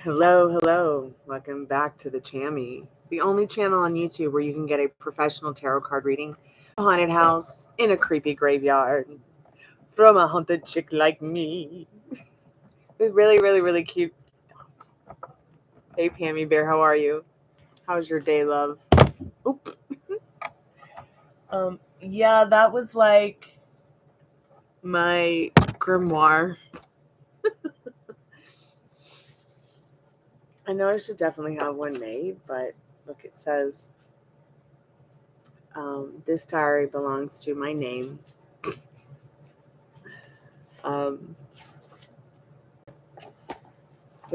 Hello, hello. Welcome back to the Chammy, the only channel on YouTube where you can get a professional tarot card reading, a haunted house, in a creepy graveyard, from a haunted chick like me, with really, really, really cute dogs. Hey, Pammy Bear, how are you? How's your day, love? Oop. Yeah, that was like my grimoire. I know I should definitely have one made, but look, it says, this diary belongs to my name. There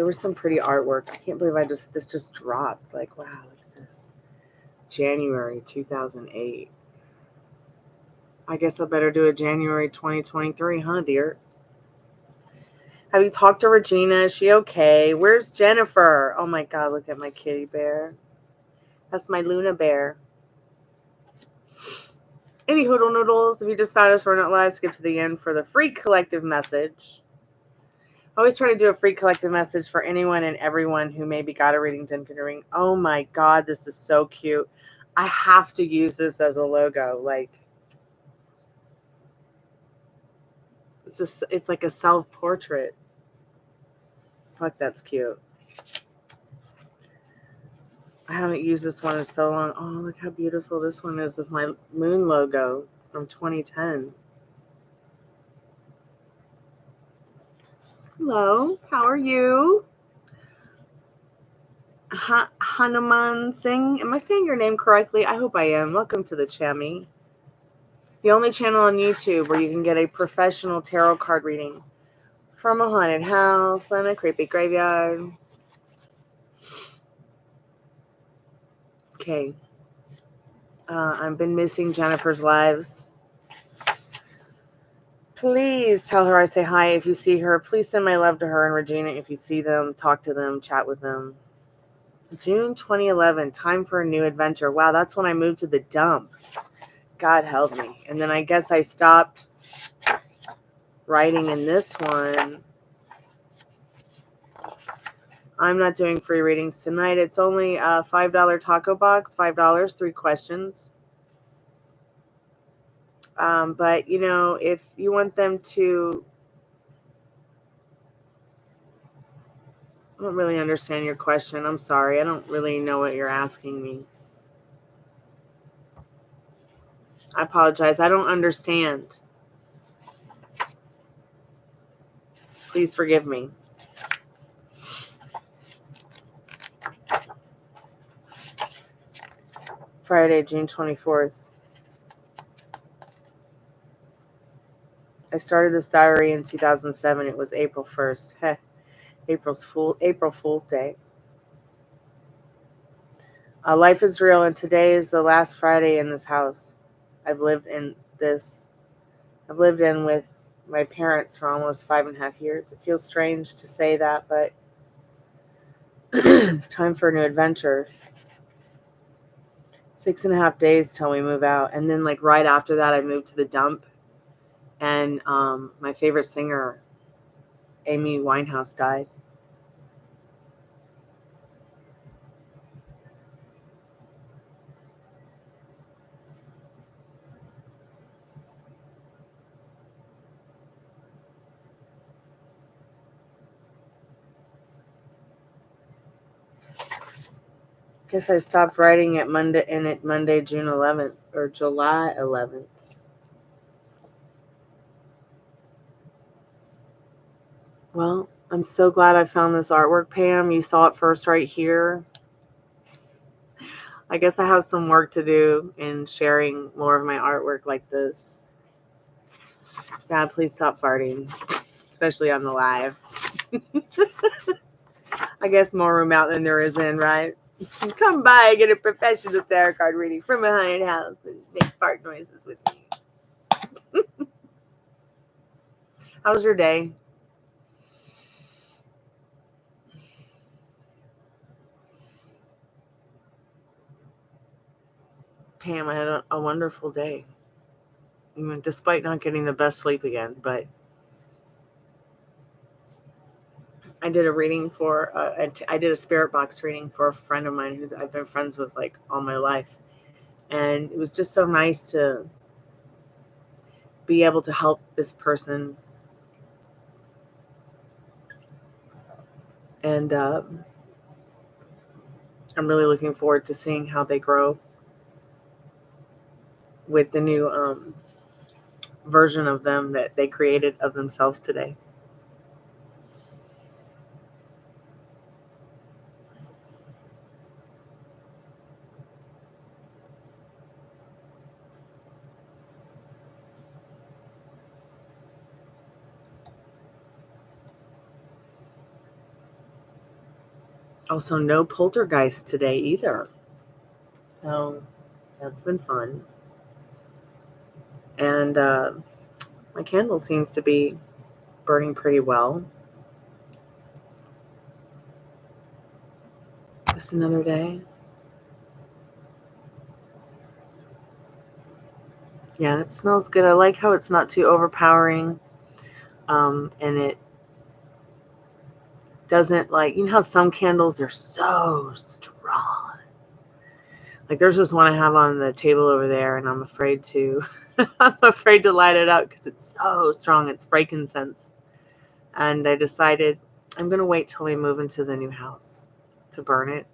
was some pretty artwork. I can't believe this just dropped. Like, wow, look at this. January 2008. I guess I better do a January 2023, huh, dear? Have you talked to Regina? Is she okay? Where's Jennifer? Oh my God, look at my kitty bear. That's my Luna bear. Any hoodle noodles, if you just found us, we're not live, skip to the end for the free collective message. I always try to do a free collective message for anyone and everyone who maybe got a reading, didn't get a reading. Oh my God, this is so cute. I have to use this as a logo. Like, it's like a self-portrait. Fuck, that's cute. I haven't used this one in so long. Oh, look how beautiful this one is with my moon logo from 2010. Hello, how are you? Hanuman Singh. Am I saying your name correctly? I hope I am. Welcome to the Chammy, the only channel on YouTube where you can get a professional tarot card reading from a haunted house and a creepy graveyard. Okay. I've been missing Jennifer's lives. Please tell her I say hi if you see her. Please send my love to her and Regina if you see them. Talk to them. Chat with them. June 2011. Time for a new adventure. Wow, that's when I moved to the dump. God help me. And then I guess I stopped writing in this one. I'm not doing free readings tonight. It's only a $5 taco box. $5, 3 questions. But, you know, if you want them to... I don't really understand your question. I'm sorry. I don't really know what you're asking me. I apologize. I don't understand. Please forgive me. Friday, June 24th. I started this diary in 2007. It was April 1st. Heh. April Fool's Day. Life is real, and today is the last Friday in this house. I've lived in with my parents for almost 5.5 years. It feels strange to say that, but it's time for a new adventure. 6.5 days till we move out. And then, like, right after that, I moved to the dump. And my favorite singer, Amy Winehouse, died. Guess I stopped writing it Monday, June 11th or July 11th. Well, I'm so glad I found this artwork, Pam. You saw it first right here. I guess I have some work to do in sharing more of my artwork like this. Dad, please stop farting, especially on the live. I guess more room out than there is in, right? Come by and get a professional tarot card reading from a haunted house and make fart noises with me. How was your day? Pam, I had a wonderful day. Even despite not getting the best sleep again, but I did a reading for, I did a spirit box reading for a friend of mine who's I've been friends with like all my life. And it was just so nice to be able to help this person. And I'm really looking forward to seeing how they grow with the new version of them that they created of themselves today. Also, no poltergeist today either. So that's been fun. And my candle seems to be burning pretty well. Just another day. Yeah, it smells good. I like how it's not too overpowering. And it doesn't, like, you know how some candles, they're so strong. Like there's this one I have on the table over there, and I'm afraid to light it up because it's so strong. It's frankincense. And I decided I'm going to wait till we move into the new house to burn it.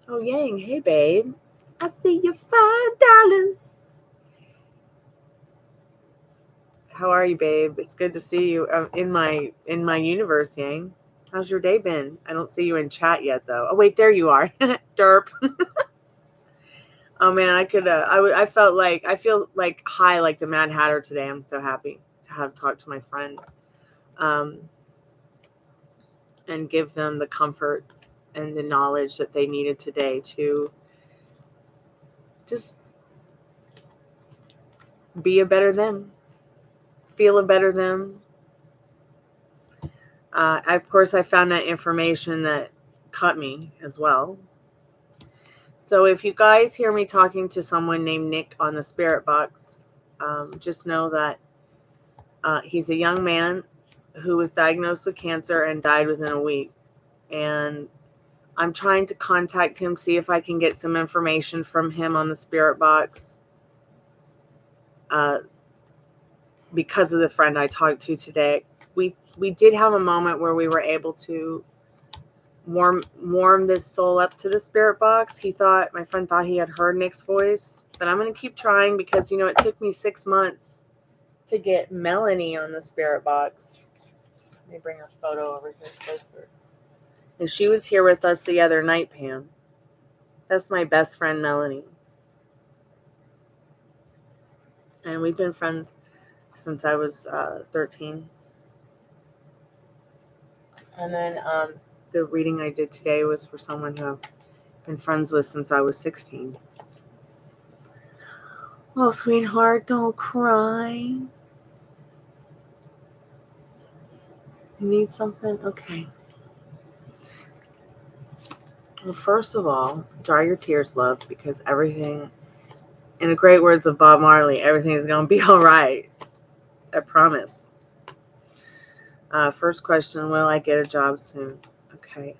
Oh, Yang, hey, babe. I see you $5. How are you, babe? It's good to see you in my universe, Yang. How's your day been? I don't see you in chat yet, though. Oh, wait, there you are. Derp. Oh, man, I feel like high like the Mad Hatter today. I'm so happy to have talked to my friend and give them the comfort and the knowledge that they needed today to just be a better them, feel a better them. Of course, I found that information that caught me as well. So if you guys hear me talking to someone named Nick on the spirit box, just know that he's a young man who was diagnosed with cancer and died within a week. And I'm trying to contact him, see if I can get some information from him on the spirit box. Because of the friend I talked to today, we did have a moment where we were able to warm this soul up to the spirit box. My friend thought he had heard Nick's voice, but I'm going to keep trying because, it took me 6 months to get Melanie on the spirit box. Let me bring her photo over here closer. And she was here with us the other night, Pam. That's my best friend, Melanie. And we've been friends since I was 13. And then the reading I did today was for someone who I've been friends with since I was 16. Oh, sweetheart, don't cry. You need something? Okay. Well, first of all, dry your tears, love, because everything, in the great words of Bob Marley, everything is going to be all right. I promise. First question, will I get a job soon? Okay.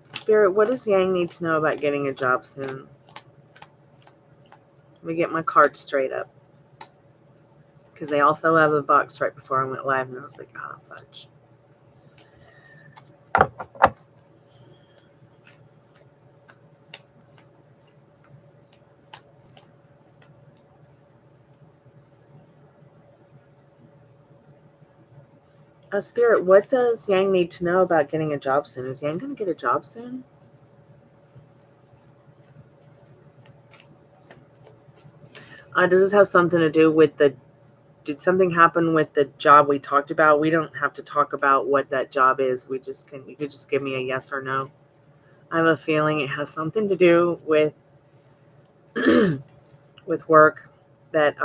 Spirit, what does Yang need to know about getting a job soon? Let me get my cards straight up. Because they all fell out of the box right before I went live, and I was like, fudge. Spirit, what does Yang need to know about getting a job soon? Is Yang going to get a job soon? Does this have something to do with did something happen with the job we talked about? We don't have to talk about what that job is. You could just give me a yes or no. I have a feeling it has something to do with with work that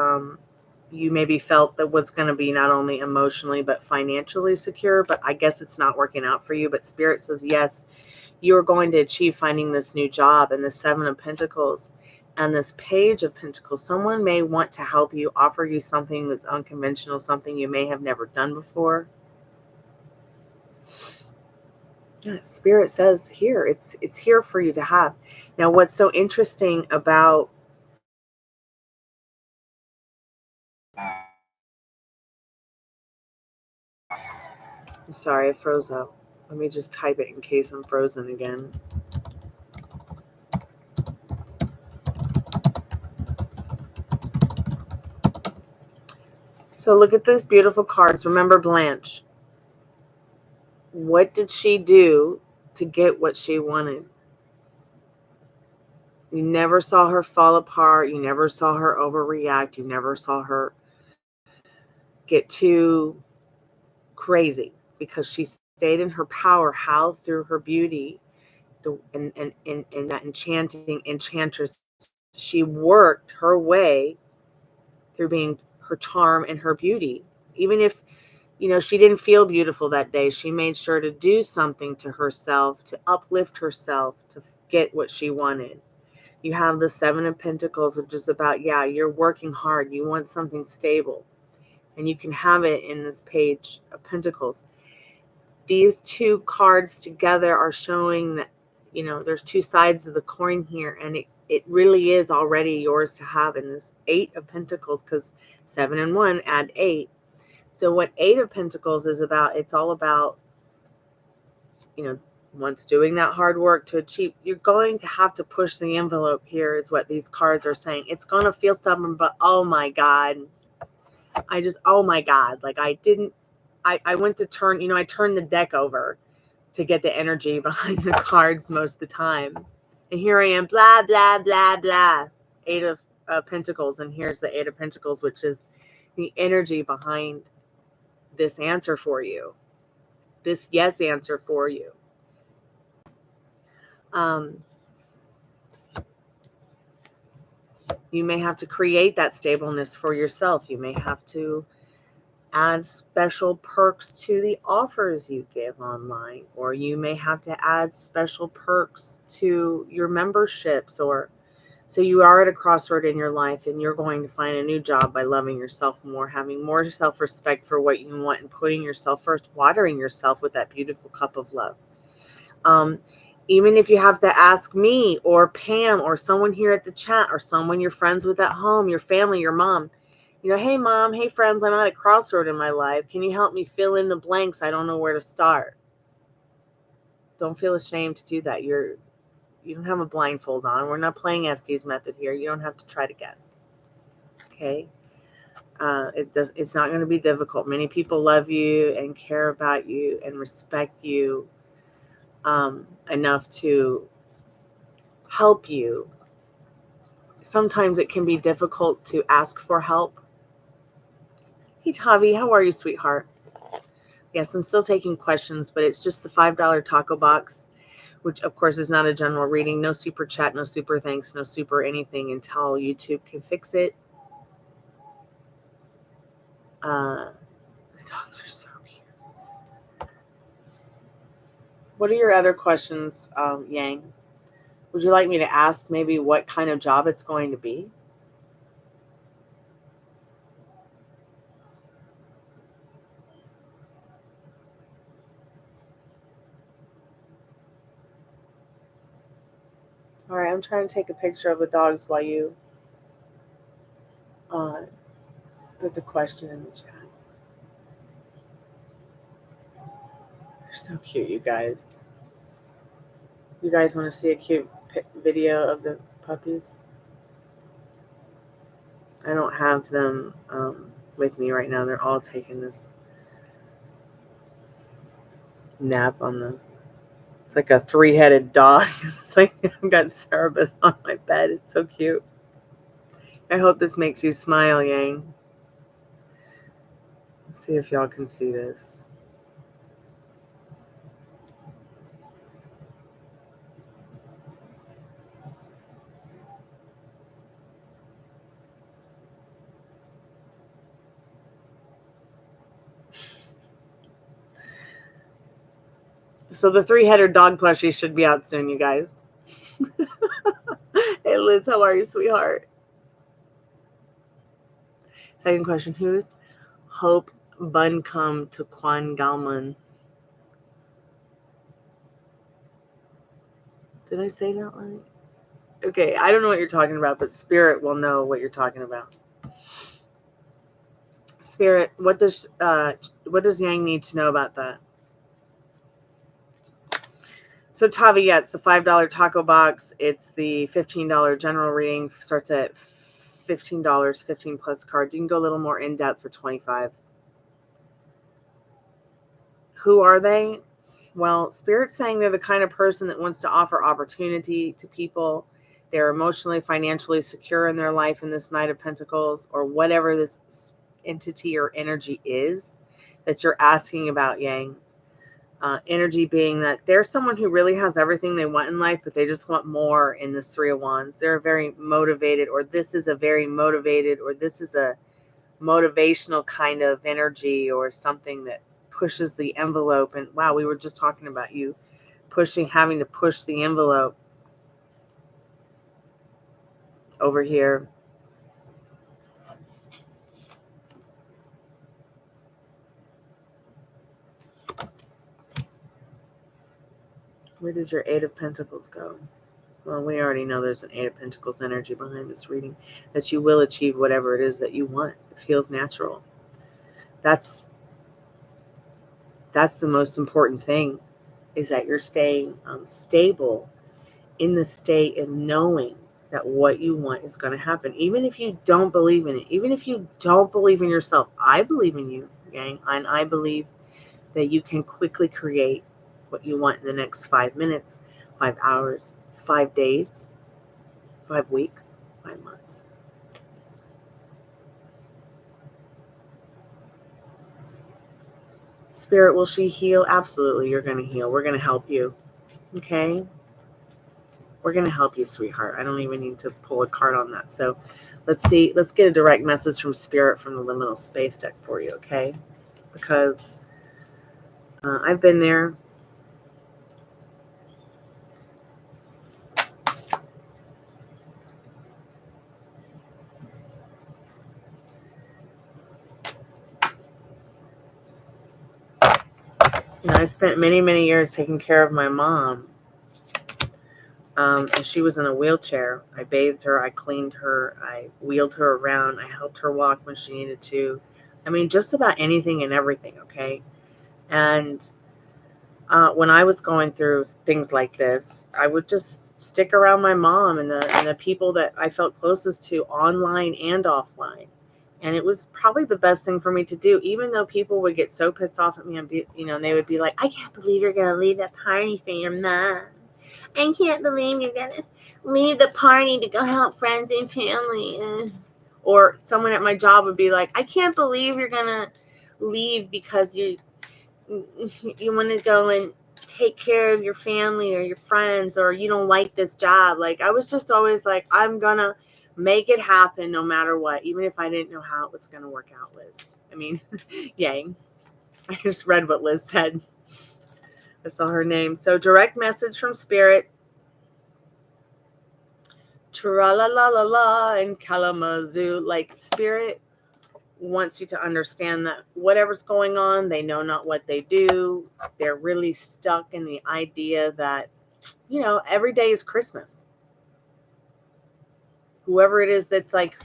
you maybe felt that was going to be not only emotionally but financially secure, but I guess it's not working out for you. But Spirit says, yes, you are going to achieve finding this new job. And the Seven of Pentacles and this Page of Pentacles, someone may want to help you, offer you something that's unconventional, something you may have never done before. Yeah, Spirit says here, it's here for you to have. Now, what's so interesting about I'm sorry, I froze up. Let me just type it in case I'm frozen again. So look at these beautiful cards. Remember Blanche. What did she do to get what she wanted? You never saw her fall apart. You never saw her overreact. You never saw her get too crazy because she stayed in her power. How? Through her beauty and that enchantress. She worked her way through being her charm and her beauty. Even if, she didn't feel beautiful that day, she made sure to do something to herself, to uplift herself, to get what she wanted. You have the Seven of Pentacles, which is about, you're working hard. You want something stable. And you can have it in this Page of Pentacles. These two cards together are showing that, there's two sides of the coin here. And it really is already yours to have in this Eight of Pentacles, because 7 and 1 add 8. So what Eight of Pentacles is about, it's all about, once doing that hard work to achieve, you're going to have to push the envelope here is what these cards are saying. It's going to feel stubborn, but oh my God. Oh my God. Like I went to turn, I turned the deck over to get the energy behind the cards most of the time. And here I am, blah, blah, blah, blah. Eight of Pentacles. And here's the Eight of Pentacles, which is the energy behind this answer for you. This yes answer for you. You may have to create that stableness for yourself. You may have to add special perks to the offers you give online, or you may have to add special perks to your memberships, or so you are at a crossroad in your life and you're going to find a new job by loving yourself more, having more self-respect for what you want, and putting yourself first, watering yourself with that beautiful cup of love. Even if you have to ask me or Pam or someone here at the chat or someone you're friends with at home, your family, your mom, hey mom, hey friends, I'm at a crossroad in my life. Can you help me fill in the blanks? I don't know where to start. Don't feel ashamed to do that. You don't have a blindfold on. We're not playing Estes method here. You don't have to try to guess. Okay? It's not going to be difficult. Many people love you and care about you and respect you enough to help you. Sometimes it can be difficult to ask for help. Hey, Tavi, how are you, sweetheart? Yes, I'm still taking questions, but it's just the $5 taco box, which, of course, is not a general reading. No super chat, no super thanks, no super anything until YouTube can fix it. The dogs are so cute. What are your other questions, Yang? Would you like me to ask maybe what kind of job it's going to be? All right, I'm trying to take a picture of the dogs while you put the question in the chat. They're so cute, you guys. You guys want to see a cute video of the puppies? I don't have them with me right now. They're all taking this nap on the... It's like a 3-headed dog. It's like I've got Cerebus on my bed. It's so cute. I hope this makes you smile, Yang. Let's see if y'all can see this. So the 3-headed dog plushie should be out soon, you guys. Hey, Liz, how are you, sweetheart? Second question, who's Hope Buncombe to Quan Galman? Did I say that right? Okay, I don't know what you're talking about, but Spirit will know what you're talking about. Spirit, what does Yang need to know about that? So Tavi, yeah, it's the $5 taco box. It's the $15 general reading. Starts at $15, 15 plus cards. You can go a little more in depth for $25. Who are they? Well, Spirit's saying they're the kind of person that wants to offer opportunity to people. They're emotionally, financially secure in their life in this Knight of Pentacles, or whatever this entity or energy is that you're asking about, Yang. Energy being that they're someone who really has everything they want in life, but they just want more in this Three of Wands. They're very motivated, or this is a very motivated, or this is a motivational kind of energy, or something that pushes the envelope. And wow, we were just talking about you having to push the envelope over here. Where did your Eight of Pentacles go? Well, we already know there's an Eight of Pentacles energy behind this reading, that you will achieve whatever it is that you want. It feels natural. That's the most important thing, is that you're staying stable in the state of knowing that what you want is going to happen. Even if you don't believe in it, even if you don't believe in yourself, I believe in you, Yang, and I believe that you can quickly create what you want in the next 5 minutes, 5 hours, 5 days, 5 weeks, 5 months. Spirit, will she heal? Absolutely, you're going to heal. We're going to help you. Okay? We're going to help you, sweetheart. I don't even need to pull a card on that. So let's see. Let's get a direct message from Spirit from the liminal space deck for you, okay? Because I've been there. I spent many, many years taking care of my mom. And she was in a wheelchair. I bathed her, I cleaned her, I wheeled her around, I helped her walk when she needed to. I mean, just about anything and everything, okay? And when I was going through things like this, I would just stick around my mom and the people that I felt closest to, online and offline. And it was probably the best thing for me to do, even though people would get so pissed off at me and and they would be like, I can't believe you're going to leave that party for your mom. I can't believe you're going to leave the party to go help friends and family. Or someone at my job would be like, I can't believe you're going to leave because you want to go and take care of your family or your friends, or you don't like this job. Like, I was just always like, I'm going to make it happen no matter what, even if I didn't know how it was going to work out, Liz. I mean, Yang. I just read what Liz said. I saw her name. So direct message from Spirit. Tra-la-la-la-la in Kalamazoo. Like, Spirit wants you to understand that whatever's going on, they know not what they do. They're really stuck in the idea that, every day is Christmas. Whoever it is that's like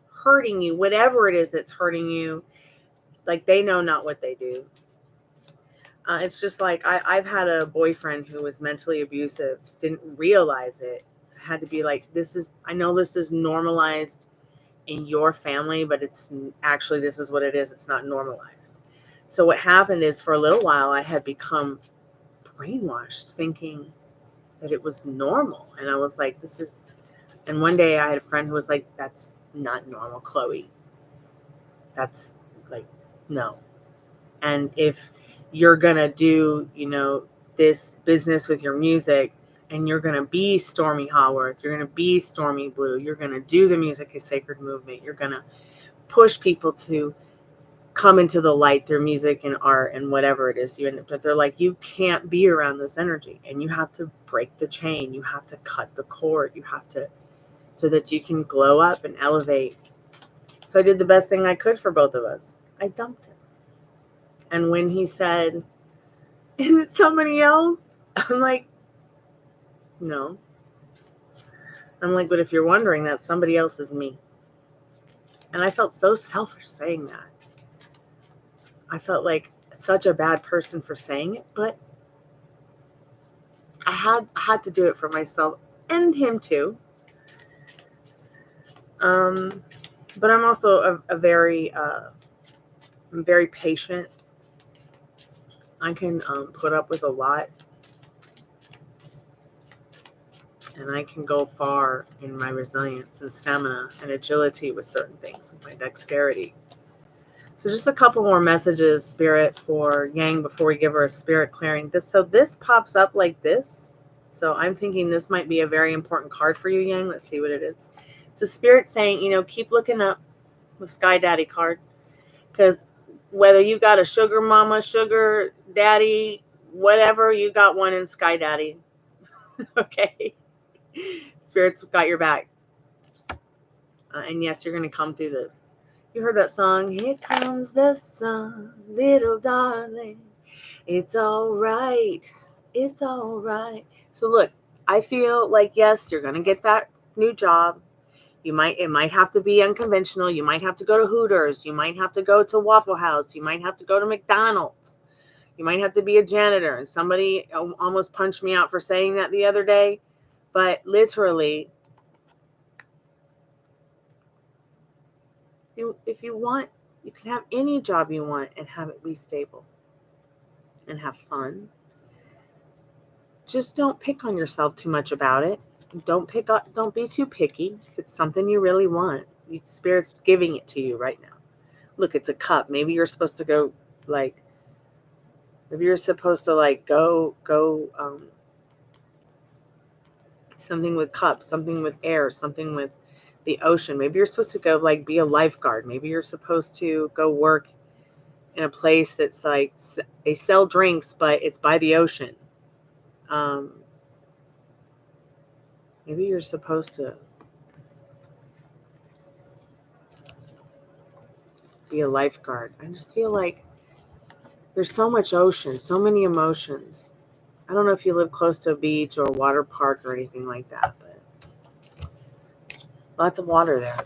hurting you, whatever it is that's hurting you, like, they know not what they do. It's just like I've had a boyfriend who was mentally abusive, didn't realize it. I had to be like, I know this is normalized in your family, but it's actually, this is what it is. It's not normalized. So what happened is, for a little while, I had become brainwashed thinking that it was normal. And I was like, and one day I had a friend who was like, that's not normal, Chloe. That's like, no. And if you're going to do, this business with your music, and you're going to be Stormy Haworth, you're going to be Stormy Blue, you're going to do the Music is Sacred movement, you're going to push people to come into the light through music and art and whatever it is you end up. But they're like, you can't be around this energy, and you have to break the chain. You have to cut the cord. You have to, so that you can glow up and elevate. So I did the best thing I could for both of us. I dumped him. And when he said, is it somebody else? I'm like, no. I'm like, but if you're wondering, that somebody else is me. And I felt so selfish saying that. I felt like such a bad person for saying it, but I had to do it for myself and him too. But I'm also a very, I'm very patient. I can put up with a lot, and I can go far in my resilience and stamina and agility with certain things, with my dexterity. So just a couple more messages, Spirit, for Yang before we give her a spirit clearing. So this pops up like this. So I'm thinking this might be a very important card for you, Yang. Let's see what it is. So Spirit saying, keep looking up the Sky Daddy card, because whether you got a sugar mama, sugar daddy, whatever, you got one in Sky Daddy. Okay. Spirit's got your back. And yes, you're going to come through this. You heard that song, Here Comes the Sun, Little Darling. It's all right. It's all right. So look, I feel like, yes, you're going to get that new job. It might have to be unconventional. You might have to go to Hooters. You might have to go to Waffle House. You might have to go to McDonald's. You might have to be a janitor. And somebody almost punched me out for saying that the other day. But literally, if you want, you can have any job you want and have it be stable and have fun. Just don't pick on yourself too much about it. Don't be too picky. If it's something you really want, Spirit's giving it to you right now. Look, it's a cup. Maybe you're supposed to go something with cups, something with air, something with the ocean. Maybe you're supposed to go be a lifeguard. Maybe you're supposed to go work in a place that's they sell drinks, but it's by the ocean. Maybe you're supposed to be a lifeguard. I just feel like there's so much ocean, so many emotions. I don't know if you live close to a beach or a water park or anything like that, but lots of water there.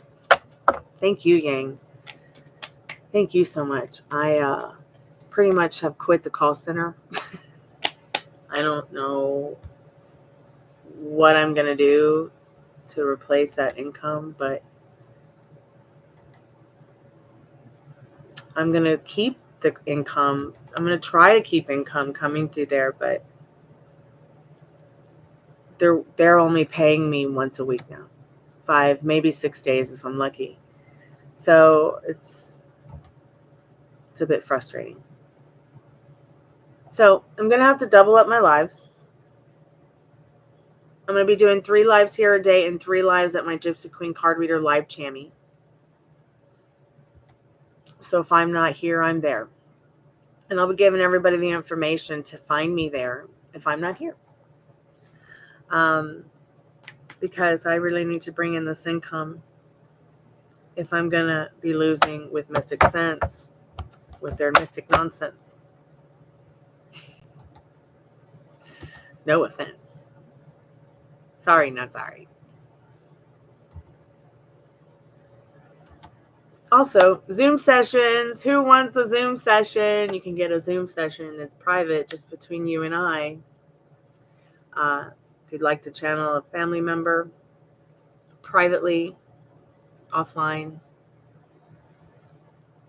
Thank you, Yang. Thank you so much. I pretty much have quit the call center. I don't know what I'm going to do to replace that income, but I'm going to keep the income. I'm going to try to keep income coming through there, but they're only paying me once a week now. 5, maybe 6 days if I'm lucky. So it's a bit frustrating. So I'm going to have to double up my lives. I'm going to be doing 3 lives here a day and 3 lives at my Gypsy Queen Card Reader live chammy. So if I'm not here, I'm there. And I'll be giving everybody the information to find me there if I'm not here. Because I really need to bring in this income if I'm going to be losing with Mystic Sense, with their mystic nonsense. No offense. Sorry, not sorry. Also, Zoom sessions. Who wants a Zoom session? You can get a Zoom session that's private, just between you and I. If you'd like to channel a family member privately, offline,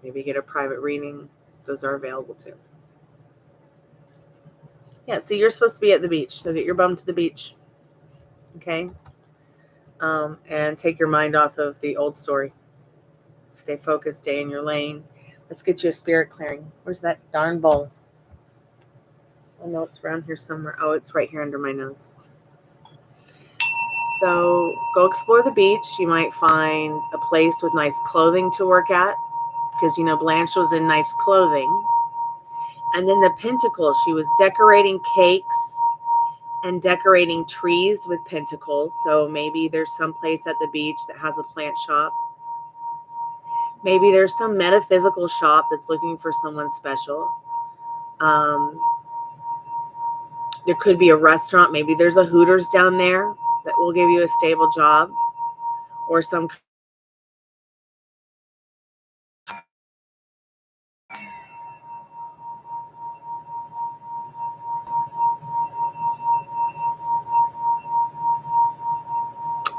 maybe get a private reading, those are available too. Yeah, so you're supposed to be at the beach. So get your bum to the beach. Okay? And take your mind off of the old story. Stay focused, stay in your lane. Let's get you a spirit clearing. Where's that darn bowl? I know it's around here somewhere. Oh, it's right here under my nose. So go explore the beach. You might find a place with nice clothing to work at. because, you know, Blanche was in nice clothing. And then the pentacles, she was decorating cakes and decorating trees with pentacles. So maybe there's some place at the beach that has a plant shop. Maybe there's some metaphysical shop that's looking for someone special. There could be a restaurant. Maybe there's a Hooters down there that will give you a stable job, or some.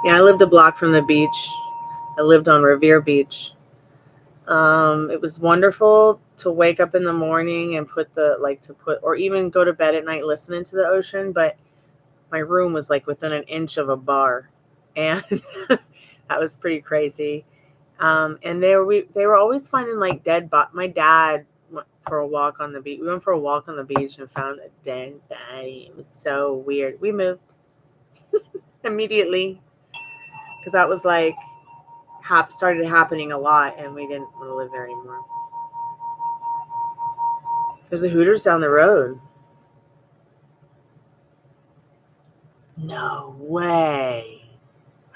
Yeah, I lived a block from the beach. I lived on Revere Beach. It was wonderful to wake up in the morning and or even go to bed at night listening to the ocean. But my room was like within an inch of a bar, and that was pretty crazy. And they were always finding like dead bodies. My dad went for a walk on the beach. We went for a walk on the beach and found a dead body. It was so weird. We moved immediately because that was like started happening a lot, and we didn't want to live there anymore. There's a Hooters down the road. No way.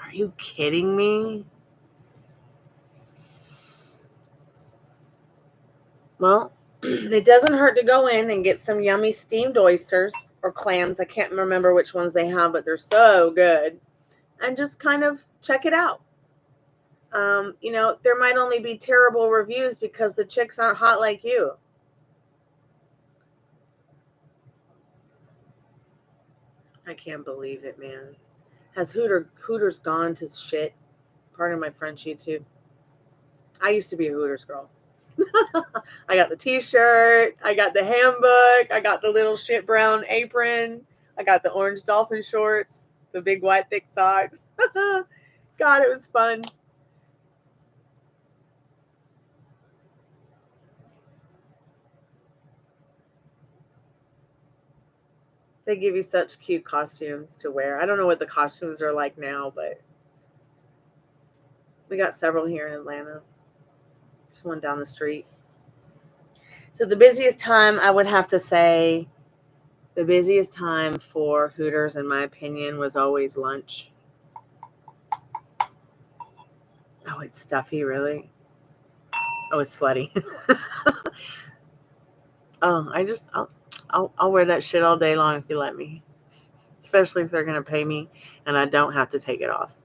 Are you kidding me? Well, it doesn't hurt to go in and get some yummy steamed oysters or clams. I can't remember which ones they have, but they're so good. And just kind of check it out. You know, there might only be terrible reviews because the chicks aren't hot like you. I can't believe it, man. Has Hooters gone to shit? Pardon my French, YouTube. I used to be a Hooters girl. I got the t-shirt. I got the handbook. I got the little shit brown apron. I got the orange dolphin shorts, the big white thick socks. God, it was fun. They give you such cute costumes to wear. I don't know what the costumes are like now, but we got several here in Atlanta. There's one down the street. So the busiest time, I would have to say, the busiest time for Hooters, in my opinion, was always lunch. Oh, it's stuffy, really? Oh, it's slutty. Oh, I'll wear that shit all day long if you let me. Especially if they're gonna pay me and I don't have to take it off.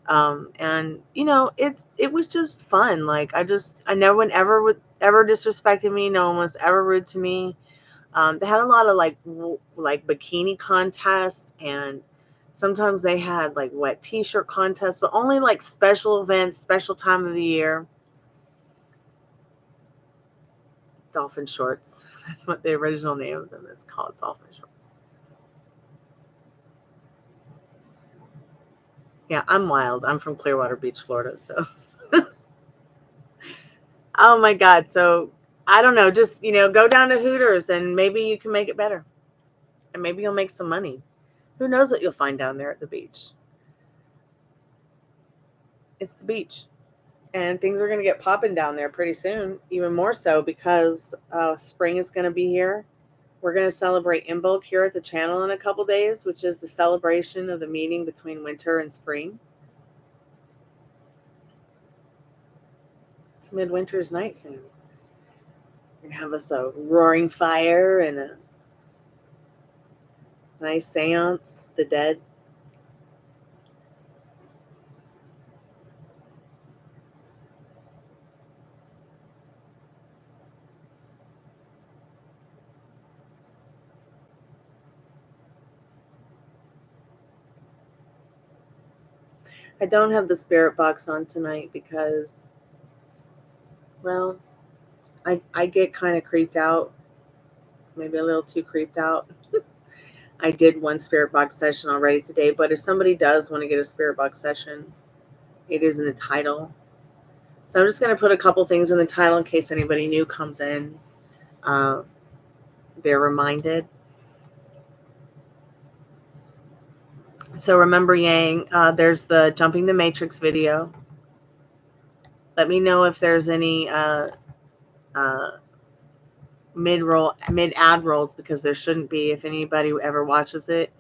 And you know, it was just fun. Like no one ever disrespected me. No one was ever rude to me. They had a lot of like bikini contests, and sometimes they had like wet t-shirt contests, but only like special events, special time of the year. Dolphin shorts. That's what the original name of them is called, dolphin shorts. Yeah, I'm wild. I'm from Clearwater Beach, Florida, so. Oh my God. So I don't know, just, you know, go down to Hooters and maybe you can make it better. And maybe you'll make some money. Who knows what you'll find down there at the beach? It's the beach. And things are going to get popping down there pretty soon, even more so because spring is going to be here. We're going to celebrate Imbolc here at the channel in a couple days, which is the celebration of the meeting between winter and spring. It's midwinter's night soon. We're going to have us a roaring fire and a nice seance, the dead. I don't have the spirit box on tonight because, well, I get kind of creeped out, maybe a little too creeped out. I did one spirit box session already today, but if somebody does want to get a spirit box session, it is in the title. So I'm just going to put a couple things in the title in case anybody new comes in. They're reminded. So remember, Yang, there's the Jumping the Matrix video. Let me know if there's any mid-ad rolls, because there shouldn't be. If anybody ever watches it,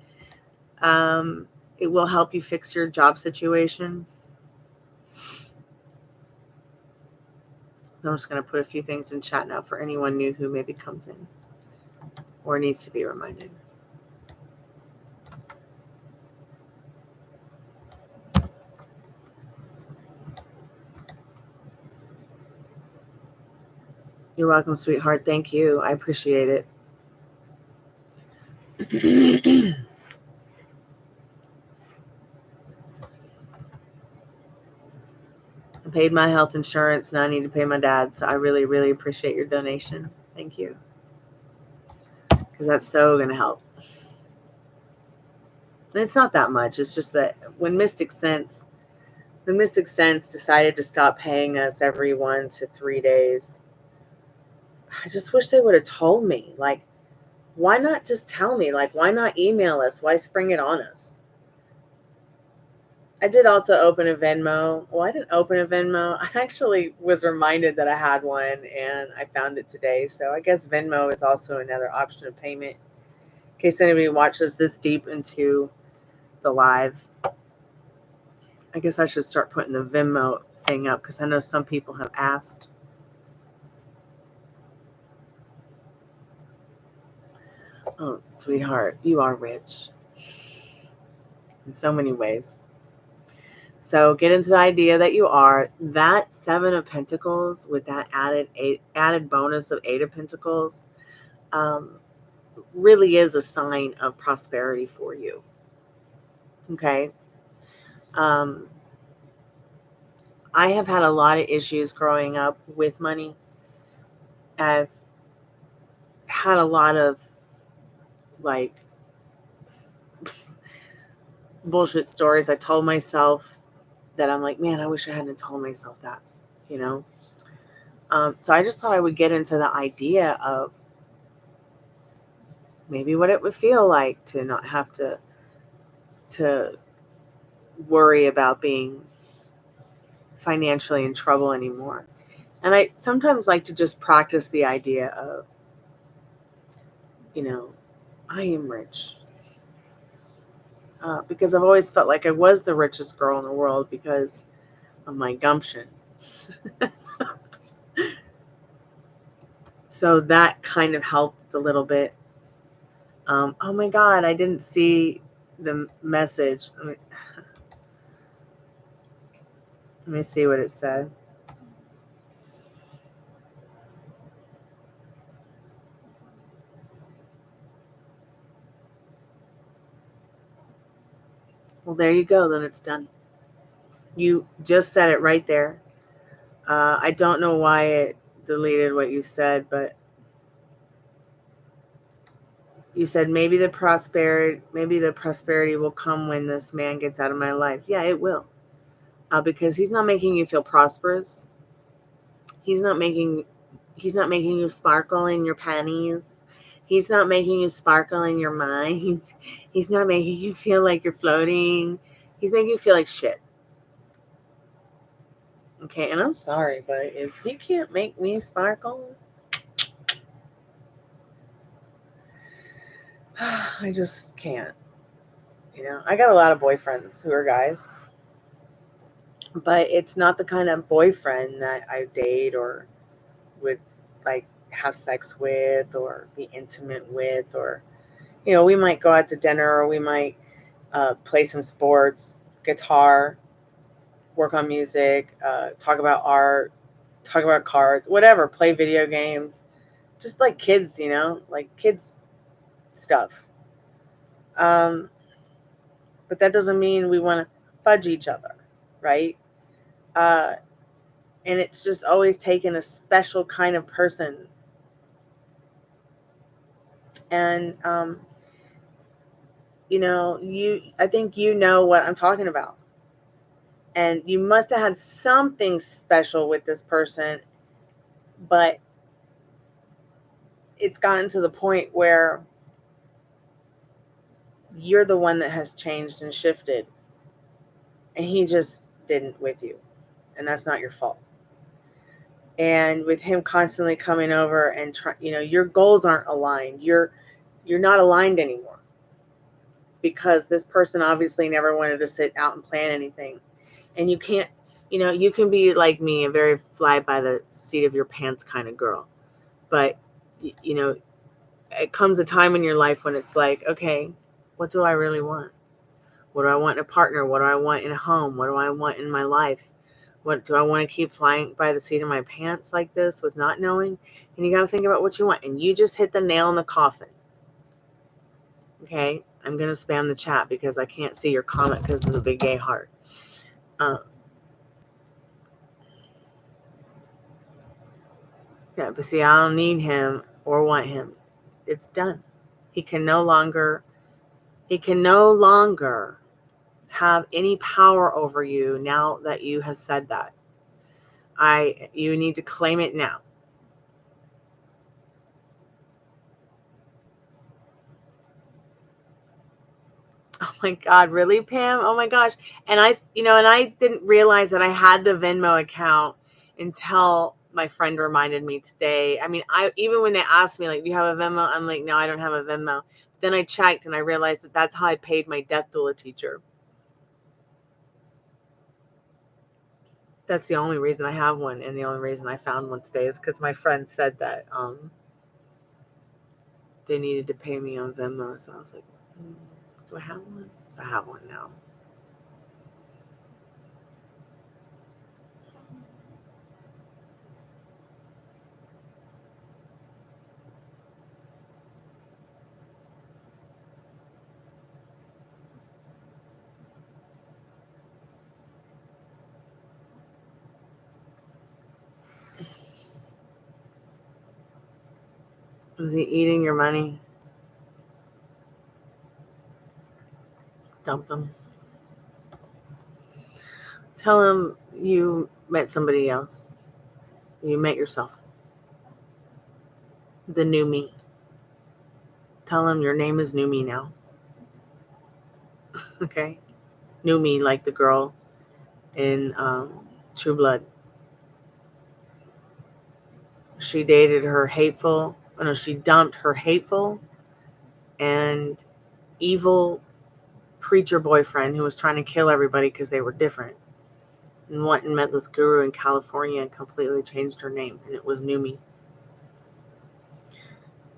it will help you fix your job situation. I'm just going to put a few things in chat now for anyone new who maybe comes in or needs to be reminded. You're welcome, sweetheart. Thank you. I appreciate it. I paid my health insurance. Now I need to pay my dad. So I really, really appreciate your donation. Thank you. Because that's so going to help. And it's not that much. It's just that when Mystic Sense decided to stop paying us every 1 to 3 days, I just wish they would have told me. Like, why not just tell me? Like, why not email us? Why spring it on us? I did also open a Venmo. Well, I didn't open a Venmo. I actually was reminded that I had one, and I found it today. So I guess Venmo is also another option of payment. In case anybody watches this deep into the live, I guess I should start putting the Venmo thing up, because I know some people have asked. Oh, sweetheart, you are rich in so many ways. So get into the idea that you are. That 7 of Pentacles with that added bonus of 8 of Pentacles really is a sign of prosperity for you. Okay. I have had a lot of issues growing up with money. I've had a lot of like bullshit stories. I told myself that I'm like, man, I wish I hadn't told myself that, you know? So I just thought I would get into the idea of maybe what it would feel like to not have to worry about being financially in trouble anymore. And I sometimes like to just practice the idea of, I am rich. Because I've always felt like I was the richest girl in the world because of my gumption. So that kind of helped a little bit. Oh my God, I didn't see the message. Let me see what it said. Well, there you go. Then it's done. You just said it right there. I don't know why it deleted what you said, but you said maybe the prosperity will come when this man gets out of my life. Yeah, it will. Because he's not making you feel prosperous. He's not making you sparkle in your panties. He's not making you sparkle in your mind. He's not making you feel like you're floating. He's making you feel like shit. Okay, and I'm sorry, but if he can't make me sparkle, I just can't. I got a lot of boyfriends who are guys, but it's not the kind of boyfriend that I date or would like have sex with or be intimate with, or we might go out to dinner, or we might play some sports, guitar, work on music, talk about art, talk about cards, whatever, play video games, just like kids, like kids stuff. But that doesn't mean we want to fudge each other, right? And it's just always taken a special kind of person. And, I think you know what I'm talking about. And you must have had something special with this person, but it's gotten to the point where you're the one that has changed and shifted, and he just didn't with you. And that's not your fault. And with him constantly coming over and your goals aren't aligned. You're not aligned anymore, because this person obviously never wanted to sit out and plan anything. And you can't, you can be like me, a very fly by the seat of your pants kind of girl. But, it comes a time in your life when it's like, okay, what do I really want? What do I want in a partner? What do I want in a home? What do I want in my life? What do I want to keep flying by the seat of my pants like this with not knowing? And you got to think about what you want. And you just hit the nail in the coffin. Okay? I'm going to spam the chat because I can't see your comment because of the big gay heart. Yeah, but see, I don't need him or want him. It's done. He can no longer have any power over you now that you have said that. You need to claim it now. Oh my God, really, Pam? Oh my gosh. And I didn't realize that I had the Venmo account until my friend reminded me today. I mean, even when they asked me, like, do you have a Venmo? I'm like, no, I don't have a Venmo. But then I checked and I realized that that's how I paid my death doula teacher. That's the only reason I have one, and the only reason I found one today is because my friend said that they needed to pay me on Venmo. So I was like, do I have one? So I have one now. Is he eating your money? Dump him. Tell him you met somebody else. You met yourself. The new me. Tell him your name is New Me now. Okay? New Me, like the girl in True Blood. She dumped her hateful and evil preacher boyfriend who was trying to kill everybody because they were different, and went and met this guru in California and completely changed her name, and it was New Me.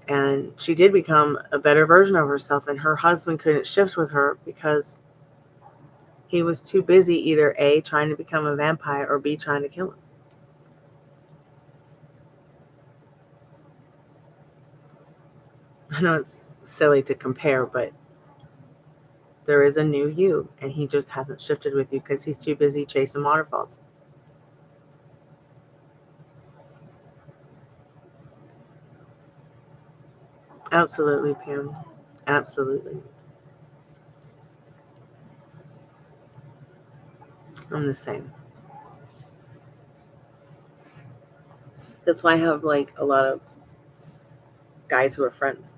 And she did become a better version of herself, and her husband couldn't shift with her because he was too busy either A, trying to become a vampire, or B, trying to kill him. I know it's silly to compare, but there is a new you, and he just hasn't shifted with you because he's too busy chasing waterfalls. Absolutely, Pam. Absolutely. I'm the same. That's why I have like a lot of guys who are friends.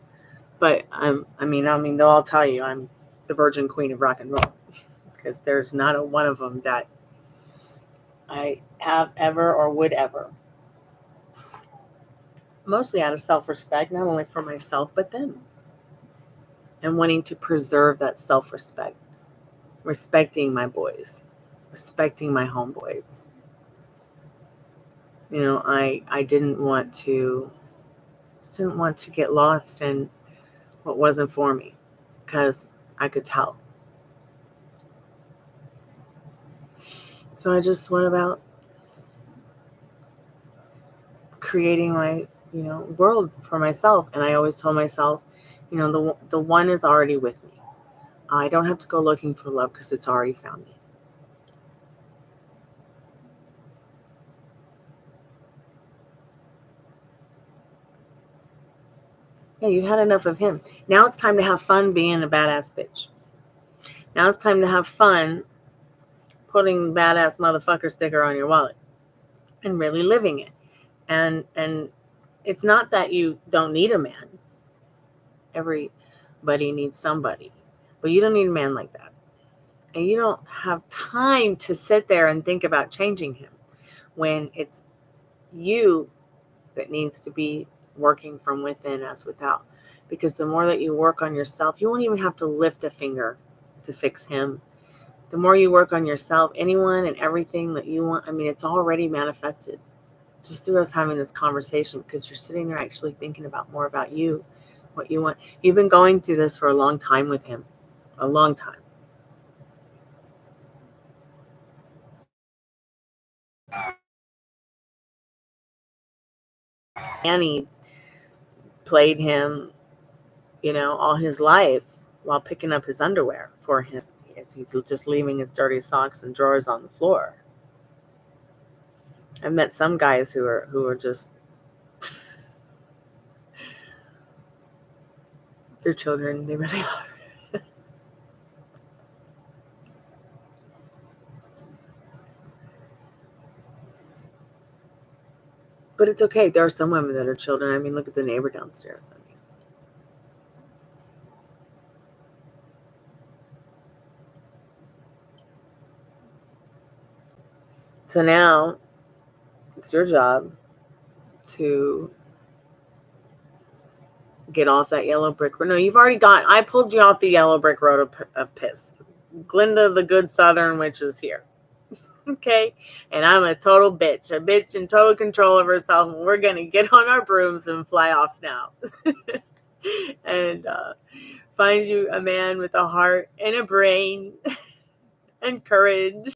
But I mean, they'll all tell you I'm the virgin queen of rock and roll, because there's not a one of them that I have ever or would ever. Mostly out of self-respect, not only for myself, but them. And wanting to preserve that self-respect. Respecting my boys. Respecting my homeboys. I didn't want to get lost in what wasn't for me, because I could tell. So I just went about creating my, world for myself. And I always told myself, the one is already with me. I don't have to go looking for love because it's already found me. Yeah, you had enough of him. Now it's time to have fun being a badass bitch. Now it's time to have fun putting the badass motherfucker sticker on your wallet and really living it. And it's not that you don't need a man. Everybody needs somebody. But you don't need a man like that. And you don't have time to sit there and think about changing him when it's you that needs to be working from within as without. Because the more that you work on yourself, you won't even have to lift a finger to fix him. The more you work on yourself, anyone and everything that you want, I mean, it's already manifested just through us having this conversation, because you're sitting there actually thinking about more about you, what you want. You've been going through this for a long time with him, a long time. Annie played him, all his life while picking up his underwear for him as he's just leaving his dirty socks and drawers on the floor. I've met some guys who are just they're children. They really are. But it's okay. There are some women that are children. I mean, look at the neighbor downstairs. I mean, so now it's your job to get off that yellow brick road. No, you've already I pulled you off the yellow brick road of piss. Glinda, the good Southern witch, is here. Okay? And I'm a total bitch. A bitch in total control of herself. And we're going to get on our brooms and fly off now. And find you a man with a heart and a brain and courage.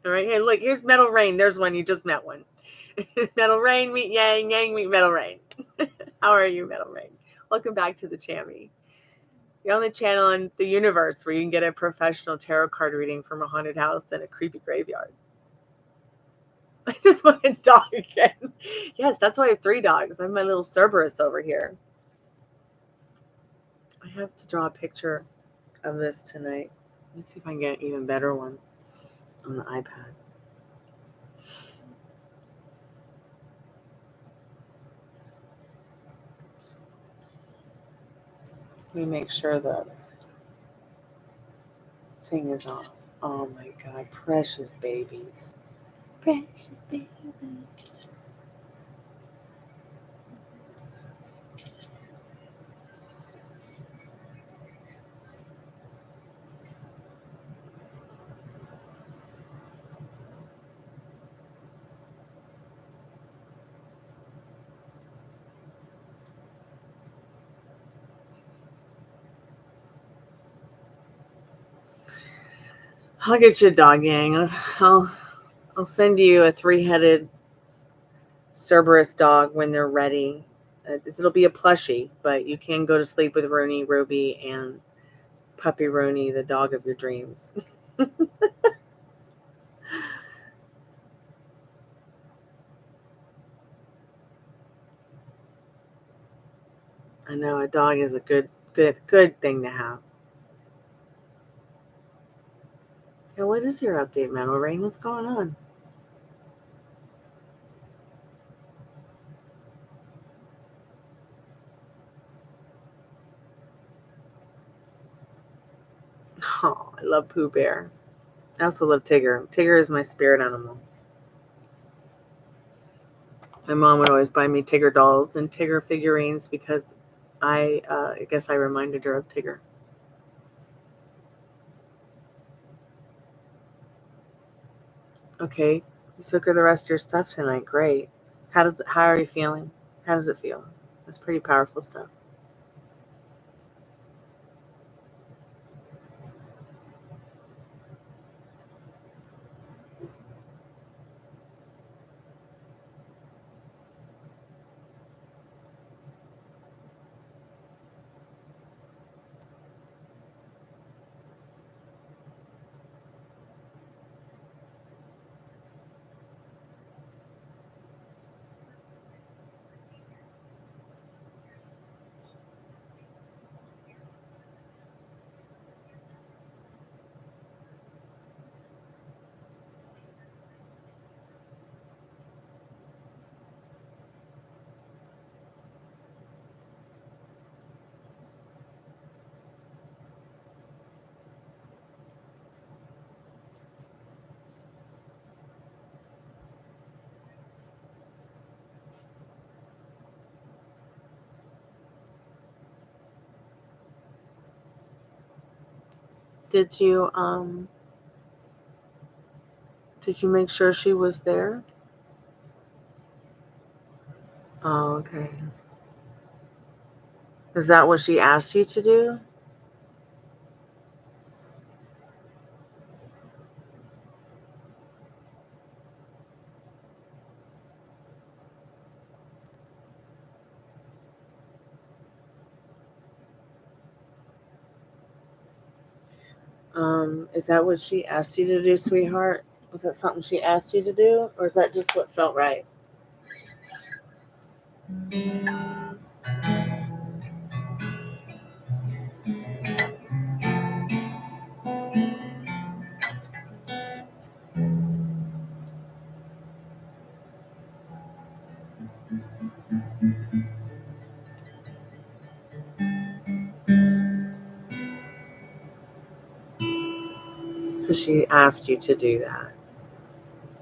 All right? Hey, look, here's Metal Rain. There's one. You just met one. Metal Rain meet Yang. Yang meet Metal Rain. How are you, Metal Rain? Welcome back to the Chammy. You're on the channel in the universe where you can get a professional tarot card reading from a haunted house and a creepy graveyard. I just want a dog again. Yes, that's why I have 3 dogs. I have my little Cerberus over here. I have to draw a picture of this tonight. Let's see if I can get an even better one on the iPad. Let me make sure the thing is off. Oh my God, precious babies. Precious babies. I'll get you a dog, Yang. I'll send you a 3-headed Cerberus dog when they're ready. It'll be a plushie, but you can go to sleep with Rooney, Ruby, and Puppy Rooney, the dog of your dreams. I know a dog is a good thing to have. Now, what is your update, Metal Rain? What's going on? Oh, I love Pooh Bear. I also love Tigger. Tigger is my spirit animal. My mom would always buy me Tigger dolls and Tigger figurines because I guess I reminded her of Tigger. Okay, you took her the rest of your stuff tonight. Great. How are you feeling? How does it feel? That's pretty powerful stuff. Did you make sure she was there? Oh, okay. Is that what she asked you to do? Is that what she asked you to do, sweetheart? Was that something she asked you to do? Or is that just what felt right? So she asked you to do that.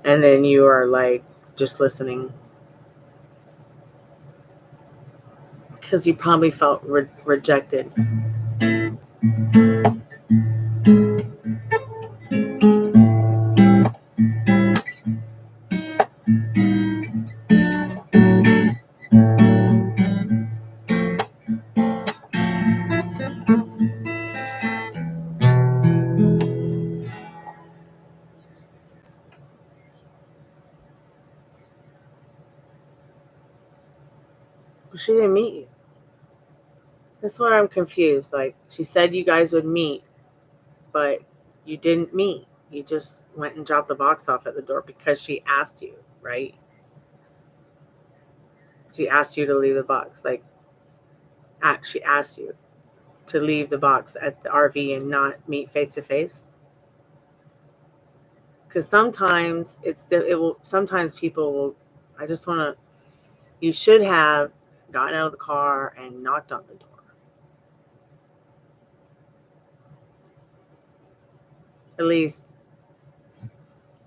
And then you are like just listening. Because you probably felt rejected. But she didn't meet you. That's why I'm confused. Like, she said you guys would meet, but you didn't meet. You just went and dropped the box off at the door because she asked you, right? She asked you to leave the box. Like, she asked you to leave the box at the RV and not meet face to face. Because sometimes sometimes people will, I just want to, you should have gotten out of the car and knocked on the door. At least,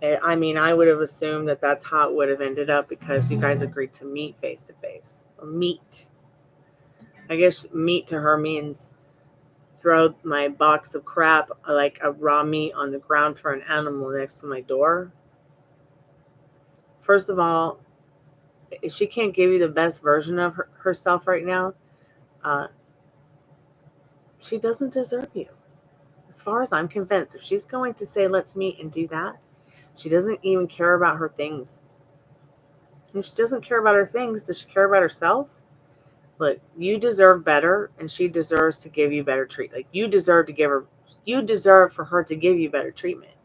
I mean, I would have assumed that that's how it would have ended up because you guys agreed to meet face to face. Or meet. I guess meet to her means throw my box of crap, like a raw meat, on the ground for an animal next to my door. First of all, if she can't give you the best version of herself right now, uh, she doesn't deserve you. As far as I'm convinced, if she's going to say, let's meet and do that, she doesn't even care about her things. If she doesn't care about her things, does she care about herself? Look, you deserve better, and she deserves to give you better treatment. Like, you deserve for her to give you better treatment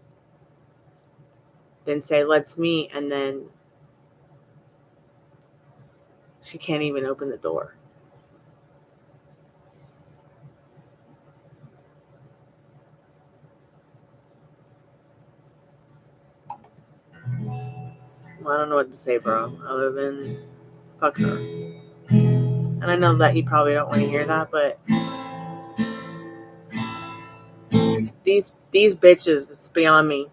than say, let's meet, and then she can't even open the door. Well, I don't know what to say, bro, other than fuck her. And I know that you probably don't want to hear that, but these bitches, it's beyond me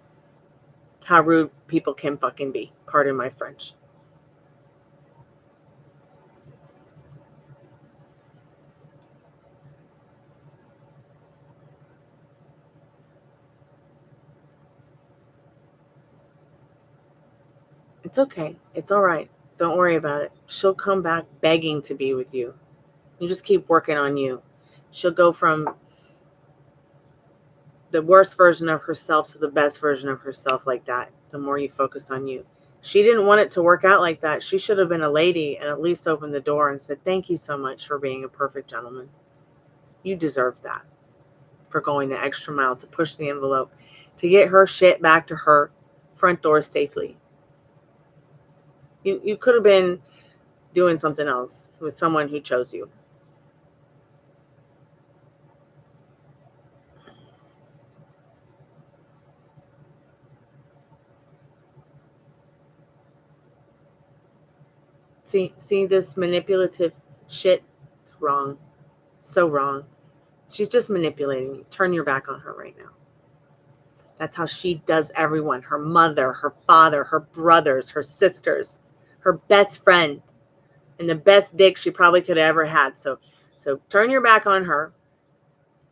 how rude people can fucking be. Pardon my French. It's okay. It's all right. Don't worry about it. She'll come back begging to be with you. You just keep working on you. She'll go from the worst version of herself to the best version of herself like that, the more you focus on you. She didn't want it to work out like that. She should have been a lady and at least opened the door and said, thank you so much for being a perfect gentleman. You deserve that, for going the extra mile to push the envelope, to get her shit back to her front door safely. You could have been doing something else with someone who chose you. See this manipulative shit? It's wrong. So wrong. She's just manipulating you. Turn your back on her right now. That's how she does everyone. Her mother, her father, her brothers, her sisters, her best friend, and the best dick she probably could have ever had. So turn your back on her.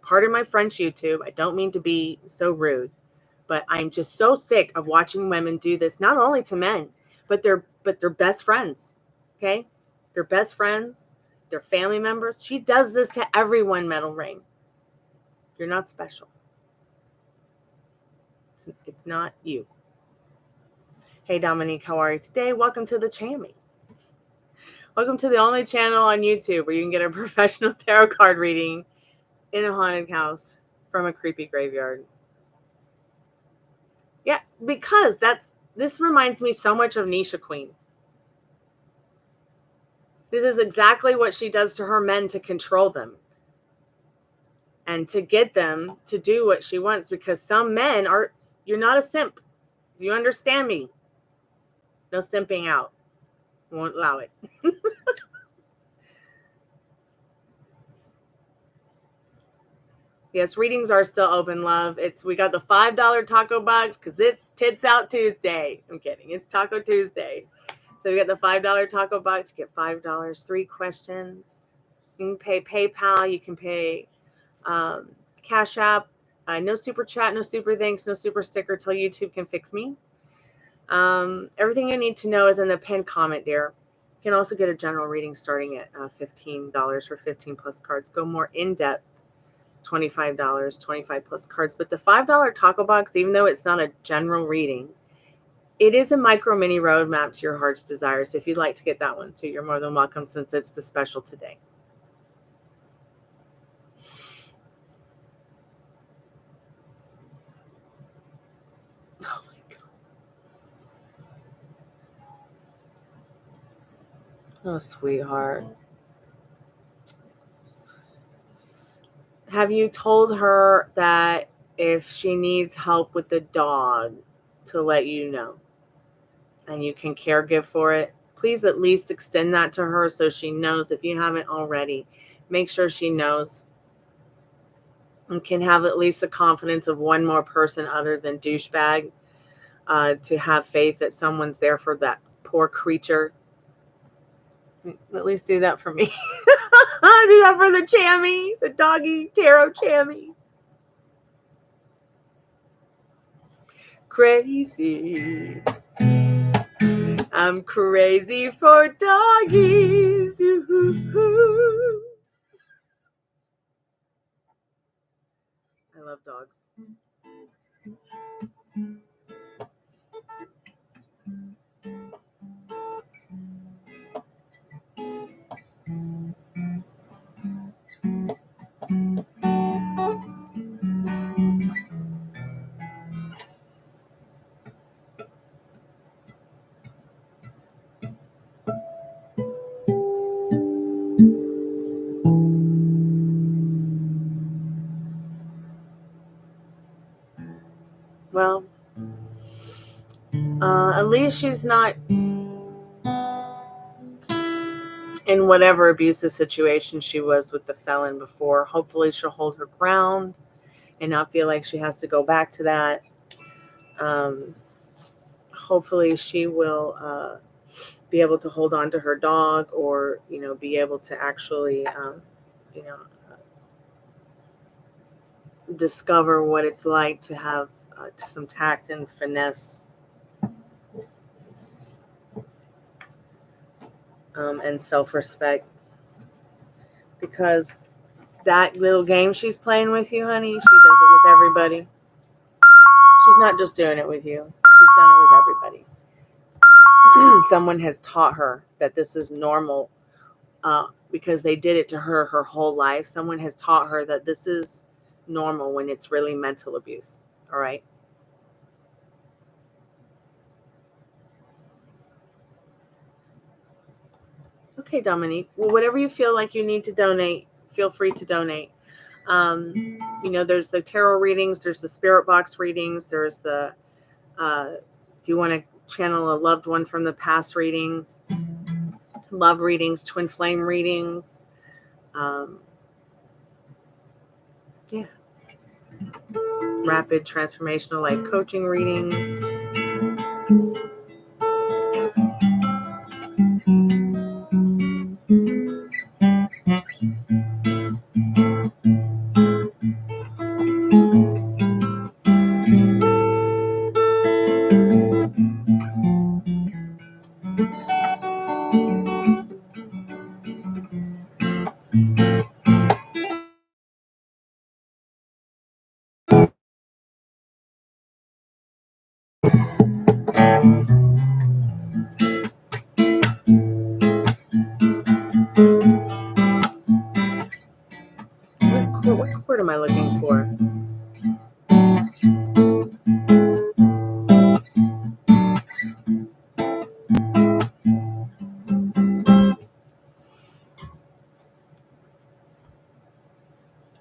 Pardon my French, YouTube. I don't mean to be so rude, but I'm just so sick of watching women do this, not only to men, but they're best friends. Okay? They're best friends, they're family members. She does this to everyone, Metal Ring. You're not special. It's not you. Hey, Dominique, how are you today? Welcome to the Chammy. Welcome to the only channel on YouTube where you can get a professional tarot card reading in a haunted house from a creepy graveyard. Yeah, because this reminds me so much of Nisha Queen. This is exactly what she does to her men to control them and to get them to do what she wants, because some men are, you're not a simp. Do you understand me? No simping out. Won't allow it. Yes, readings are still open, love. We got the $5 taco box because it's Tits Out Tuesday. I'm kidding. It's Taco Tuesday. So we got the $5 taco box. You get $5, 3 questions. You can pay PayPal. You can pay Cash App. No super chat, no super thanks, no super sticker till YouTube can fix me. Everything you need to know is in the pinned comment, dear. You can also get a general reading starting at $15 for 15 plus cards. Go more in depth. $25, 25 plus cards. But the $5 taco box, even though it's not a general reading, it is a micro mini roadmap to your heart's desires. So if you'd like to get that one too, you're more than welcome, since it's the special today. Oh my God. Oh, sweetheart. Have you told her that if she needs help with the dog to let you know and you can caregive for it? Please at least extend that to her so she knows. If you haven't already, make sure she knows and can have at least the confidence of one more person other than douchebag to have faith that someone's there for that poor creature. At least do that for me. Do that for the Chammy, the doggy tarot Chammy. Crazy. I'm crazy for doggies. Ooh. I love dogs. Well, at least she's not in whatever abusive situation she was with the felon before. Hopefully she'll hold her ground and not feel like she has to go back to that. Hopefully she will be able to hold on to her dog, or, be able to actually, discover what it's like to have some tact and finesse and self-respect, because that little game she's playing with you, honey, she does it with everybody. She's not just doing it with you. She's done it with everybody. Someone has taught her that this is normal because they did it to her whole life. Someone has taught her that this is normal when it's really mental abuse. All right. Okay, Dominique. Well, whatever you feel like you need to donate, feel free to donate. There's the tarot readings, there's the Spiritbox readings, there's the, if you want to channel a loved one from the past readings, love readings, Twinflame readings. Yeah. Rapid transformational life coaching readings. cord? What cord am I looking for?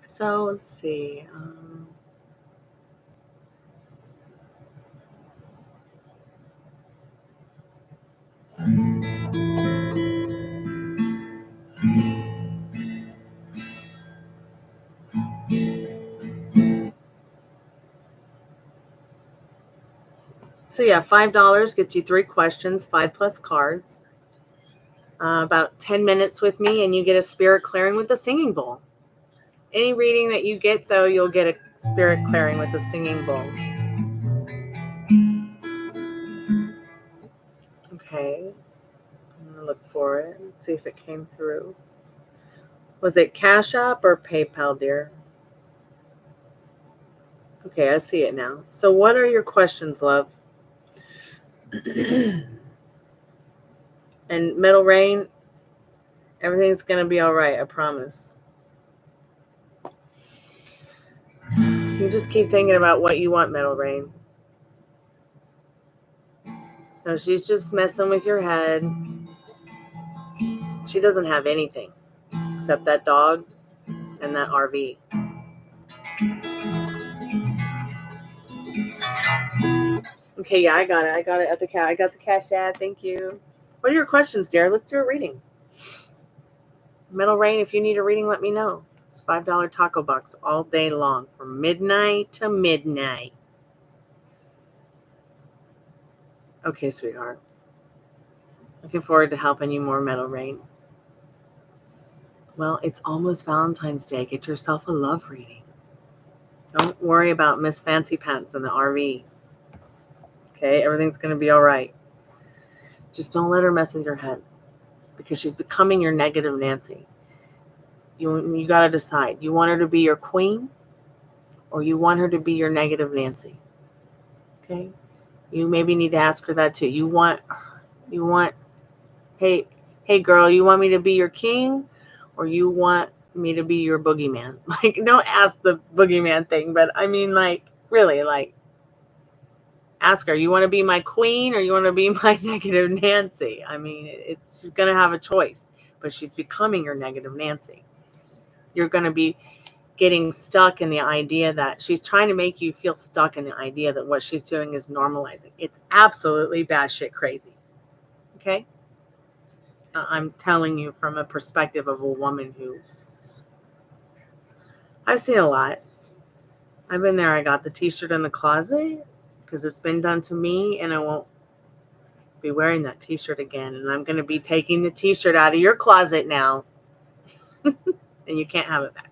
So let's see. So yeah, $5 gets you 3 questions, 5 plus cards. About 10 minutes with me, and you get a spirit clearing with the singing bowl. Any reading that you get, though, you'll get a spirit clearing with the singing bowl. Okay. I'm going to look for it and see if it came through. Was it Cash App or PayPal, dear? Okay, I see it now. So what are your questions, love? And Metal Rain, everything's going to be all right, I promise. You just keep thinking about what you want, Metal Rain. No, she's just messing with your head. She doesn't have anything except that dog and that RV. Okay, yeah, I got it. I got it at the I got the cash ad. Thank you. What are your questions, dear? Let's do a reading. Metal Rain, if you need a reading, let me know. It's $5 taco box all day long from midnight to midnight. Okay, sweetheart. Looking forward to helping you more, Metal Rain. Well, it's almost Valentine's Day. Get yourself a love reading. Don't worry about Miss Fancy Pants in the RV. Okay, everything's going to be all right. Just don't let her mess with your head because she's becoming your negative Nancy. You got to decide. You want her to be your queen or you want her to be your negative Nancy. Okay? You maybe need to ask her that too. You want, hey girl, you want me to be your king or you want me to be your boogeyman? Like, don't ask the boogeyman thing, but I mean, like, really, like, ask her, you want to be my queen or you want to be my negative Nancy? I mean, she's going to have a choice, but she's becoming your negative Nancy. You're going to be getting stuck in the idea that she's trying to make you feel stuck in the idea that what she's doing is normalizing. It's absolutely batshit crazy. Okay? I'm telling you from a perspective of a woman who I've seen a lot. I've been there. I got the t-shirt in the closet because it's been done to me and I won't be wearing that t-shirt again. And I'm going to be taking the t-shirt out of your closet now and you can't have it back.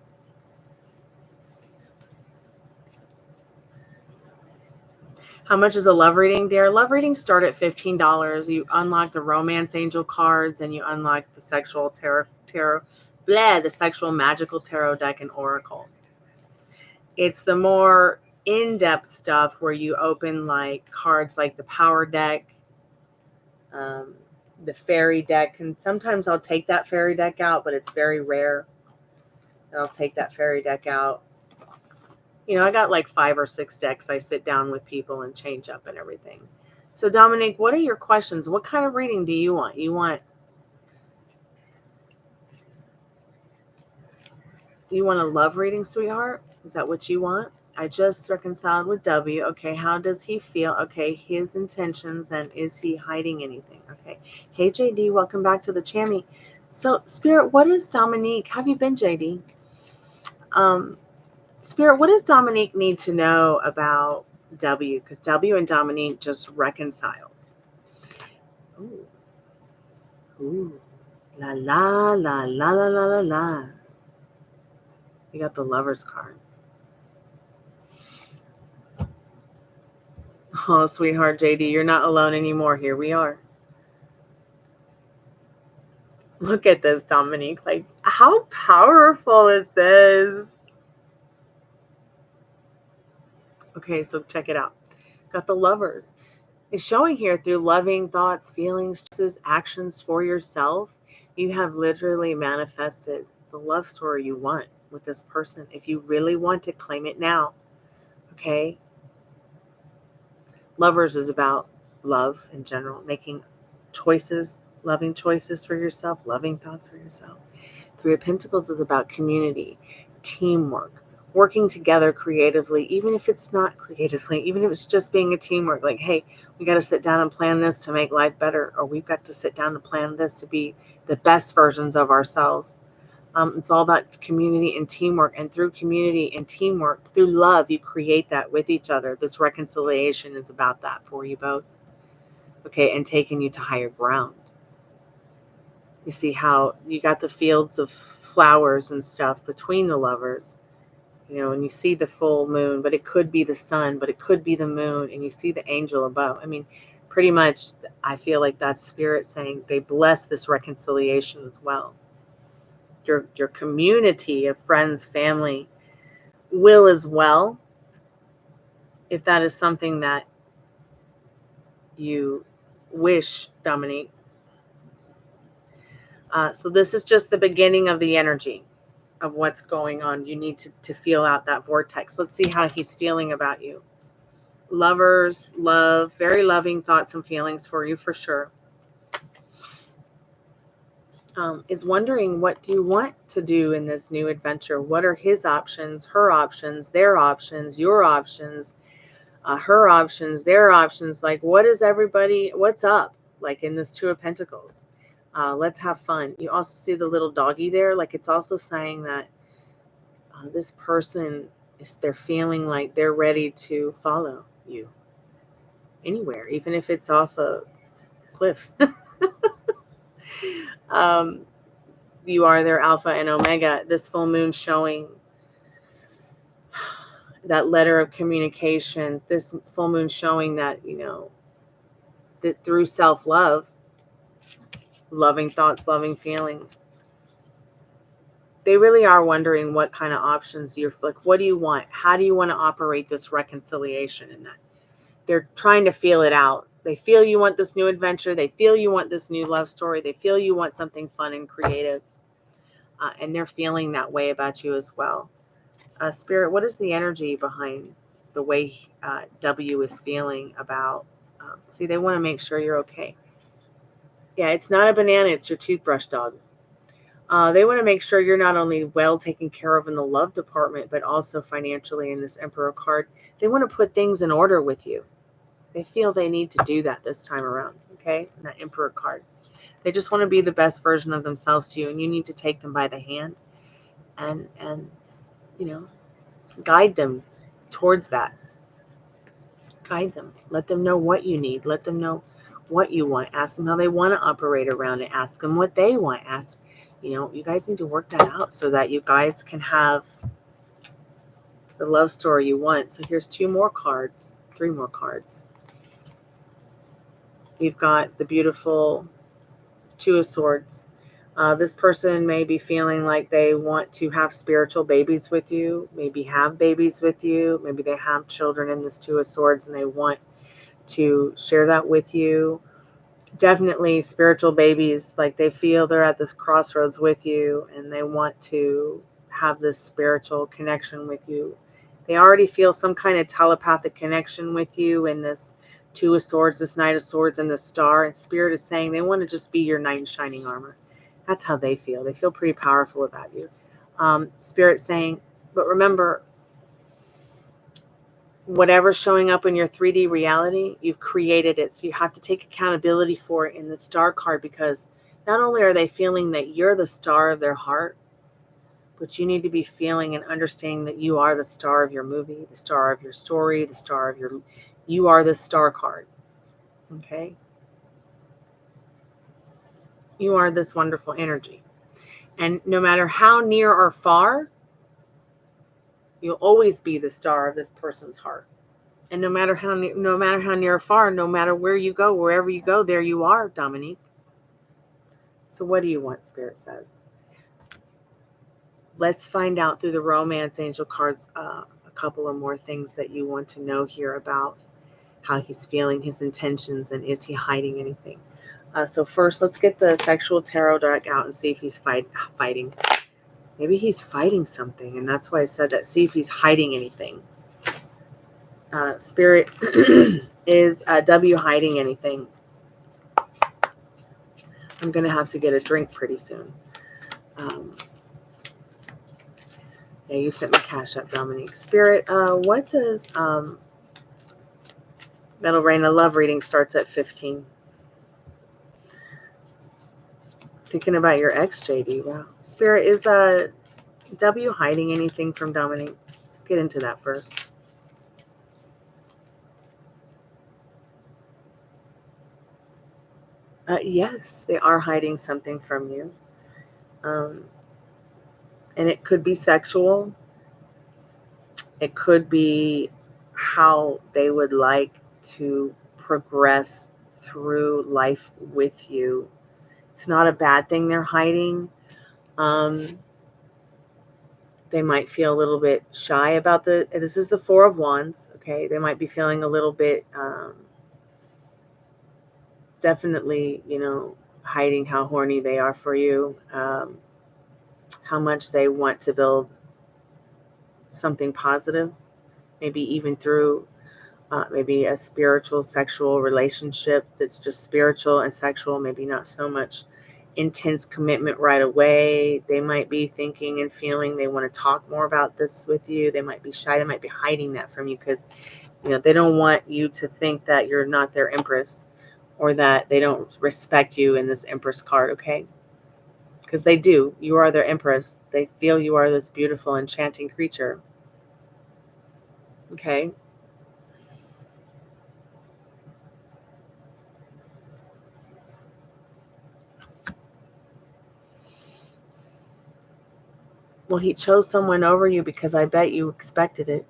How much is a love reading, dear? Love readings start at $15. You unlock the romance angel cards and you unlock the sexual the sexual magical tarot deck and oracle. It's the more in-depth stuff where you open like cards like the power deck, the fairy deck. And sometimes I'll take that fairy deck out, but it's very rare. And I'll take that fairy deck out. You know, I got like 5 or 6 decks. I sit down with people and change up and everything. So, Dominique, what are your questions? What kind of reading do you want? You want a love reading, sweetheart? Is that what you want? I just reconciled with W. Okay, how does he feel? Okay, his intentions, and is he hiding anything? Okay. Hey, JD, welcome back to the Chammy. So, Spirit, what is Dominique? Have you been, JD? Spirit, what does Dominique need to know about W? Because W and Dominique just reconciled. Ooh. Ooh. La la la la la la la la. You got the Lover's card. Oh, sweetheart JD, you're not alone anymore. Here we are. Look at this, Dominique. Like, how powerful is this? Okay, so check it out. Got the Lovers. It's showing here through loving thoughts, feelings, actions for yourself. You have literally manifested the love story you want with this person. If you really want to, claim it now. Okay? Lovers is about love in general, making choices, loving choices for yourself, loving thoughts for yourself. Three of Pentacles is about community, teamwork, working together creatively, even if it's not creatively, even if it's just being a teamwork. Like, hey, we got to sit down and plan this to make life better, or we've got to sit down and plan this to be the best versions of ourselves. It's all about community and teamwork, and through community and teamwork, through love, you create that with each other. This reconciliation is about that for you both, okay, and taking you to higher ground. You see how you got the fields of flowers and stuff between the lovers, and you see the full moon, but it could be the sun, but it could be the moon, and you see the angel above. I mean, pretty much, I feel like that's Spirit saying they bless this reconciliation as well. Your community of friends, family will as well, if that is something that you wish, Dominique. So this is just the beginning of the energy of what's going on. You need to feel out that vortex. Let's see how he's feeling about you. Lovers, love, very loving thoughts and feelings for you for sure. Is wondering, what do you want to do in this new adventure? What are his options, her options, their options, your options, her options, their options? Like, what is everybody, what's up? Like in this Two of Pentacles. Let's have fun. You also see the little doggy there. Like, it's also saying that this person, they're feeling like they're ready to follow you anywhere, even if it's off a cliff. You are their alpha and omega. This full moon showing that letter of communication. This full moon showing that, that through self-love, loving thoughts, loving feelings, they really are wondering what kind of options you're like. What do you want? How do you want to operate this reconciliation? In that they're trying to feel it out. They feel you want this new adventure. They feel you want this new love story. They feel you want something fun and creative. And they're feeling that way about you as well. Spirit, what is the energy behind the way W is feeling about? See, they want to make sure you're okay. Yeah, it's not a banana. It's your toothbrush, dog. They want to make sure you're not only well taken care of in the love department, but also financially in this Emperor card. They want to put things in order with you. They feel they need to do that this time around, okay? And that Emperor card. They just want to be the best version of themselves to you, and you need to take them by the hand and guide them towards that. Guide them. Let them know what you need. Let them know what you want. Ask them how they want to operate around it. Ask them what they want. Ask, you guys need to work that out so that you guys can have the love story you want. So here's 2 more cards, 3 more cards. You've got the beautiful Two of Swords. This person may be feeling like they want to have spiritual babies with you, maybe have babies with you, maybe they have children in this Two of Swords and they want to share that with you. Definitely spiritual babies, like they feel they're at this crossroads with you and they want to have this spiritual connection with you. They already feel some kind of telepathic connection with you in this Two of Swords, this Knight of Swords, and the Star. And Spirit is saying they want to just be your knight in shining armor. That's how they feel. They feel pretty powerful about you. Spirit saying, but remember, whatever's showing up in your 3D reality, you've created it. So you have to take accountability for it in the Star card, because not only are they feeling that you're the star of their heart, but you need to be feeling and understanding that you are the star of your movie, the star of your story, the star of you are the Star card. Okay? You are this wonderful energy. And no matter how near or far, you'll always be the star of this person's heart. And no matter how near or far, no matter where you go, wherever you go, there you are, Dominique. So what do you want, Spirit says? Let's find out through the romance angel cards a couple of more things that you want to know here about how he's feeling, his intentions, and is he hiding anything? So first, let's get the sexual tarot deck out and see if he's fighting. Maybe he's fighting something, and that's why I said that. See if he's hiding anything. Spirit is W hiding anything. I'm going to have to get a drink pretty soon. Yeah, you sent me Cash App, Dominique. Spirit, what does Metal Rain, a love reading starts at 15. Thinking about your ex, JD. Wow. Spirit, is W hiding anything from Dominique? Let's get into that first. Yes, they are hiding something from you. And it could be sexual. It could be how they would like to progress through life with you. It's not a bad thing they're hiding. They might feel a little bit shy about this is the Four of Wands, okay? They might be feeling a little bit, definitely, hiding how horny they are for you, how much they want to build something positive, maybe even through maybe a spiritual, sexual relationship that's just spiritual and sexual, maybe not so much intense commitment right away. They might be thinking and feeling they want to talk more about this with you. They might be shy. They might be hiding that from you because, they don't want you to think that you're not their empress or that they don't respect you in this empress card, okay? Because they do. You are their empress. They feel you are this beautiful, enchanting creature, okay? Well, he chose someone over you because I bet you expected it.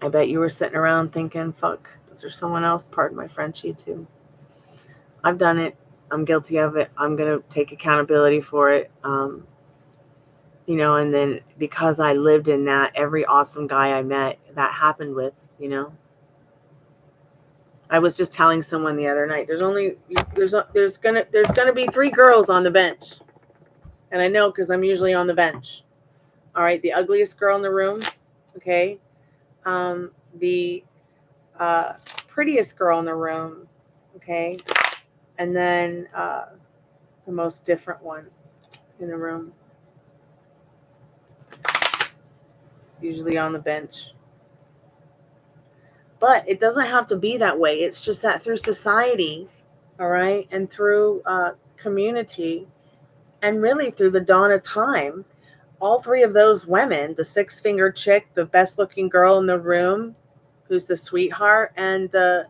I bet you were sitting around thinking, fuck, is there someone else? Pardon my Frenchie, too. I've done it. I'm guilty of it. I'm going to take accountability for it. And then because I lived in that, every awesome guy I met, that happened with, I was just telling someone the other night, there's gonna be 3 girls on the bench. And I know because I'm usually on the bench. All right, the ugliest girl in the room, okay? The prettiest girl in the room, okay? And then the most different one in the room, usually on the bench. But it doesn't have to be that way. It's just that through society, all right, and through community, and really through the dawn of time, all 3 of those women, the 6-fingered chick, the best looking girl in the room, who's the sweetheart, and the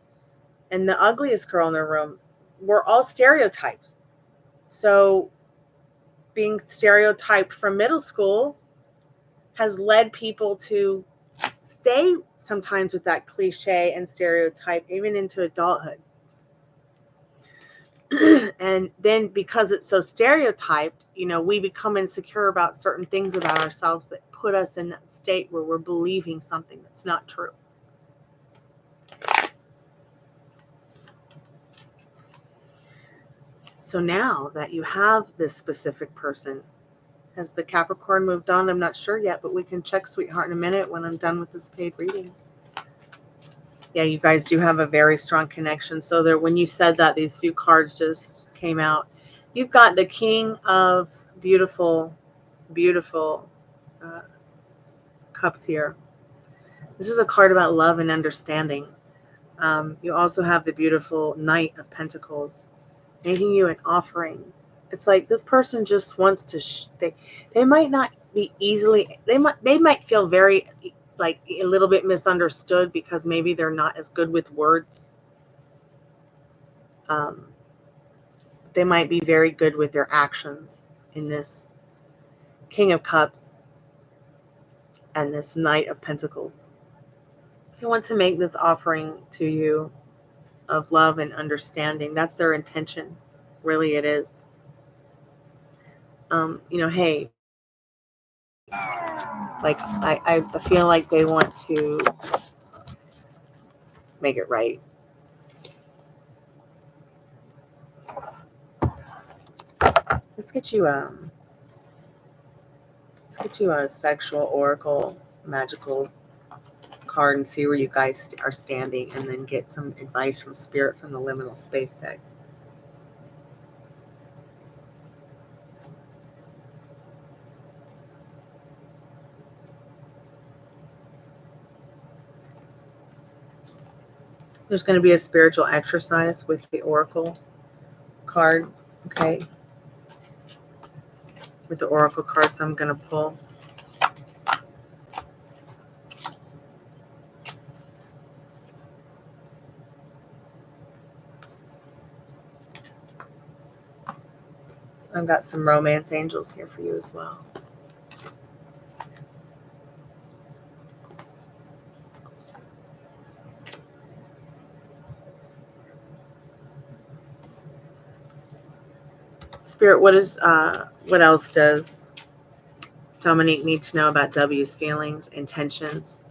ugliest girl in the room, were all stereotyped. So being stereotyped from middle school has led people to stay sometimes with that cliche and stereotype even into adulthood. And then because it's so stereotyped, we become insecure about certain things about ourselves that put us in that state where we're believing something that's not true. So now that you have this specific person, has the Capricorn moved on? I'm not sure yet, but we can check, sweetheart, in a minute when I'm done with this paid reading. Yeah, you guys do have a very strong connection. So there, when you said that, these few cards just came out. You've got the King of beautiful, beautiful cups here. This is a card about love and understanding. You also have the beautiful Knight of Pentacles, making you an offering. It's like this person just wants to. They might not be easily. They might feel very like a little bit misunderstood because maybe they're not as good with words. They might be very good with their actions in this King of Cups and this Knight of Pentacles. They want to make this offering to you of love and understanding. That's their intention. Really, it is. Hey, like I feel like they want to make it right. Let's get you a sexual oracle magical card and see where you guys are standing, and then get some advice from Spirit from the liminal space deck. There's going to be a spiritual exercise with the oracle card, okay? With the oracle cards I'm going to pull. I've got some romance angels here for you as well. Spirit, what else does Dominique need to know about W's feelings, intentions?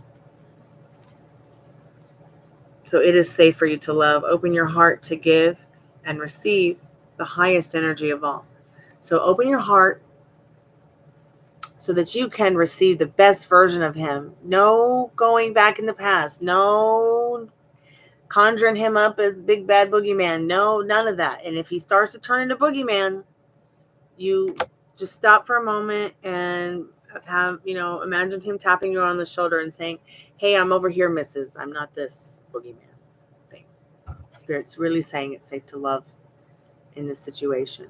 So it is safe for you to love. Open your heart to give and receive the highest energy of all. So open your heart so that you can receive the best version of him. No going back in the past. No conjuring him up as big bad boogeyman. No, none of that. And if he starts to turn into boogeyman, you just stop for a moment and have, imagine him tapping you on the shoulder and saying, hey, I'm over here, missus. I'm not this boogeyman thing. Spirit's really saying it's safe to love in this situation.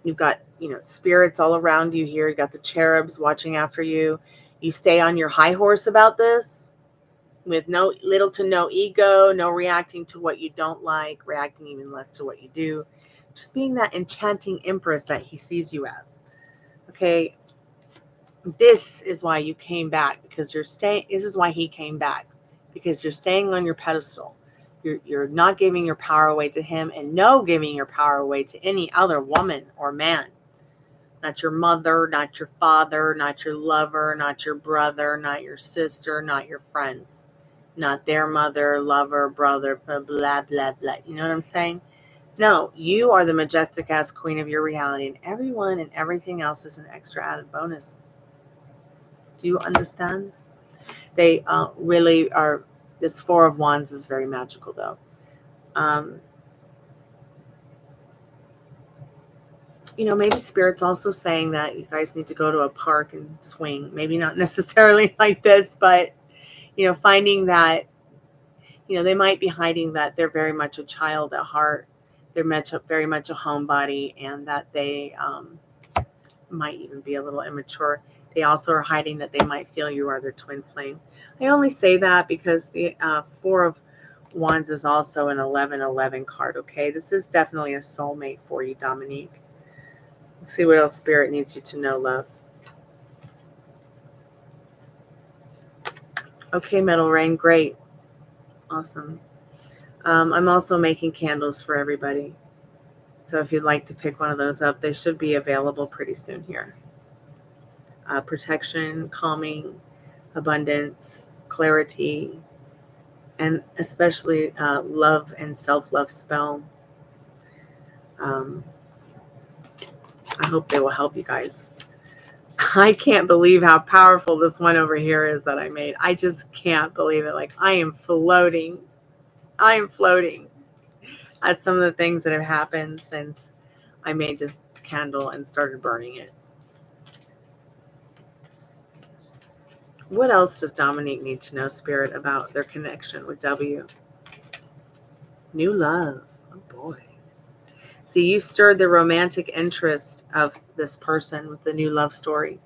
You've got, spirits all around you here. You got the cherubs watching after you. You stay on your high horse about this with little to no ego, no reacting to what you don't like, reacting even less to what you do. Just being that enchanting empress that he sees you as. Okay. This is why you came back, because you're staying. This is why he came back, because you're staying on your pedestal. You're not giving your power away to him, and no giving your power away to any other woman or man. Not your mother, not your father, not your lover, not your brother, not your sister, not your friends, not their mother, lover, brother, blah, blah, blah, blah. You know what I'm saying? No, you are the majestic ass queen of your reality, and everyone and everything else is an extra added bonus. Do you understand? They really are. This Four of Wands is very magical, though. Maybe Spirit's also saying that you guys need to go to a park and swing. Maybe not necessarily like this, but, finding that, they might be hiding that they're very much a child at heart. They're very much a homebody, and that they might even be a little immature. They also are hiding that they might feel you are their twin flame. I only say that because the Four of Wands is also an 11-11 card, okay? This is definitely a soulmate for you, Dominique. Let's see what else Spirit needs you to know, love. Okay, Metal Rain, great. Awesome. I'm also making candles for everybody. So if you'd like to pick one of those up, they should be available pretty soon here. Protection, calming, abundance, clarity, and especially love and self-love spell. I hope they will help you guys. I can't believe how powerful this one over here is that I made. I just can't believe it. Like, I am floating. At some of the things that have happened since I made this candle and started burning it. What else does Dominique need to know, Spirit, about their connection with W? New love. Oh, boy. See, you stirred the romantic interest of this person with the new love story.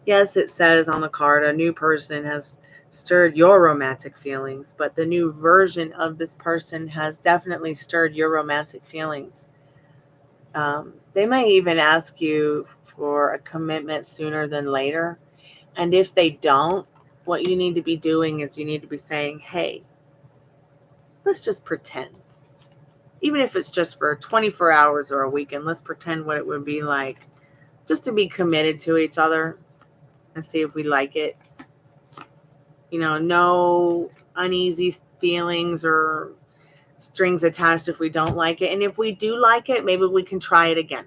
Yes, it says on the card, a new person has stirred your romantic feelings, but the new version of this person has definitely stirred your romantic feelings. They might even ask you for a commitment sooner than later. And if they don't, what you need to be doing is you need to be saying, hey, let's just pretend. Even if it's just for 24 hours or a weekend, let's pretend what it would be like just to be committed to each other and see if we like it. No uneasy feelings or strings attached if we don't like it. And if we do like it, maybe we can try it again.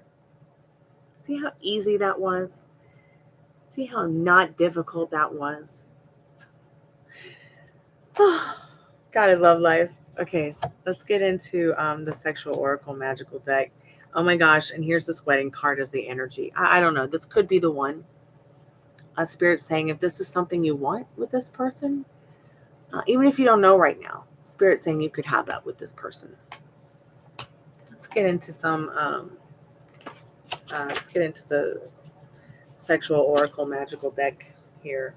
See how easy that was? See how not difficult that was? God, I love life. Okay, let's get into the sexual oracle magical deck. Oh my gosh, and here's this wedding card as the energy. I don't know. This could be the one. Spirit saying if this is something you want with this person, even if you don't know right now, Spirit saying you could have that with this person. Let's get into some, let's get into the sexual oracle magical deck here.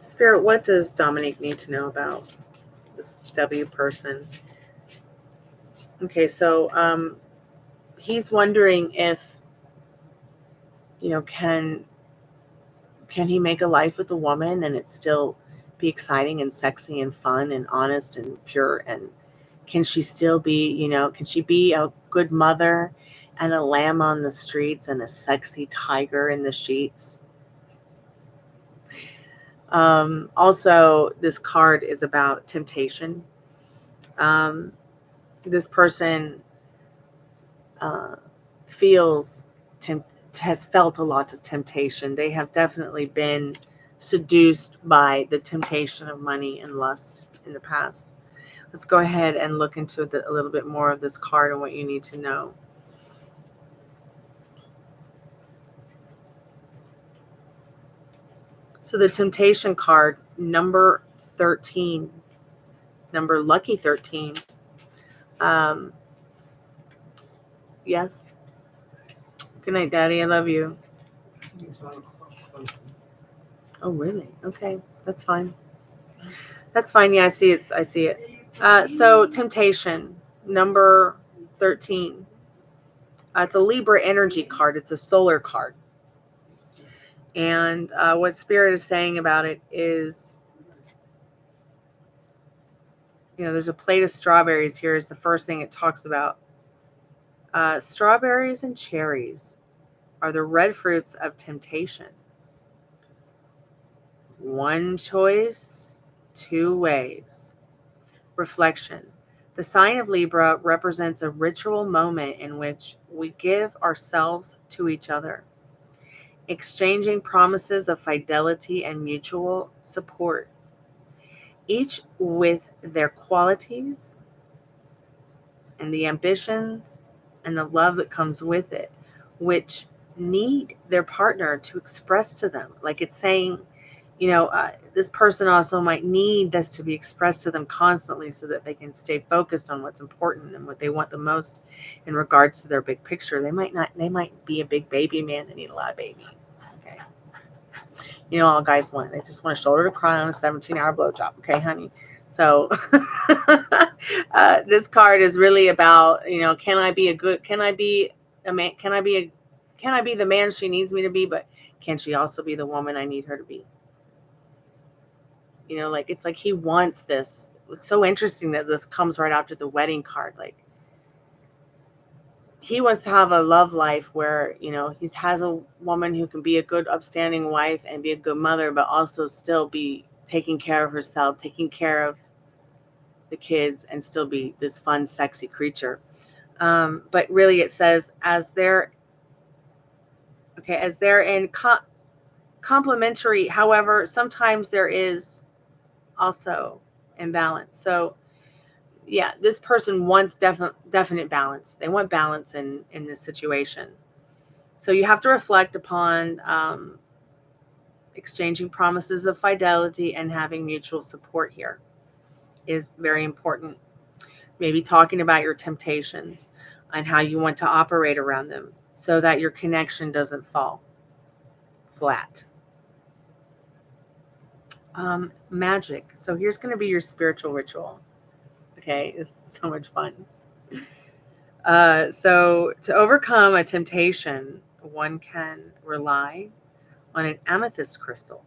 Spirit, what does Dominique need to know about this W person? Okay, so he's wondering if, can he make a life with a woman and it still be exciting and sexy and fun and honest and pure? And can she still be, can she be a good mother and a lamb on the streets and a sexy tiger in the sheets? Also, this card is about temptation. This person has felt a lot of temptation. They have definitely been seduced by the temptation of money and lust in the past. Let's go ahead and look into a little bit more of this card and what you need to know. So the temptation card, number 13, number lucky 13. Yes. Good night, Daddy. I love you. Oh, really? Okay. That's fine. That's fine. Yeah, I see it. I see it. So temptation, number 13. It's a Libra energy card. It's a solar card. And what Spirit is saying about it is, there's a plate of strawberries here is the first thing it talks about. Strawberries and cherries are the red fruits of temptation. One choice, two ways. Reflection. The sign of Libra represents a ritual moment in which we give ourselves to each other, exchanging promises of fidelity and mutual support, each with their qualities and the ambitions and the love that comes with it, which need their partner to express to them. Like it's saying, this person also might need this to be expressed to them constantly so that they can stay focused on what's important and what they want the most in regards to their big picture. They might be a big baby man and need a lot of baby. Okay. All guys want, they just want a shoulder to cry on a 17-hour blowjob. Okay, honey. So this card is really about, can I be a man? Can I be the man she needs me to be? But can she also be the woman I need her to be? It's like he wants this. It's so interesting that this comes right after the wedding card. Like he wants to have a love life where, he has a woman who can be a good, upstanding wife and be a good mother, but also still be taking care of herself, taking care of the kids, and still be this fun, sexy creature. But really it says as they're in complementary, however, sometimes there is also imbalance. So yeah, this person wants definite balance. They want balance in this situation. So you have to reflect upon exchanging promises of fidelity and having mutual support here is very important. Maybe talking about your temptations and how you want to operate around them so that your connection doesn't fall flat. Magic. So here's going to be your spiritual ritual. Okay, this is so much fun. So to overcome a temptation, one can rely on an amethyst crystal,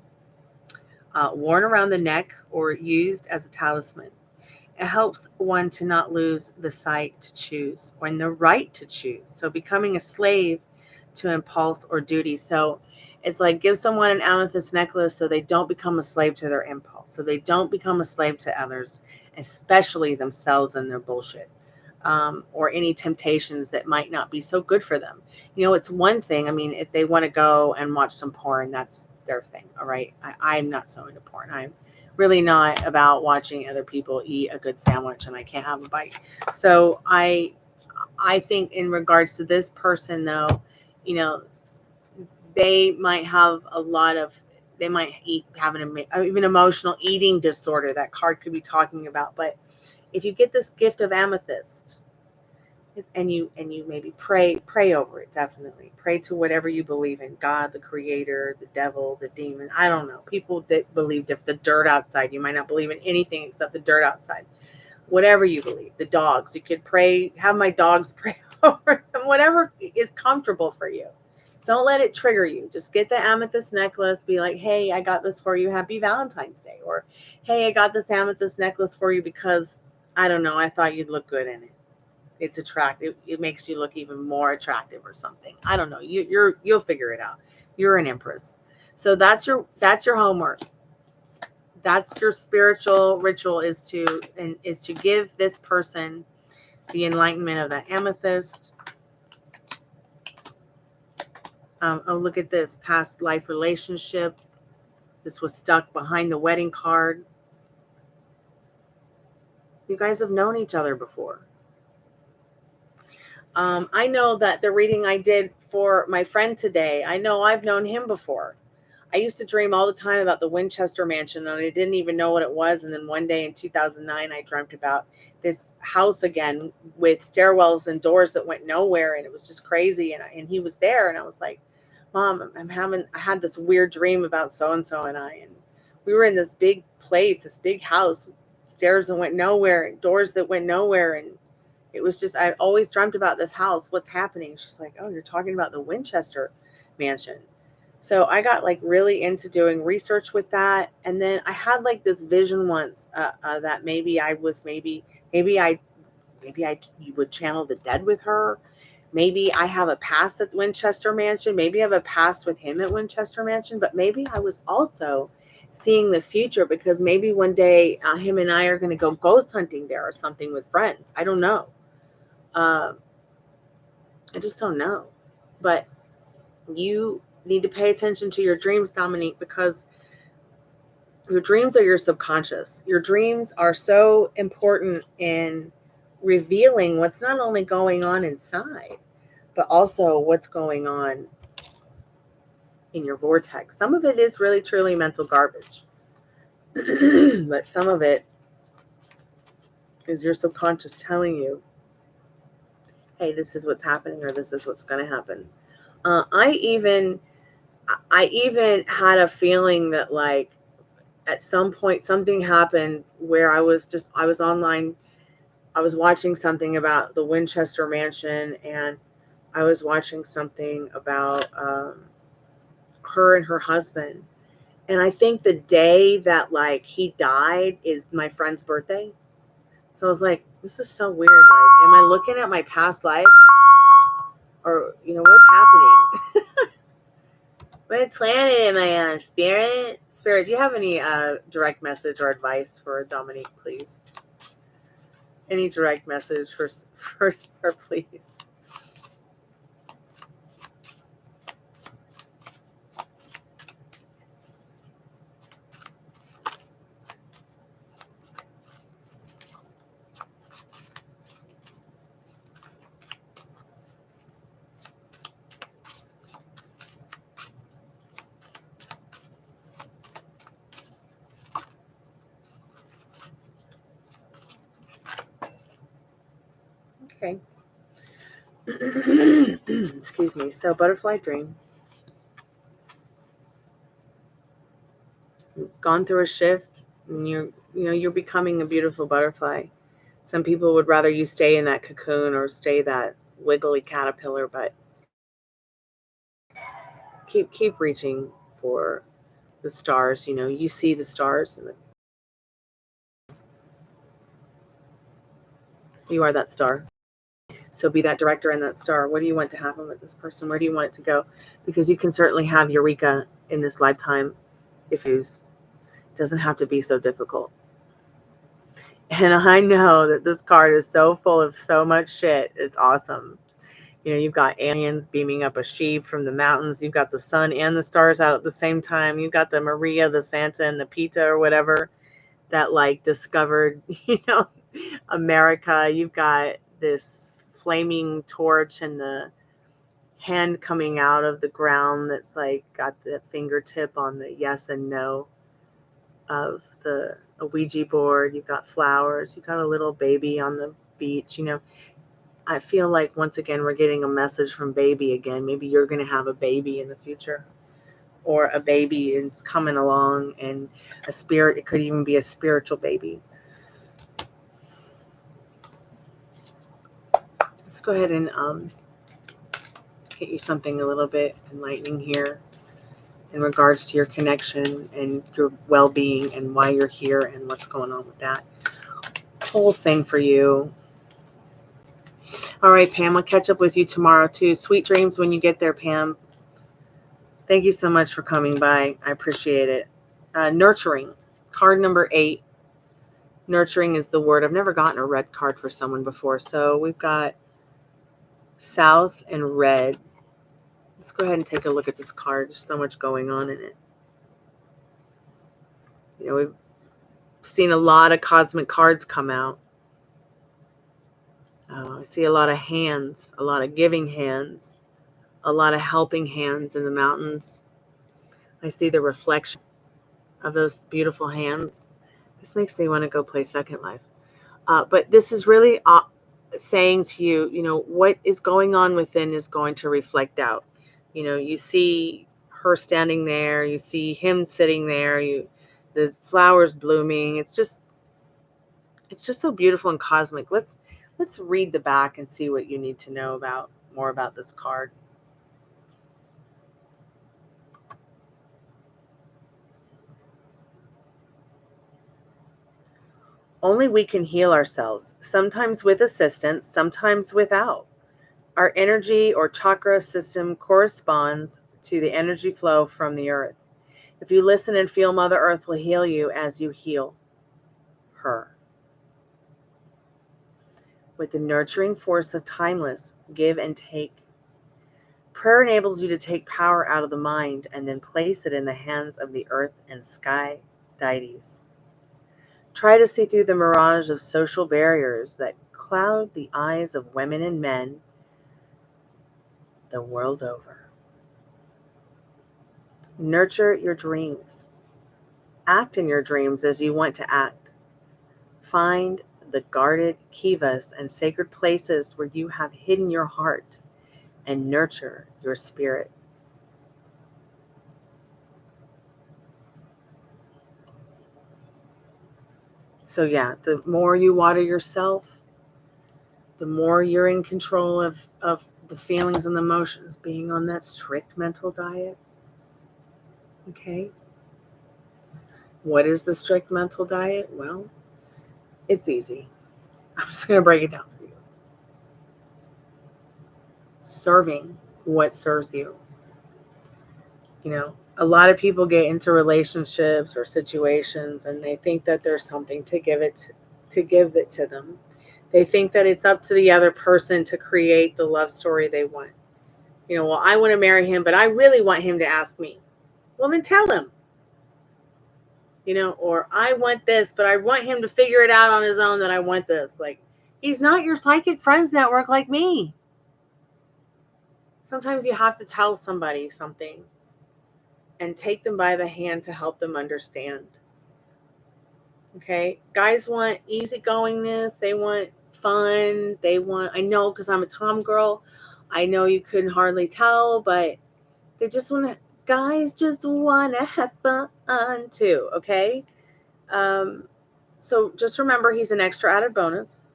worn around the neck or used as a talisman. It helps one to not lose the sight to choose or the right to choose. So becoming a slave to impulse or duty. So it's like give someone an amethyst necklace so they don't become a slave to their impulse. So they don't become a slave to others, especially themselves and their bullshit. Or any temptations that might not be so good for them. You know, it's one thing. I mean, if they want to go and watch some porn, that's their thing. All right. I'm not so into porn. I'm really not about watching other people eat a good sandwich and I can't have a bite. So I think in regards to this person though, you know, they might have a lot of, they might have an even emotional eating disorder. That card could be talking about. But if you get this gift of amethyst, and you maybe pray over it, definitely pray to whatever you believe in, God, the creator, the devil, the demon, I don't know, people that believe if the dirt outside, you might not believe in anything except the dirt outside, whatever you believe, the dogs, you could pray, have my dogs pray over them, whatever is comfortable for you. Don't let it trigger you. Just get the amethyst necklace, be like, hey, I got this for you, happy Valentine's Day, or hey, I got this amethyst necklace for you because I don't know, I thought you'd look good in it. It's attractive. It makes you look even more attractive or something. I don't know. You'll figure it out. You're an empress. So that's your homework. That's your spiritual ritual is to give this person the enlightenment of that amethyst. Oh, look at this past life relationship. This was stuck behind the wedding card. You guys have known each other before. I know that the reading I did for my friend today, I know I've known him before. I used to dream all the time about the Winchester Mansion, and I didn't even know what it was. And then one day in 2009, I dreamt about this house again with stairwells and doors that went nowhere, and it was just crazy. And he was there, and I was like, "Mom, I had this weird dream about so and so and I, and we were in this big place, this big house, stairs that went nowhere, and doors that went nowhere, and it was just I always dreamt about this house. What's happening?" She's like, "Oh, you're talking about the Winchester Mansion." So I got like really into doing research with that. And then I had like this vision once that maybe I would channel the dead with her. Maybe I have a past at Winchester Mansion. Maybe I have a past with him at Winchester Mansion. But maybe I was also seeing the future because maybe one day him and I are going to go ghost hunting there or something with friends. I don't know. I just don't know. But you need to pay attention to your dreams, Dominique, because your dreams are your subconscious. Your dreams are so important in revealing what's not only going on inside, but also what's going on in your vortex. Some of it is really, truly mental garbage, but some of it is your subconscious telling you, hey, this is what's happening, or this is what's going to happen. I even had a feeling that like at some point something happened where I was online. I was watching something about the Winchester Mansion, and I was watching something about her and her husband. And I think the day that like he died is my friend's birthday. So I was like, this is so weird. Like, am I looking at my past life? Or, what's happening? What planet am I on? Spirit? Spirit, do you have any direct message or advice for Dominique, please? Any direct message for her, please? Okay. Excuse me. So butterfly dreams. You've gone through a shift and you're becoming a beautiful butterfly. Some people would rather you stay in that cocoon or stay that wiggly caterpillar, but keep reaching for the stars. You see the stars and You are that star. So be that director and that star. What do you want to happen with this person? Where do you want it to go? Because you can certainly have eureka in this lifetime if it doesn't have to be so difficult. And I know that this card is so full of so much shit. It's awesome. You know, you've got aliens beaming up a sheep from the mountains. You've got the sun and the stars out at the same time. You've got the Maria, the Santa, and the Pita or whatever that like discovered, America. You've got this flaming torch and the hand coming out of the ground that's like got the fingertip on the yes and no of a Ouija board. You've got flowers. You've got a little baby on the beach. I feel like once again we're getting a message from baby again. Maybe you're going to have a baby in the future, or a baby is coming along, and a spirit. It could even be a spiritual baby. Let's go ahead and get you something a little bit enlightening here in regards to your connection and your well-being and why you're here and what's going on with that whole thing for you. All right, Pam, I'll catch up with you tomorrow too. Sweet dreams when you get there, Pam. Thank you so much for coming by. I appreciate it. Nurturing, card number 8. Nurturing is the word. I've never gotten a red card for someone before. So we've got South and red. Let's go ahead and take a look at this card. There's so much going on in it. We've seen a lot of cosmic cards come out. I see a lot of hands, a lot of giving hands, a lot of helping hands in the mountains. I see the reflection of those beautiful hands. This makes me want to go play Second Life. But this is really saying to you, what is going on within is going to reflect out. You see her standing there, you see him sitting there, the flowers blooming. It's just so beautiful and cosmic. Let's read the back and see what you need to know more about this card. Only we can heal ourselves, sometimes with assistance, sometimes without. Our energy or chakra system corresponds to the energy flow from the earth. If you listen and feel, Mother Earth will heal you as you heal her. With the nurturing force of timeless give and take. Prayer enables you to take power out of the mind and then place it in the hands of the earth and sky deities. Try to see through the mirage of social barriers that cloud the eyes of women and men the world over. Nurture your dreams. Act in your dreams as you want to act. Find the guarded kivas and sacred places where you have hidden your heart and nurture your spirit. So yeah, the more you water yourself, the more you're in control of the feelings and the emotions, being on that strict mental diet. Okay. What is the strict mental diet? Well, it's easy. I'm just going to break it down for you. Serving what serves you. A lot of people get into relationships or situations and they think that there's something to give it to them. They think that it's up to the other person to create the love story they want. Well, I want to marry him, but I really want him to ask me. Well, then tell him. Or I want this, but I want him to figure it out on his own that I want this. Like, he's not your psychic friends network like me. Sometimes you have to tell somebody something and take them by the hand to help them understand. Okay? Guys want easygoingness. They want fun. I know because I'm a Tom girl. I know you couldn't hardly tell, but guys just want to have fun too, okay? So just remember, he's an extra added bonus.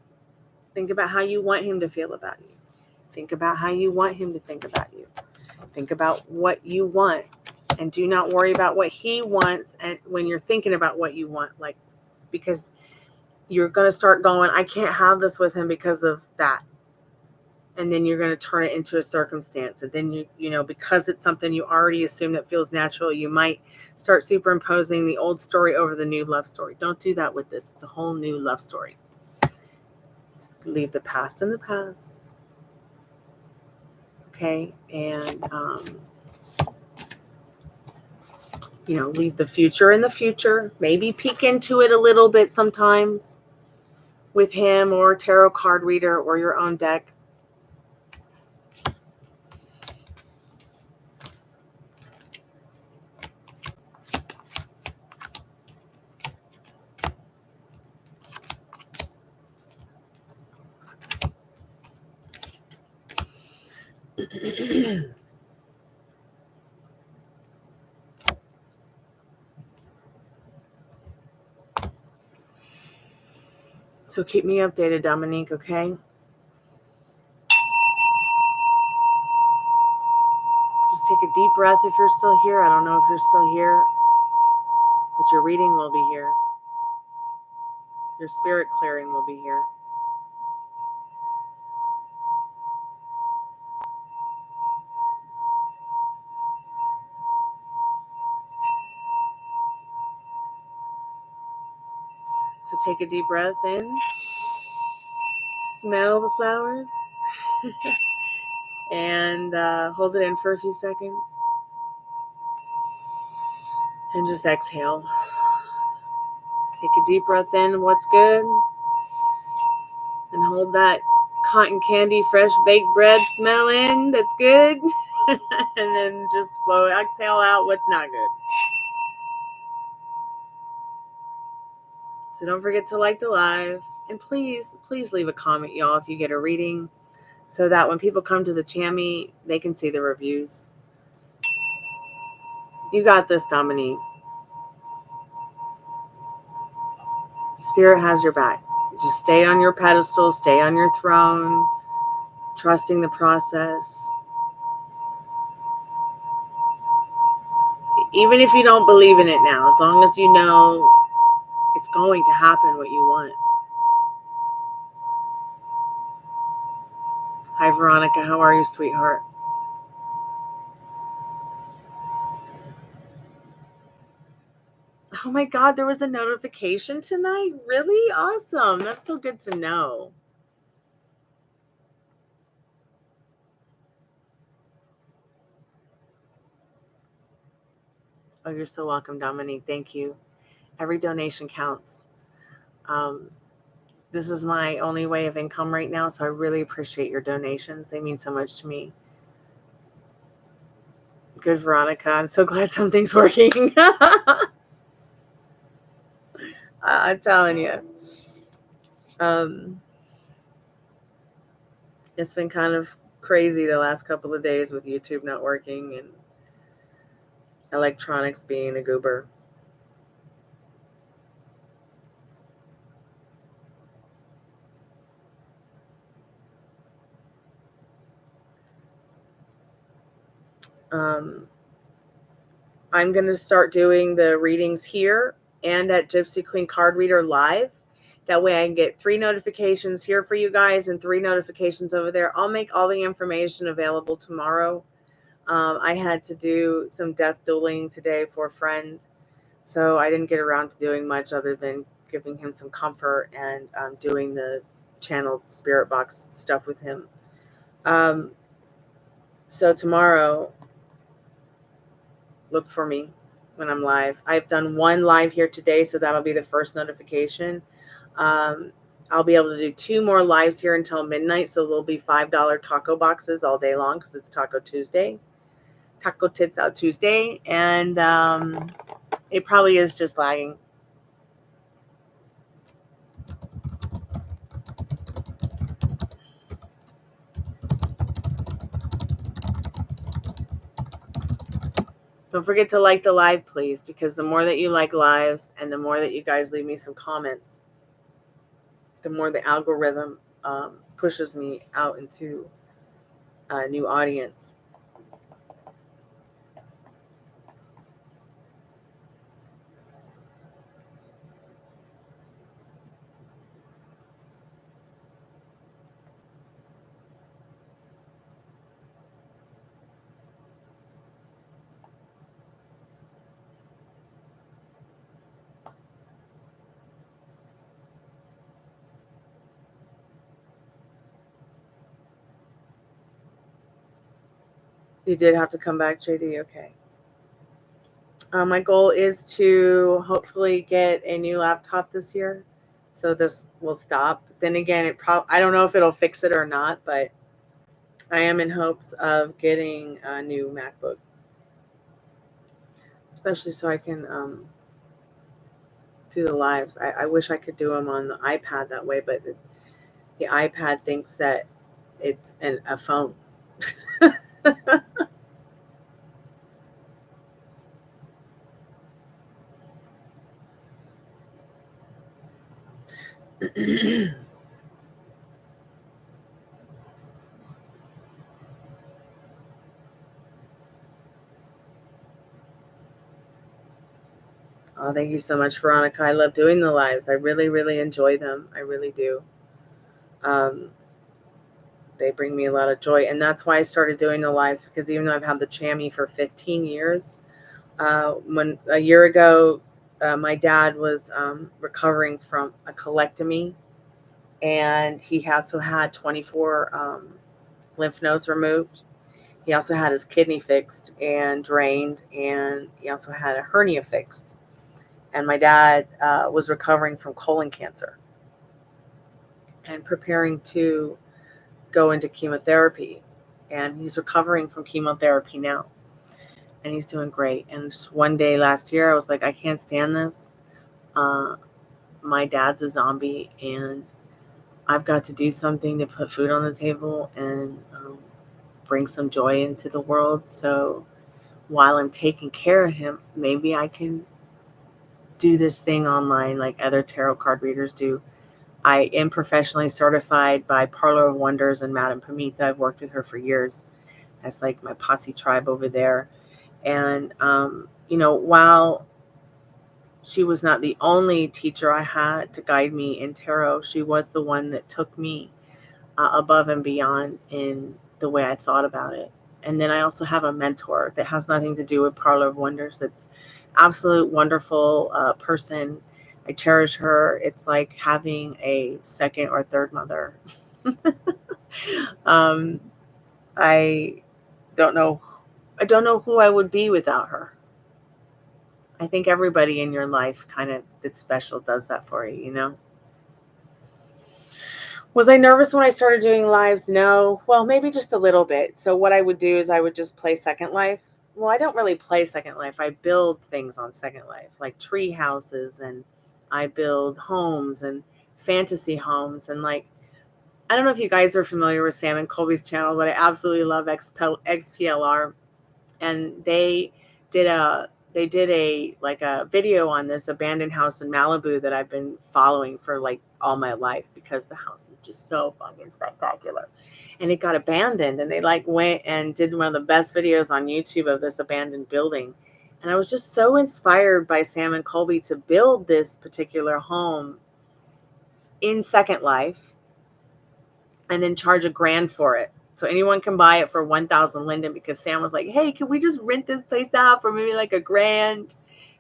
Think about how you want him to feel about you. Think about how you want him to think about you. Think about what you want, and do not worry about what he wants. And when you're thinking about what you want, because you're going to start going, I can't have this with him because of that. And then you're going to turn it into a circumstance. And then, you know, because it's something you already assume that feels natural, you might start superimposing the old story over the new love story. Don't do that with this. It's a whole new love story. Leave the past in the past. Okay. And, you know, leave the future in the future. Maybe peek into it a little bit sometimes with him or a tarot card reader or your own deck. So keep me updated, Dominique, okay? Just take a deep breath if you're still here. I don't know if you're still here, but your reading will be here. Your spirit clearing will be here. So take a deep breath in. Smell the flowers. And hold it in for a few seconds. And just exhale. Take a deep breath in, what's good. And hold that cotton candy, fresh baked bread smell in, that's good. And then just blow, exhale out what's not good. So don't forget to like the live. And please leave a comment, y'all, if you get a reading, so that when people come to the Chammy, they can see the reviews. You got this, Dominique. Spirit has your back. Just stay on your pedestal, stay on your throne, trusting the process. Even if you don't believe in it now, as long as you know it's going to happen what you want. Hi, Veronica. How are you, sweetheart? Oh my God, there was a notification tonight? Really? Awesome. That's so good to know. Oh, you're so welcome, Dominique. Thank you. Every donation counts. This is my only way of income right now, so I really appreciate your donations. They mean so much to me. Good, Veronica. I'm so glad something's working. I'm telling you. It's been kind of crazy the last couple of days with YouTube not working and electronics being a goober. I'm going to start doing the readings here and at Gypsy Queen Card Reader live. That way I can get 3 notifications here for you guys and 3 notifications over there. I'll make all the information available tomorrow. I had to do some death dueling today for a friend, so I didn't get around to doing much other than giving him some comfort and doing the channel Spiritbox stuff with him. So tomorrow, look for me when I'm live. I've done 1 live here today, so that'll be the first notification. I'll be able to do 2 more lives here until midnight, so there'll be $5 taco boxes all day long because it's Taco Tuesday. Taco Tits Out Tuesday, and it probably is just lagging. Don't forget to like the live, please, because the more that you like lives and the more that you guys leave me some comments, the more the algorithm pushes me out into a new audience. You did have to come back, JD. Okay. My goal is to hopefully get a new laptop this year, so this will stop. Then again, I don't know if it'll fix it or not, but I am in hopes of getting a new MacBook, especially so I can do the lives. I wish I could do them on the iPad that way, but the iPad thinks that it's a phone. Oh, thank you so much, Veronica. I love doing the lives. I really, really enjoy them. I really do. Um, they bring me a lot of joy, and that's why I started doing the lives, because even though I've had the Chammy for 15 years, when a year ago, my dad was recovering from a colectomy, and he also had 24 lymph nodes removed. He also had his kidney fixed and drained, and he also had a hernia fixed. And my dad was recovering from colon cancer and preparing to go into chemotherapy. And he's recovering from chemotherapy now. And he's doing great. And just one day last year, I was like, I can't stand this. Uh, my dad's a zombie, and I've got to do something to put food on the table and bring some joy into the world. So while I'm taking care of him, maybe I can do this thing online like other tarot card readers do. I am professionally certified by Parlor of Wonders and Madame Pamita. I've worked with her for years. That's like my posse tribe over there. And, while she was not the only teacher I had to guide me in tarot, she was the one that took me above and beyond in the way I thought about it. And then I also have a mentor that has nothing to do with Parlor of Wonders. That's absolute wonderful person. I cherish her. It's like having a second or third mother. um, I don't know. I don't know who I would be without her. I think everybody in your life kind of that's special does that for you, you know? Was I nervous when I started doing lives? No. Well, maybe just a little bit. So what I would do is I would just play Second Life. Well, I don't really play Second Life. I build things on Second Life, like tree houses, and I build homes and fantasy homes. And like, I don't know if you guys are familiar with Sam and Colby's channel, but I absolutely love XPLR. And they did a like a video on this abandoned house in Malibu that I've been following for like all my life, because the house is just so fucking spectacular. And it got abandoned, and they like went and did one of the best videos on YouTube of this abandoned building. And I was just so inspired by Sam and Colby to build this particular home in Second Life and then charge $1,000 for it. So anyone can buy it for 1,000 Linden, because Sam was like, hey, can we just rent this place out for maybe like $1,000?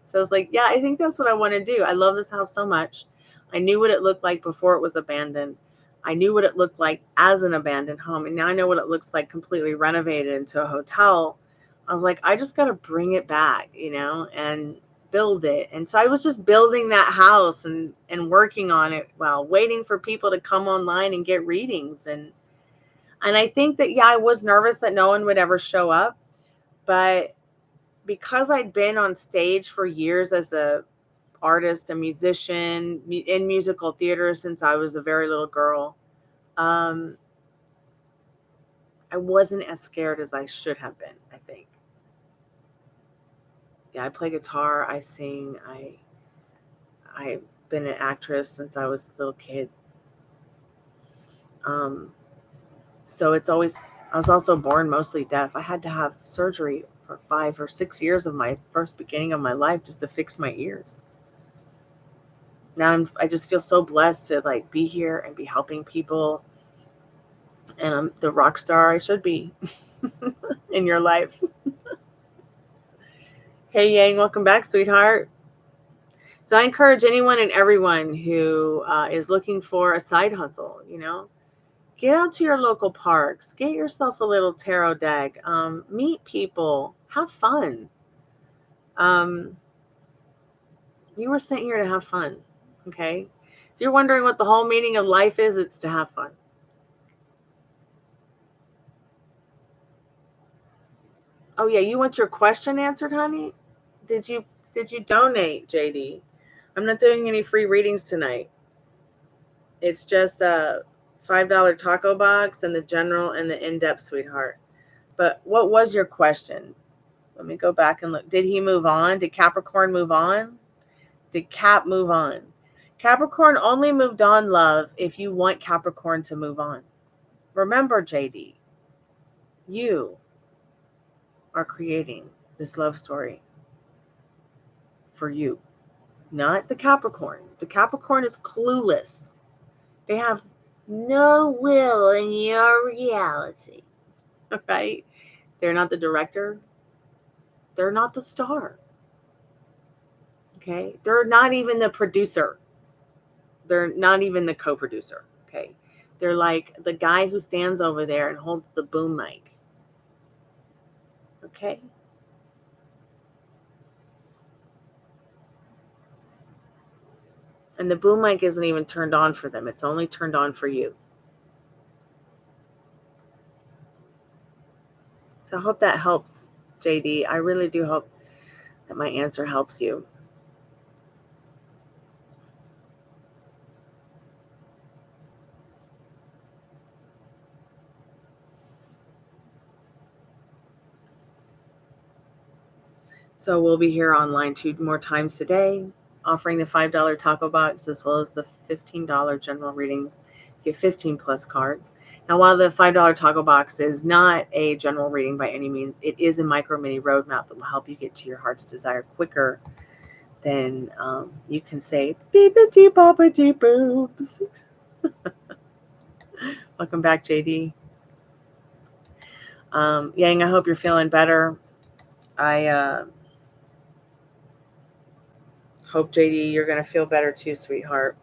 So I was like, yeah, I think that's what I want to do. I love this house so much. I knew what it looked like before it was abandoned. I knew what it looked like as an abandoned home. And now I know what it looks like completely renovated into a hotel. I was like, I just got to bring it back, and build it. And so I was just building that house and working on it while waiting for people to come online and get readings. And I think that, yeah, I was nervous that no one would ever show up. But because I'd been on stage for years as a artist, a musician, in musical theater since I was a very little girl, I wasn't as scared as I should have been, I think. Yeah, I play guitar, I sing, I've been an actress since I was a little kid. So it's always, I was also born mostly deaf. I had to have surgery for 5 or 6 years of my first beginning of my life just to fix my ears. Now I just feel so blessed to like be here and be helping people. And I'm the rock star I should be in your life. Hey, Yang, welcome back, sweetheart. So I encourage anyone and everyone who is looking for a side hustle, Get out to your local parks. Get yourself a little tarot deck. Meet people. Have fun. You were sent here to have fun. Okay? If you're wondering what the whole meaning of life is, it's to have fun. Oh yeah, you want your question answered, honey? Did you donate, JD? I'm not doing any free readings tonight. It's just a $5 taco box and the general and the in-depth, sweetheart. But what was your question? Let me go back and look. Did he move on? Did Capricorn move on? Did Cap move on? Capricorn only moved on, love, if you want Capricorn to move on. Remember, JD, you are creating this love story for you, not the Capricorn. The Capricorn is clueless. They have no will in your reality. Right? They're not the director. They're not the star. Okay? They're not even the producer. They're not even the co-producer. Okay? They're like the guy who stands over there and holds the boom mic. Okay? And the boom mic isn't even turned on for them. It's only turned on for you. So I hope that helps, JD. I really do hope that my answer helps you. So we'll be here online 2 more times today, offering the $5 taco box as well as the $15 general readings. Get 15 plus cards. Now, while the $5 taco box is not a general reading by any means, it is a micro mini roadmap that will help you get to your heart's desire quicker than you can say, beepity boppity boobs. Welcome back, JD. Yang, I hope you're feeling better. I hope, JD, you're going to feel better too, sweetheart.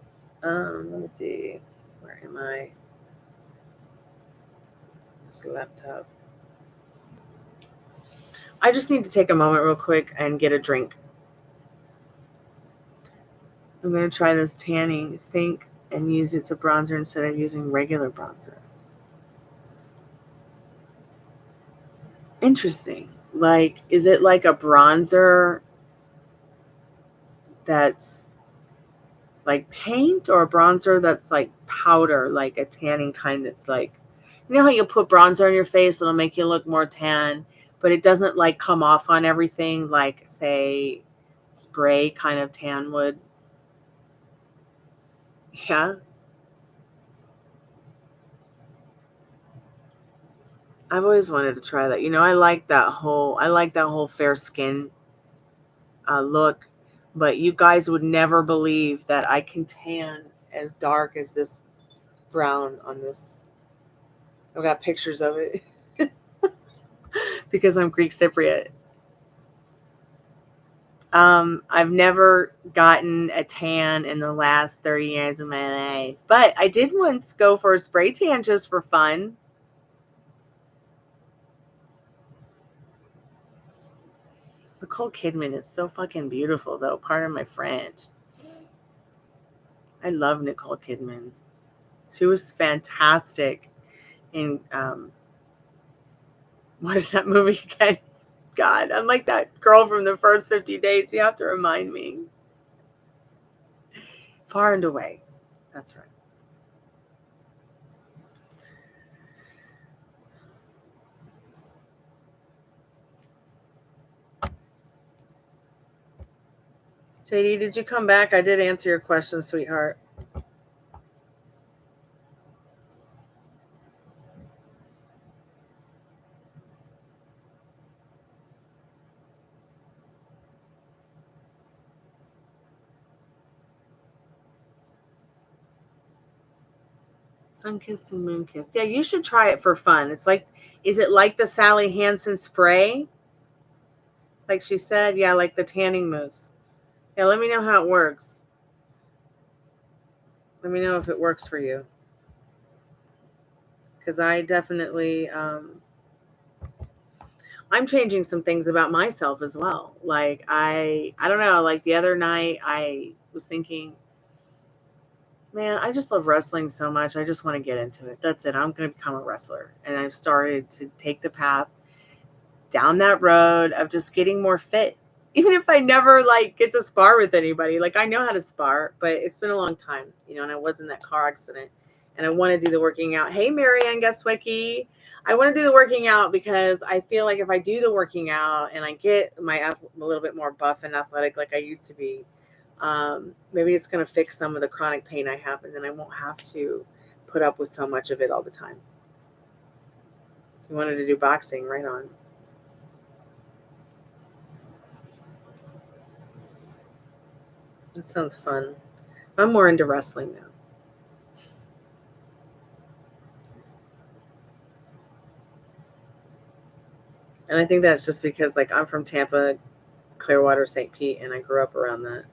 Let me see. Where am I? This laptop. I just need to take a moment real quick and get a drink. I'm going to try this tanning think and use it as a bronzer instead of using regular bronzer. Interesting. Like, is it like a bronzer that's like paint, or a bronzer that's like powder, like a tanning kind that's like, you know how you put bronzer on your face, it'll make you look more tan, but it doesn't like come off on everything like, say, spray kind of tan would? Yeah. I've always wanted to try that. I like that whole fair skin look, but you guys would never believe that I can tan as dark as this brown on this. I've got pictures of it because I'm Greek Cypriot. I've never gotten a tan in the last 30 years of my life, but I did once go for a spray tan just for fun. Nicole Kidman is so fucking beautiful, though. Pardon my French. I love Nicole Kidman. She was fantastic in what is that movie again? God, I'm like that girl from the first 50 days. You have to remind me. Far and Away. That's right. JD, did you come back? I did answer your question, sweetheart. Sun-kissed and moon-kissed. Yeah, you should try it for fun. It's like, is it like the Sally Hansen spray? Like she said, yeah, like the tanning mousse. Yeah, let me know how it works. Let me know if it works for you. because I definitely, I'm changing some things about myself as well. Like I don't know, like the other night I was thinking, man, I just love wrestling so much. I just want to get into it. That's it. I'm going to become a wrestler. And I've started to take the path down that road of just getting more fit. Even if I never like get to spar with anybody, like I know how to spar, but it's been a long time, and I was in that car accident, and I want to do the working out. Hey, Marianne Guestwicki, I want to do the working out because I feel like if I do the working out and I get a little bit more buff and athletic like I used to be, maybe it's going to fix some of the chronic pain I have, and then I won't have to put up with so much of it all the time. You wanted to do boxing, right on. That sounds fun. I'm more into wrestling now. And I think that's just because, like, I'm from Tampa, Clearwater, St. Pete, and I grew up around that.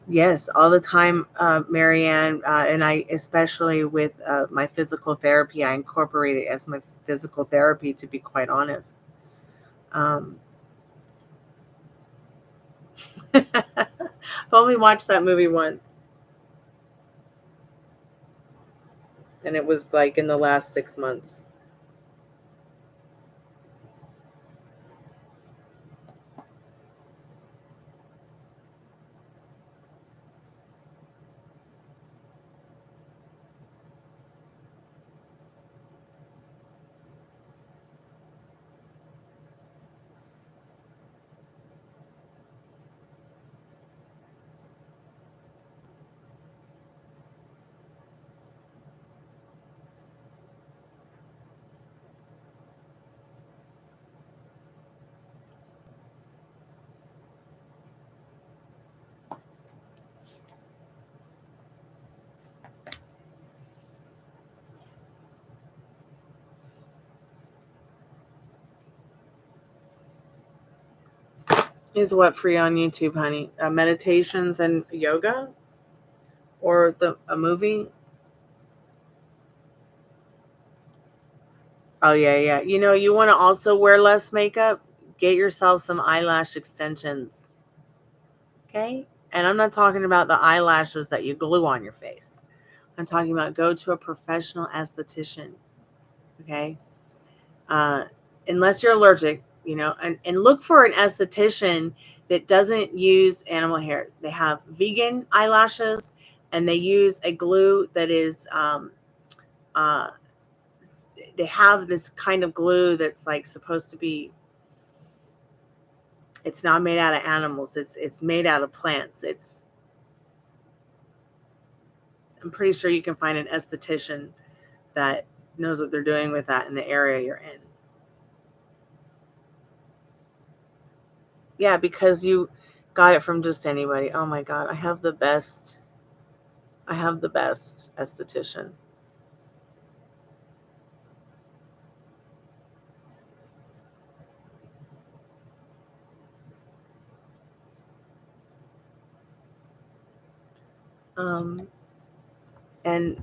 Yes, all the time, Marianne. And I, especially with my physical therapy, I incorporate it as my physical therapy, to be quite honest. Um, I've only watched that movie once, and it was like in the last 6 months. Is what free on YouTube, honey? Meditations and yoga, or a movie? Oh yeah, yeah. You want to also wear less makeup? Get yourself some eyelash extensions. Okay? And I'm not talking about the eyelashes that you glue on your face. I'm talking about go to a professional esthetician. Okay? Uh, unless you're allergic, and look for an esthetician that doesn't use animal hair. They have vegan eyelashes, and they use a glue that is uh, they have this kind of glue that's like supposed to be, it's not made out of animals, it's made out of plants. I'm pretty sure you can find an esthetician that knows what they're doing with that in the area you're in. Yeah, because you got it from just anybody. Oh my god, I have the best esthetician. um and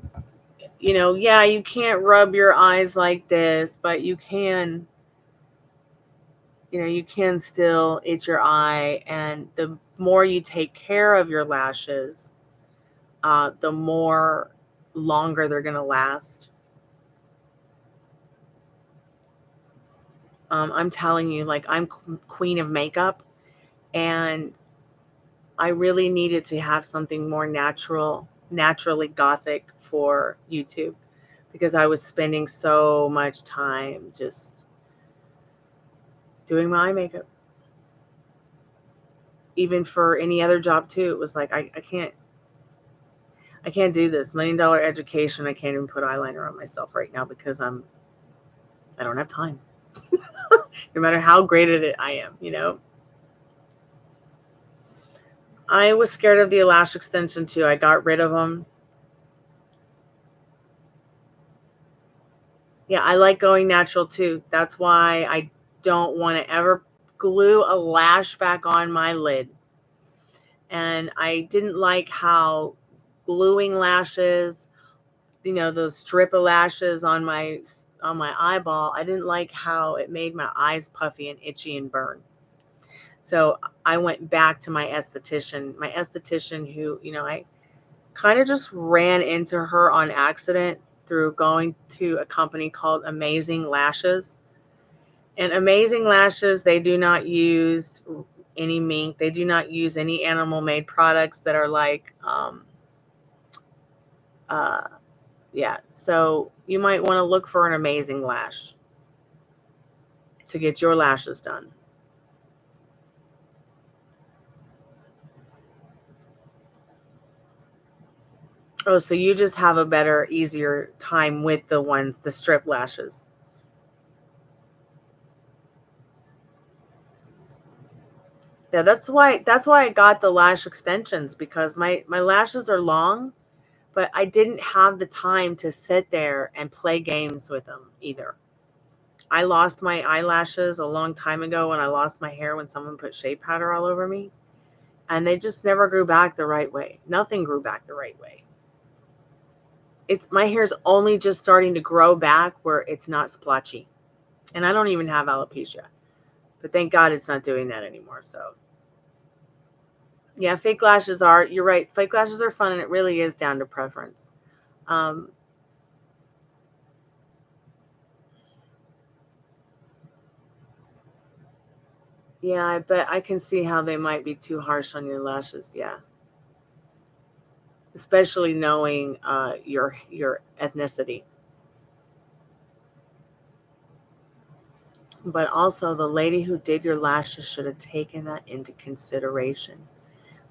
yeah, you can't rub your eyes like this, but you can still itch your eye, and the more you take care of your lashes, the more longer they're going to last. I'm telling you, like, I'm queen of makeup, and I really needed to have something more naturally gothic for YouTube, because I was spending so much time just doing my eye makeup. Even for any other job too, it was like I can't do this $1 million education. I can't even put eyeliner on myself right now because I don't have time. No matter how great at it I am. I was scared of the lash extension too. I got rid of them. Yeah, I like going natural too. That's why I don't want to ever glue a lash back on my lid. And I didn't like how gluing lashes, you know, those strip of lashes on my eyeball, I didn't like how it made my eyes puffy and itchy and burn. So I went back to my esthetician who, you know, I kind of just ran into her on accident through going to a company called Amazing Lashes. And Amazing Lashes, they do not use any mink. They do not use any animal-made products that are like, yeah. So you might want to look for an Amazing Lash to get your lashes done. Oh, so you just have a better, easier time with the strip lashes. Yeah, that's why I got the lash extensions, because my lashes are long, but I didn't have the time to sit there and play games with them either. I lost my eyelashes a long time ago when I lost my hair when someone put shea powder all over me, and they just never grew back the right way. Nothing grew back the right way. It's my hair's only just starting to grow back where it's not splotchy. And I don't even have alopecia. But thank God it's not doing that anymore. So yeah, fake lashes are, you're right. Fake lashes are fun, and it really is down to preference. Um, yeah, but I can see how they might be too harsh on your lashes. Yeah. Especially knowing your ethnicity. But also, the lady who did your lashes should have taken that into consideration.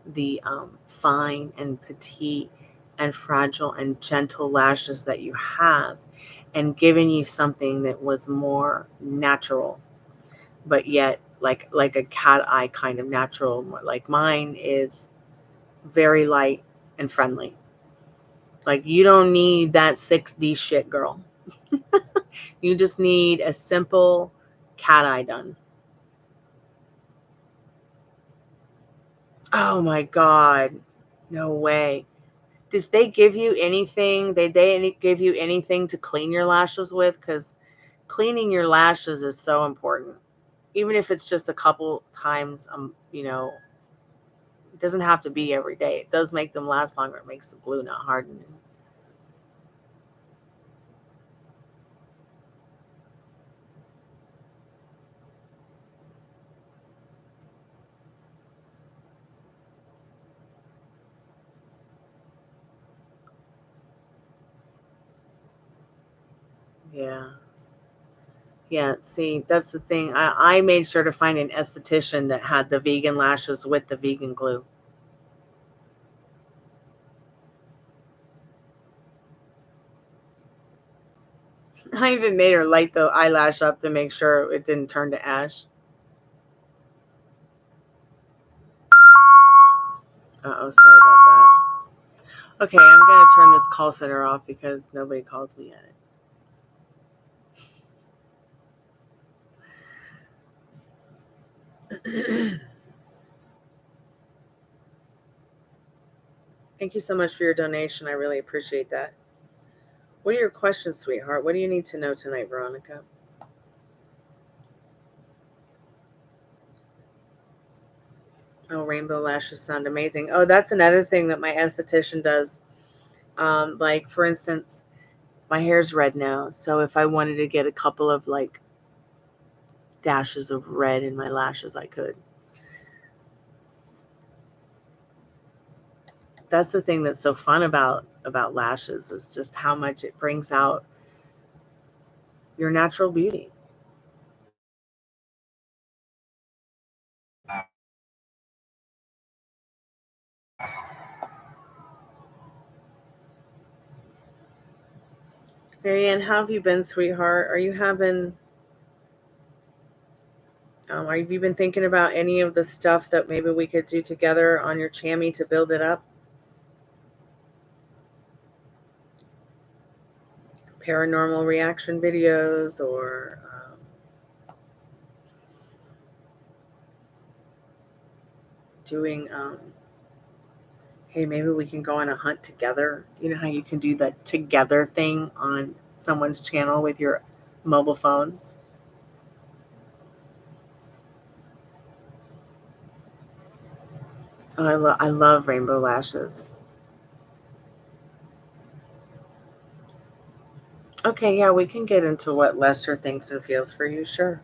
The fine and petite and fragile and gentle lashes that you have, and given you something that was more natural, but yet like a cat eye kind of natural. Like mine is very light and friendly. Like you don't need that 6D shit, girl. You just need a simple cat eye done. Oh my God. No way. Did they give you anything? They give you anything to clean your lashes with? Because cleaning your lashes is so important. Even if it's just a couple times, you know, it doesn't have to be every day. It does make them last longer. It makes the glue not harden. Yeah. Yeah. See, that's the thing. I made sure to find an esthetician that had the vegan lashes with the vegan glue. I even made her light the eyelash up to make sure it didn't turn to ash. Uh-oh, sorry about that. Okay, I'm going to turn this call center off because nobody calls me at it. Thank you so much for your donation. I really appreciate that. What are your questions, sweetheart? What do you need to know tonight, Veronica? Oh, rainbow lashes sound amazing. Oh, that's another thing that my esthetician does. Like, for instance, my hair's red now. So if I wanted to get a couple of like dashes of red in my lashes, I could. That's the thing that's so fun about lashes, is just how much it brings out your natural beauty. Marianne, how have you been, sweetheart? Have you been thinking about any of the stuff that maybe we could do together on your Chammy to build it up? Paranormal reaction videos, or doing, hey, maybe we can go on a hunt together. You know how you can do the together thing on someone's channel with your mobile phones? Oh, I love rainbow lashes. Okay, yeah, we can get into what Lester thinks and feels for you, sure.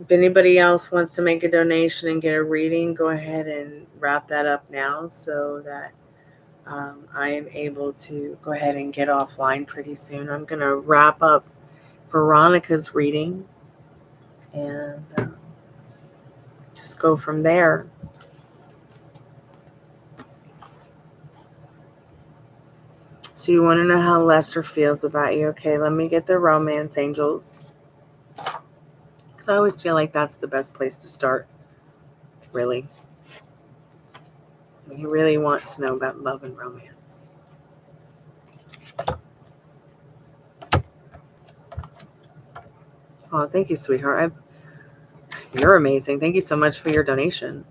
If anybody else wants to make a donation and get a reading, go ahead and wrap that up now so that I am able to go ahead and get offline pretty soon. I'm going to wrap up Veronica's reading and just go from there. So you want to know how Lester feels about you? Okay, let me get the romance angels. Because I always feel like that's the best place to start, really. You really want to know about love and romance. Oh, thank you, sweetheart. You're amazing. Thank you so much for your donation.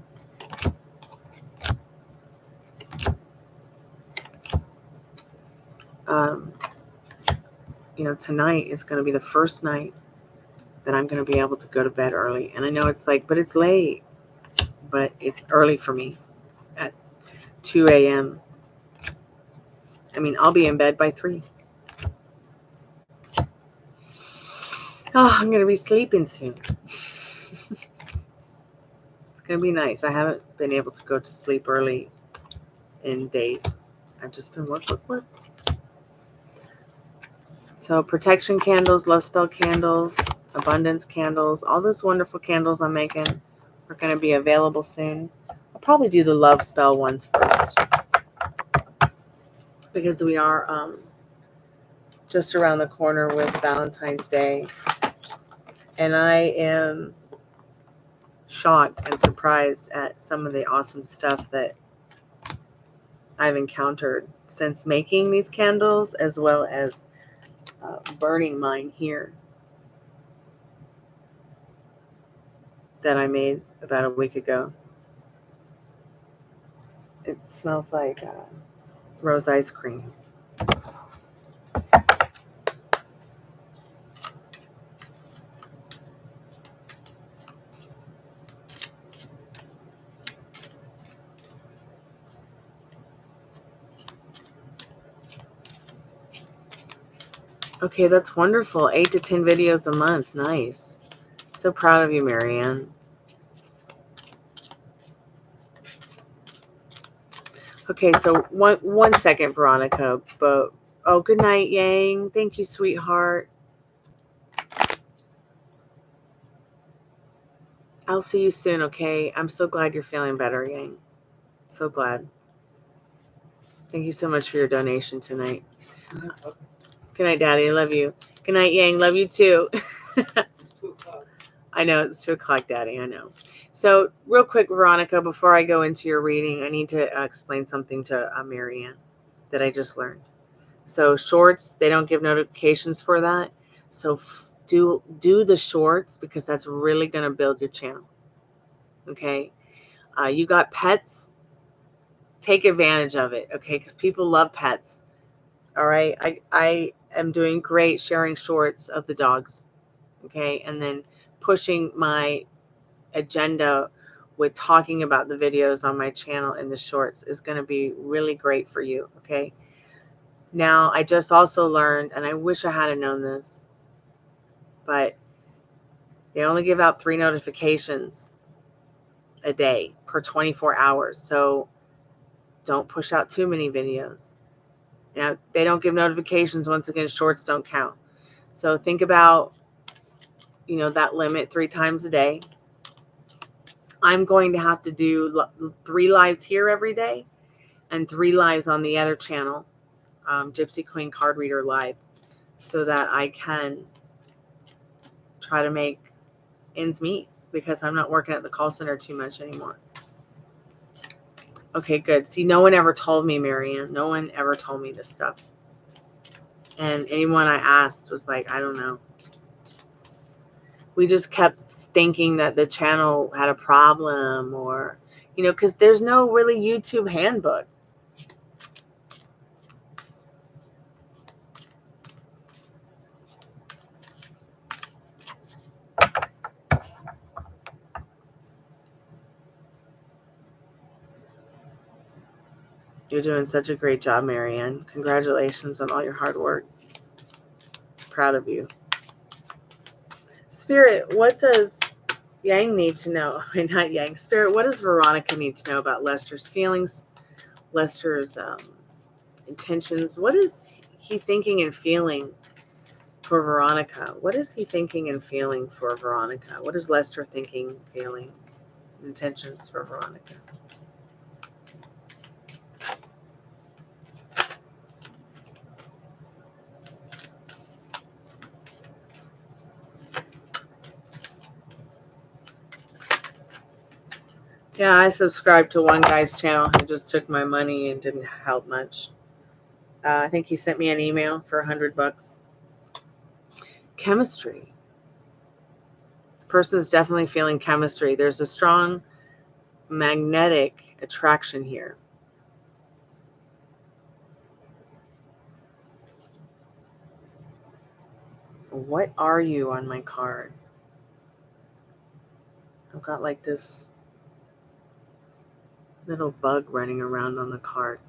Tonight is going to be the first night that I'm going to be able to go to bed early. And I know it's like, but it's late. But it's early for me at 2 a.m. I mean, I'll be in bed by 3. Oh, I'm going to be sleeping soon. It's going to be nice. I haven't been able to go to sleep early in days. I've just been work. So protection candles, love spell candles, abundance candles, all those wonderful candles I'm making are going to be available soon. I'll probably do the love spell ones first because we are just around the corner with Valentine's Day. And I am shocked and surprised at some of the awesome stuff that I've encountered since making these candles, as well as burning mine here that I made about a week ago. It smells like rose ice cream. Okay, that's wonderful. 8 to 10 videos a month. Nice. So proud of you, Marianne. Okay, so one second, Veronica. But good night, Yang. Thank you, sweetheart. I'll see you soon, okay? I'm so glad you're feeling better, Yang. So glad. Thank you so much for your donation tonight. Good night, Daddy. I love you. Good night, Yang. Love you too. I know it's 2 o'clock, Daddy. I know. So real quick, Veronica, before I go into your reading, I need to explain something to Marianne that I just learned. So shorts, they don't give notifications for that. So do the shorts because that's really going to build your channel. Okay. You got pets. Take advantage of it. Okay. Because people love pets. All right. I am doing great sharing shorts of the dogs. Okay. And then pushing my agenda with talking about the videos on my channel in the shorts is going to be really great for you. Okay. Now, I just also learned, and I wish I had known this, but they only give out 3 notifications a day per 24 hours. So don't push out too many videos. Now, they don't give notifications. Once again, shorts don't count. So think about, that limit 3 times a day. I'm going to have to do 3 lives here every day and 3 lives on the other channel, Gypsy Queen Card Reader Live, so that I can try to make ends meet because I'm not working at the call center too much anymore. Okay, good. See, no one ever told me, Marianne. No one ever told me this stuff. And anyone I asked was like, I don't know. We just kept thinking that the channel had a problem, or, you know, because there's no really YouTube handbook. You're doing such a great job, Marianne. Congratulations on all your hard work. Proud of you. Spirit, what does Yang need to know? I mean, not Yang. Spirit, what does Veronica need to know about Lester's feelings, Lester's intentions? What is he thinking and feeling for Veronica? What is he thinking and feeling for Veronica? What is Lester thinking, feeling, intentions for Veronica? Yeah, I subscribed to one guy's channel who just took my money and didn't help much. I think he sent me an email for $100. Chemistry. This person is definitely feeling chemistry. There's a strong magnetic attraction here. What are you on my card? I've got like this little bug running around on the card.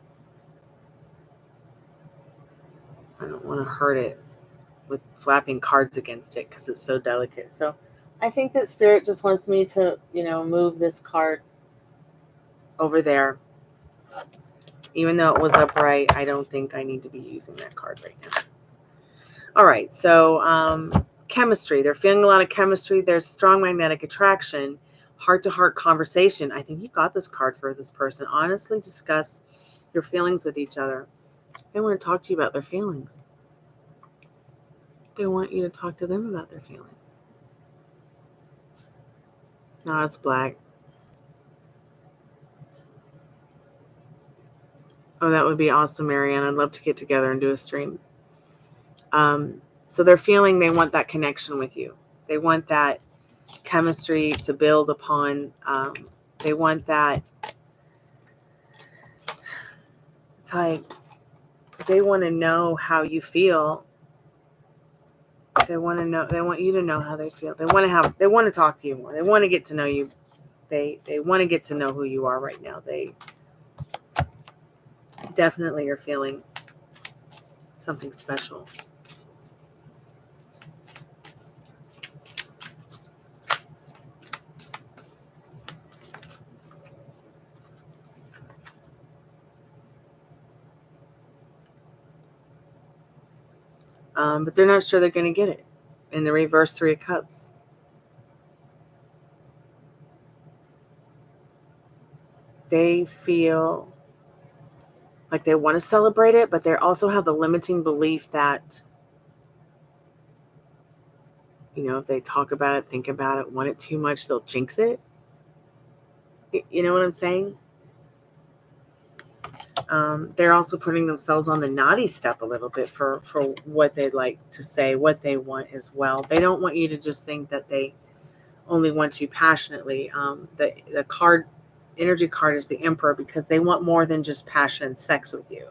I don't want to hurt it with flapping cards against it because it's so delicate. So I think that Spirit just wants me to, you know, move this card over there. Even though it was upright, I don't think I need to be using that card right now. All right, so chemistry. They're feeling a lot of chemistry. There's strong magnetic attraction, heart-to-heart conversation. I think you got this card for this person. Honestly discuss your feelings with each other. They want to talk to you about their feelings. They want you to talk to them about their feelings. No, it's black. Oh, that would be awesome, Marianne. I'd love to get together and do a stream. So they're feeling they want that connection with you. They want that chemistry to build upon. They want that. It's like they want to know how you feel. They want to know. They want you to know how they feel. They want to have. They want to talk to you more. They want to get to know you. They want to get to know who you are right now. They definitely are feeling something special. But they're not sure they're going to get it. In the reverse 3 of Cups. They feel like they want to celebrate it, but they also have the limiting belief that, you know, if they talk about it, think about it, want it too much, they'll jinx it. You know what I'm saying? They're also putting themselves on the naughty step a little bit for what they'd like to say, what they want as well. They don't want you to just think that they only want you passionately. The card, energy card, is the Emperor, because they want more than just passion and sex with you.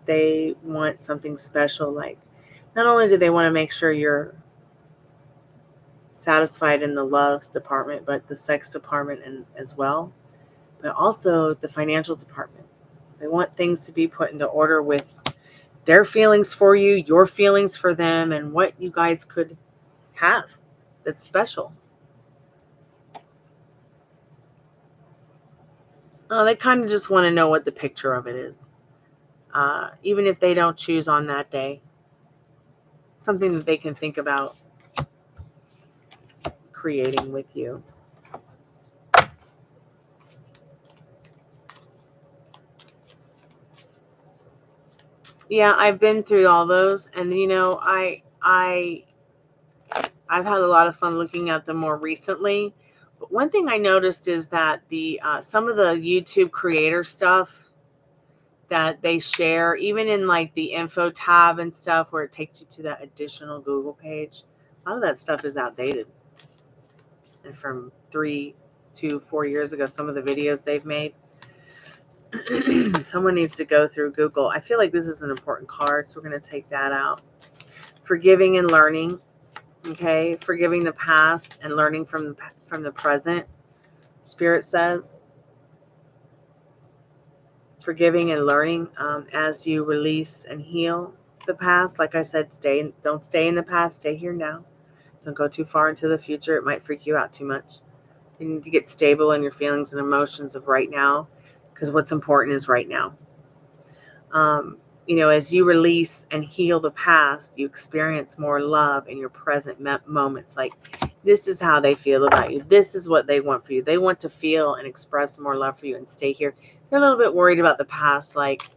They want something special. Like, not only do they want to make sure you're satisfied in the loves department, but the sex department as well, but also the financial department. They want things to be put into order with their feelings for you, your feelings for them, and what you guys could have that's special. They kind of just want to know what the picture of it is. Even if they don't choose on that day. Something that they can think about creating with you. Yeah, I've been through all those, and you know, I've had a lot of fun looking at them more recently. But one thing I noticed is that the some of the YouTube creator stuff, that they share, even in like the info tab and stuff where it takes you to that additional Google page. A lot of that stuff is outdated. And from 3 to 4 years ago, some of the videos they've made. Someone needs to go through Google. I feel like this is an important card, so we're going to take that out. Forgiving and learning. Okay, forgiving the past and learning from the present. Spirit says, forgiving and learning as you release and heal the past. Like I said, don't stay in the past. Stay here now. Don't go too far into the future. It might freak you out too much. You need to get stable in your feelings and emotions of right now, because what's important is right now. As you release and heal the past, you experience more love in your present moments. Like, this is how they feel about you. This is what they want for you. They want to feel and express more love for you and stay here. They're a little bit worried about the past. Like,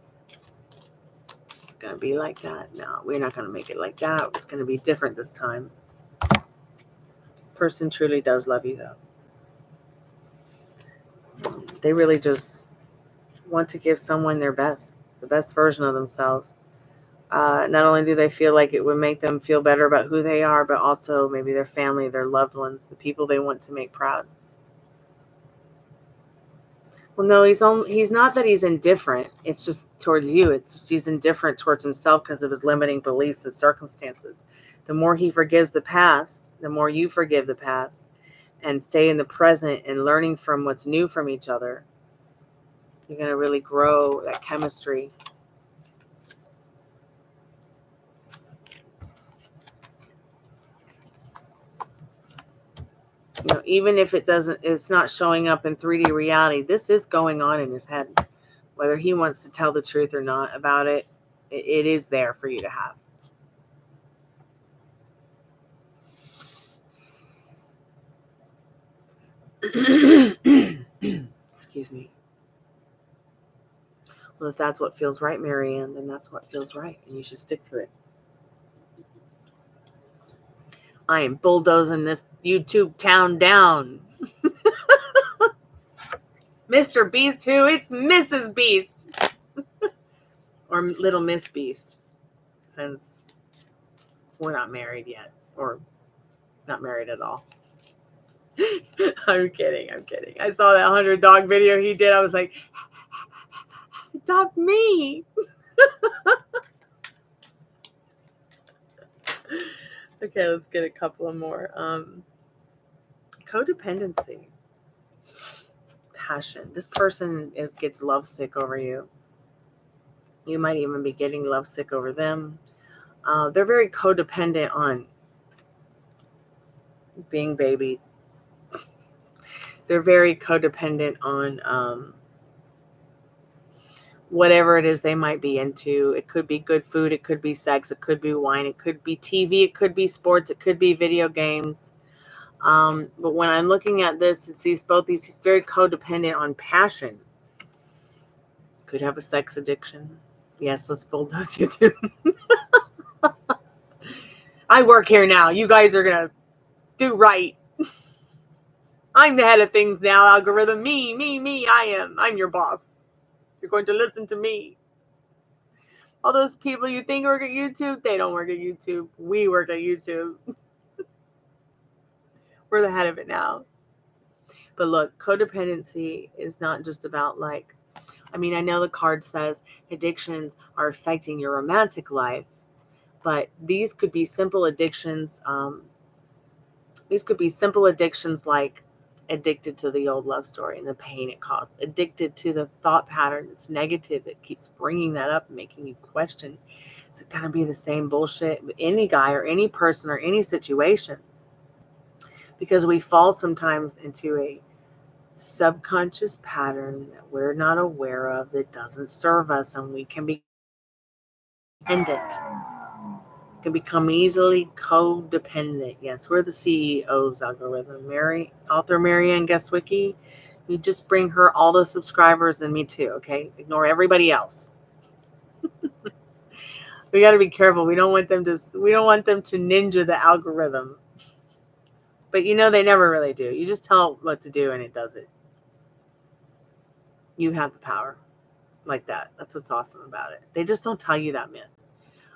it's going to be like that. No, we're not going to make it like that. It's going to be different this time. This person truly does love you, though. They really just want to give someone their best, the best version of themselves. Not only do they feel like it would make them feel better about who they are, but also maybe their family, their loved ones, the people they want to make proud. Well, no, he's not that he's indifferent. It's just towards you. It's just he's indifferent towards himself because of his limiting beliefs and circumstances. The more he forgives the past, the more you forgive the past and stay in the present and learning from what's new from each other, you're going to really grow that chemistry. Even if it's not showing up in 3D reality, this is going on in his head. Whether he wants to tell the truth or not about it, it is there for you to have. Excuse me. Well, if that's what feels right, Marianne, then that's what feels right, and you should stick to it. I am bulldozing this YouTube town down. Mr. Beast who? It's Mrs. Beast. Or Little Miss Beast. Since we're not married yet. Or not married at all. I'm kidding. I saw that 100 dog video he did. I was like, adopt me. Okay, let's get a couple of more. Codependency. Passion. This person gets lovesick over you. You might even be getting lovesick over them. They're very codependent on being babied. They're very codependent on whatever it is they might be into. It could be good food. It could be sex. It could be wine. It could be TV. It could be sports. It could be video games. But when I'm looking at this, it's he's very codependent on passion. Could have a sex addiction. Yes, let's bulldoze you too. I work here now. You guys are going to do right. I'm the head of things now, algorithm. Me, I am. I'm your boss. You're going to listen to me. All those people you think work at YouTube, they don't work at YouTube. We work at YouTube. We're the head of it now. But look, codependency is not just about I know the card says addictions are affecting your romantic life, but these could be simple addictions. These could be simple addictions like addicted to the old love story and the pain it caused, addicted to the thought pattern that's negative that keeps bringing that up and making you question, is it going to be the same bullshit with any guy or any person or any situation? Because we fall sometimes into a subconscious pattern that we're not aware of that doesn't serve us, and we can be dependent. Can become easily codependent. Yes, we're the CEO's algorithm. Author Marianne Guestwicki, you just bring her all those subscribers and me too, okay? Ignore everybody else. We got to be careful. We don't want them to ninja the algorithm. But they never really do. You just tell it what to do and it does it. You have the power. like that. That's what's awesome about it. They just don't tell you that myth.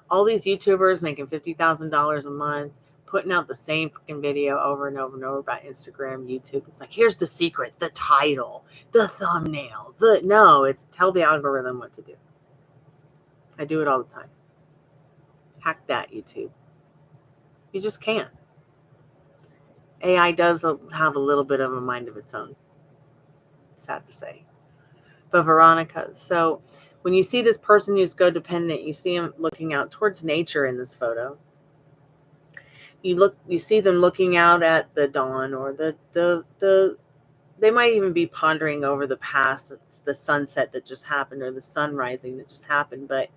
All these YouTubers making $50,000 a month, putting out the same fucking video over and over and over about Instagram, YouTube. It's like, here's the secret, the title, the thumbnail. No, it's tell the algorithm what to do. I do it all the time. Hack that, YouTube. You just can't. AI does have a little bit of a mind of its own. Sad to say. But Veronica, so when you see this person who's codependent, you see him looking out towards nature in this photo. You see them looking out at the dawn, or they might even be pondering over the past, the sunset that just happened, or the sun rising that just happened. But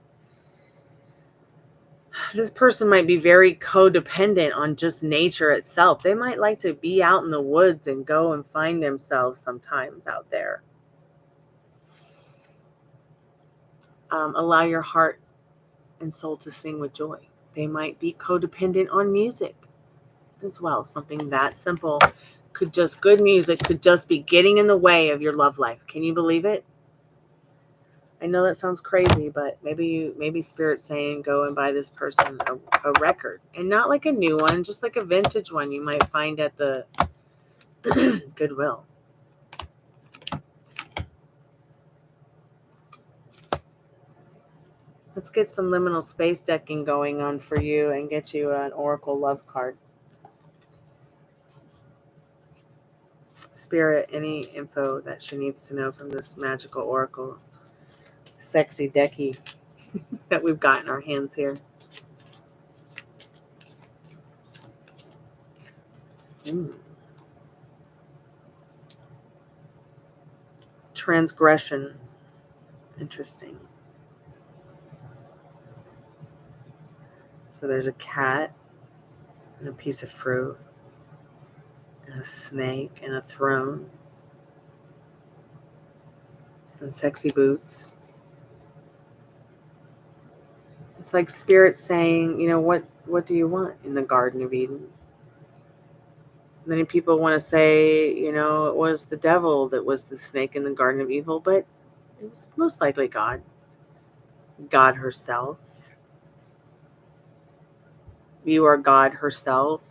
this person might be very codependent on just nature itself. They might like to be out in the woods and go and find themselves sometimes out there. Allow your heart and soul to sing with joy. They might be codependent on music as well. Something that simple good music could just be getting in the way of your love life. Can you believe it? I know that sounds crazy, but maybe Spirit's saying go and buy this person a record, and not like a new one, just like a vintage one you might find at the Goodwill. Let's get some liminal space decking going on for you and get you an Oracle Love card. Spirit, any info that she needs to know from this magical Oracle sexy decky that we've got in our hands here. Transgression. Interesting. So there's a cat and a piece of fruit and a snake and a throne and sexy boots. It's like Spirit saying, what do you want in the Garden of Eden? Many people want to say, it was the devil that was the snake in the Garden of Evil, but it was most likely God herself. You are God herself.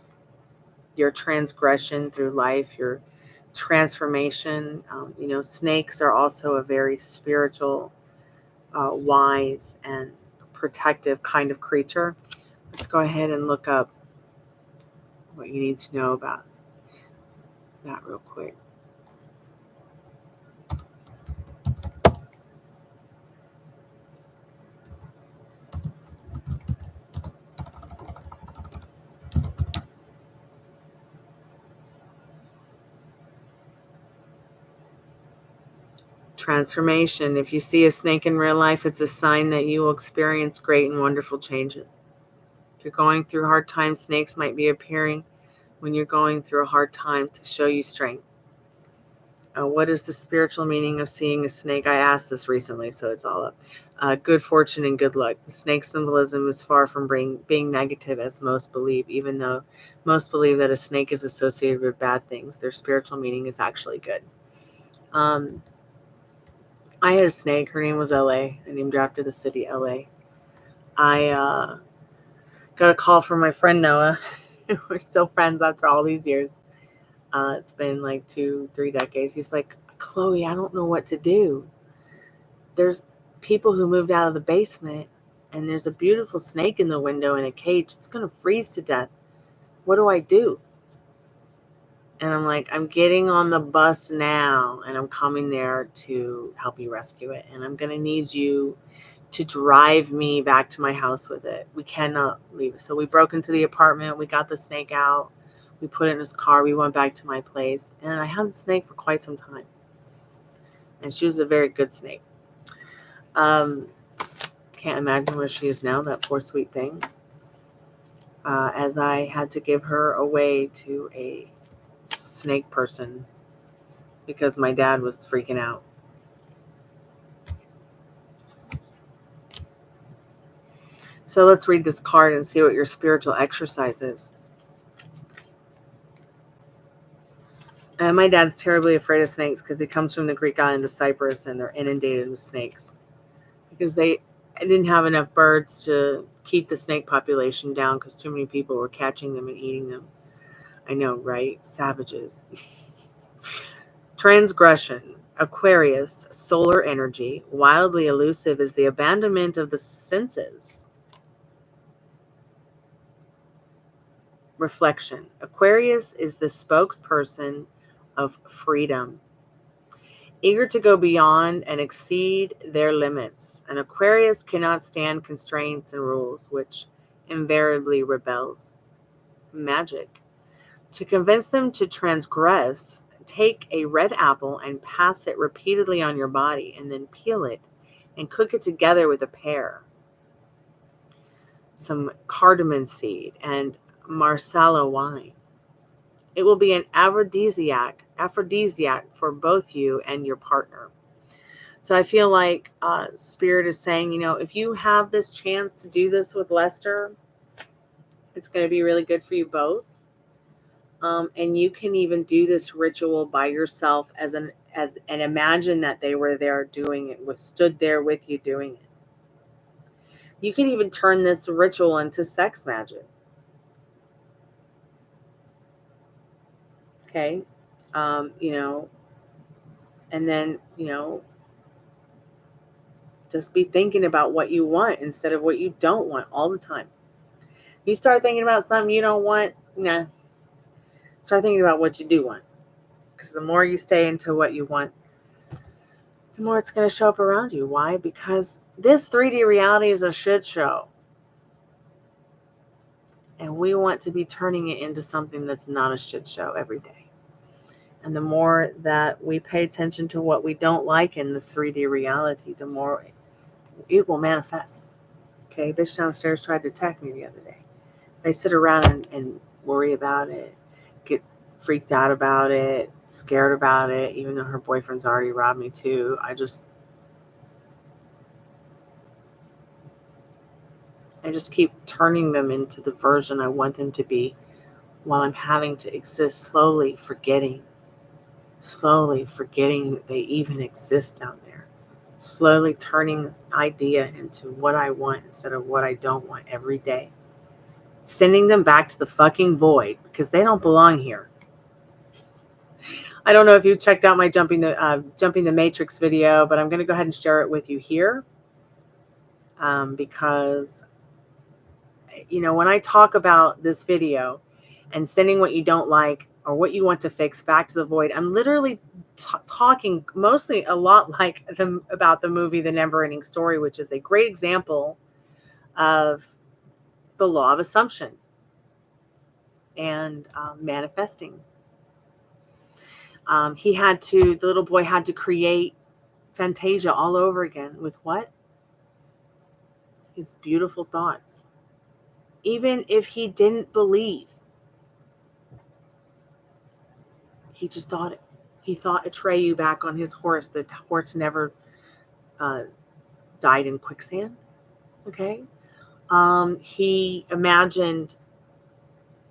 Your transgression through life, your transformation. Snakes are also a very spiritual, wise, and protective kind of creature. Let's go ahead and look up what you need to know about that real quick. Transformation. If you see a snake in real life, it's a sign that you will experience great and wonderful changes. If you're going through hard times, snakes might be appearing when you're going through a hard time to show you strength. What is the spiritual meaning of seeing a snake? I asked this recently, so it's all up. Good fortune and good luck. The snake symbolism is far from being negative, as most believe, even though most believe that a snake is associated with bad things. Their spiritual meaning is actually good. I had a snake. Her name was LA. I named her after the city LA. I got a call from my friend Noah. We're still friends after all these years. It's been like 2-3 decades. He's like, Chloe, I don't know what to do. There's people who moved out of the basement, and there's a beautiful snake in the window in a cage. It's going to freeze to death. What do I do? And I'm like, I'm getting on the bus now, and I'm coming there to help you rescue it. And I'm going to need you to drive me back to my house with it. We cannot leave it. So we broke into the apartment. We got the snake out. We put it in his car. We went back to my place. And I had the snake for quite some time. And she was a very good snake. Can't imagine where she is now, that poor sweet thing. As I had to give her away to a snake person because my dad was freaking out. So let's read this card and see what your spiritual exercise is. My dad's terribly afraid of snakes because he comes from the Greek island of Cyprus and they're inundated with snakes. because they didn't have enough birds to keep the snake population down because too many people were catching them and eating them. I know, right? Savages. Transgression. Aquarius, solar energy, wildly elusive, is the abandonment of the senses. Reflection. Aquarius is the spokesperson of freedom, eager to go beyond and exceed their limits. An Aquarius cannot stand constraints and rules, which invariably rebels. Magic. To convince them to transgress, take a red apple and pass it repeatedly on your body, and then peel it and cook it together with a pear, some cardamom seed, and marsala wine. It will be an aphrodisiac for both you and your partner. So I feel like Spirit is saying, if you have this chance to do this with Lester, it's going to be really good for you both. And you can even do this ritual by yourself and imagine that they were there doing it, stood there with you doing it. You can even turn this ritual into sex magic. Okay. And then, just be thinking about what you want instead of what you don't want all the time. You start thinking about something you don't want, nah. Start thinking about what you do want. Because the more you stay into what you want, the more it's going to show up around you. Why? Because this 3D reality is a shit show. And we want to be turning it into something that's not a shit show every day. And the more that we pay attention to what we don't like in this 3D reality, the more it will manifest. Okay, bitch downstairs tried to attack me the other day. I sit around and worry about it, get freaked out about it, scared about it, even though her boyfriend's already robbed me too. I just keep turning them into the version I want them to be while I'm having to exist, slowly forgetting that they even exist down there. Slowly turning this idea into what I want instead of what I don't want every day. Sending them back to the fucking void because they don't belong here. I don't know if you checked out my jumping the matrix video, but I'm going to go ahead and share it with you here. Because, when I talk about this video and sending what you don't like or what you want to fix back to the void, I'm literally talking mostly a lot like about the movie The Neverending Story, which is a great example of the law of assumption and manifesting. The little boy had to create Fantasia all over again with what? His beautiful thoughts. Even if he didn't believe, he just thought it. He thought Atreyu back on his horse. The horse never died in quicksand. Okay. He imagined,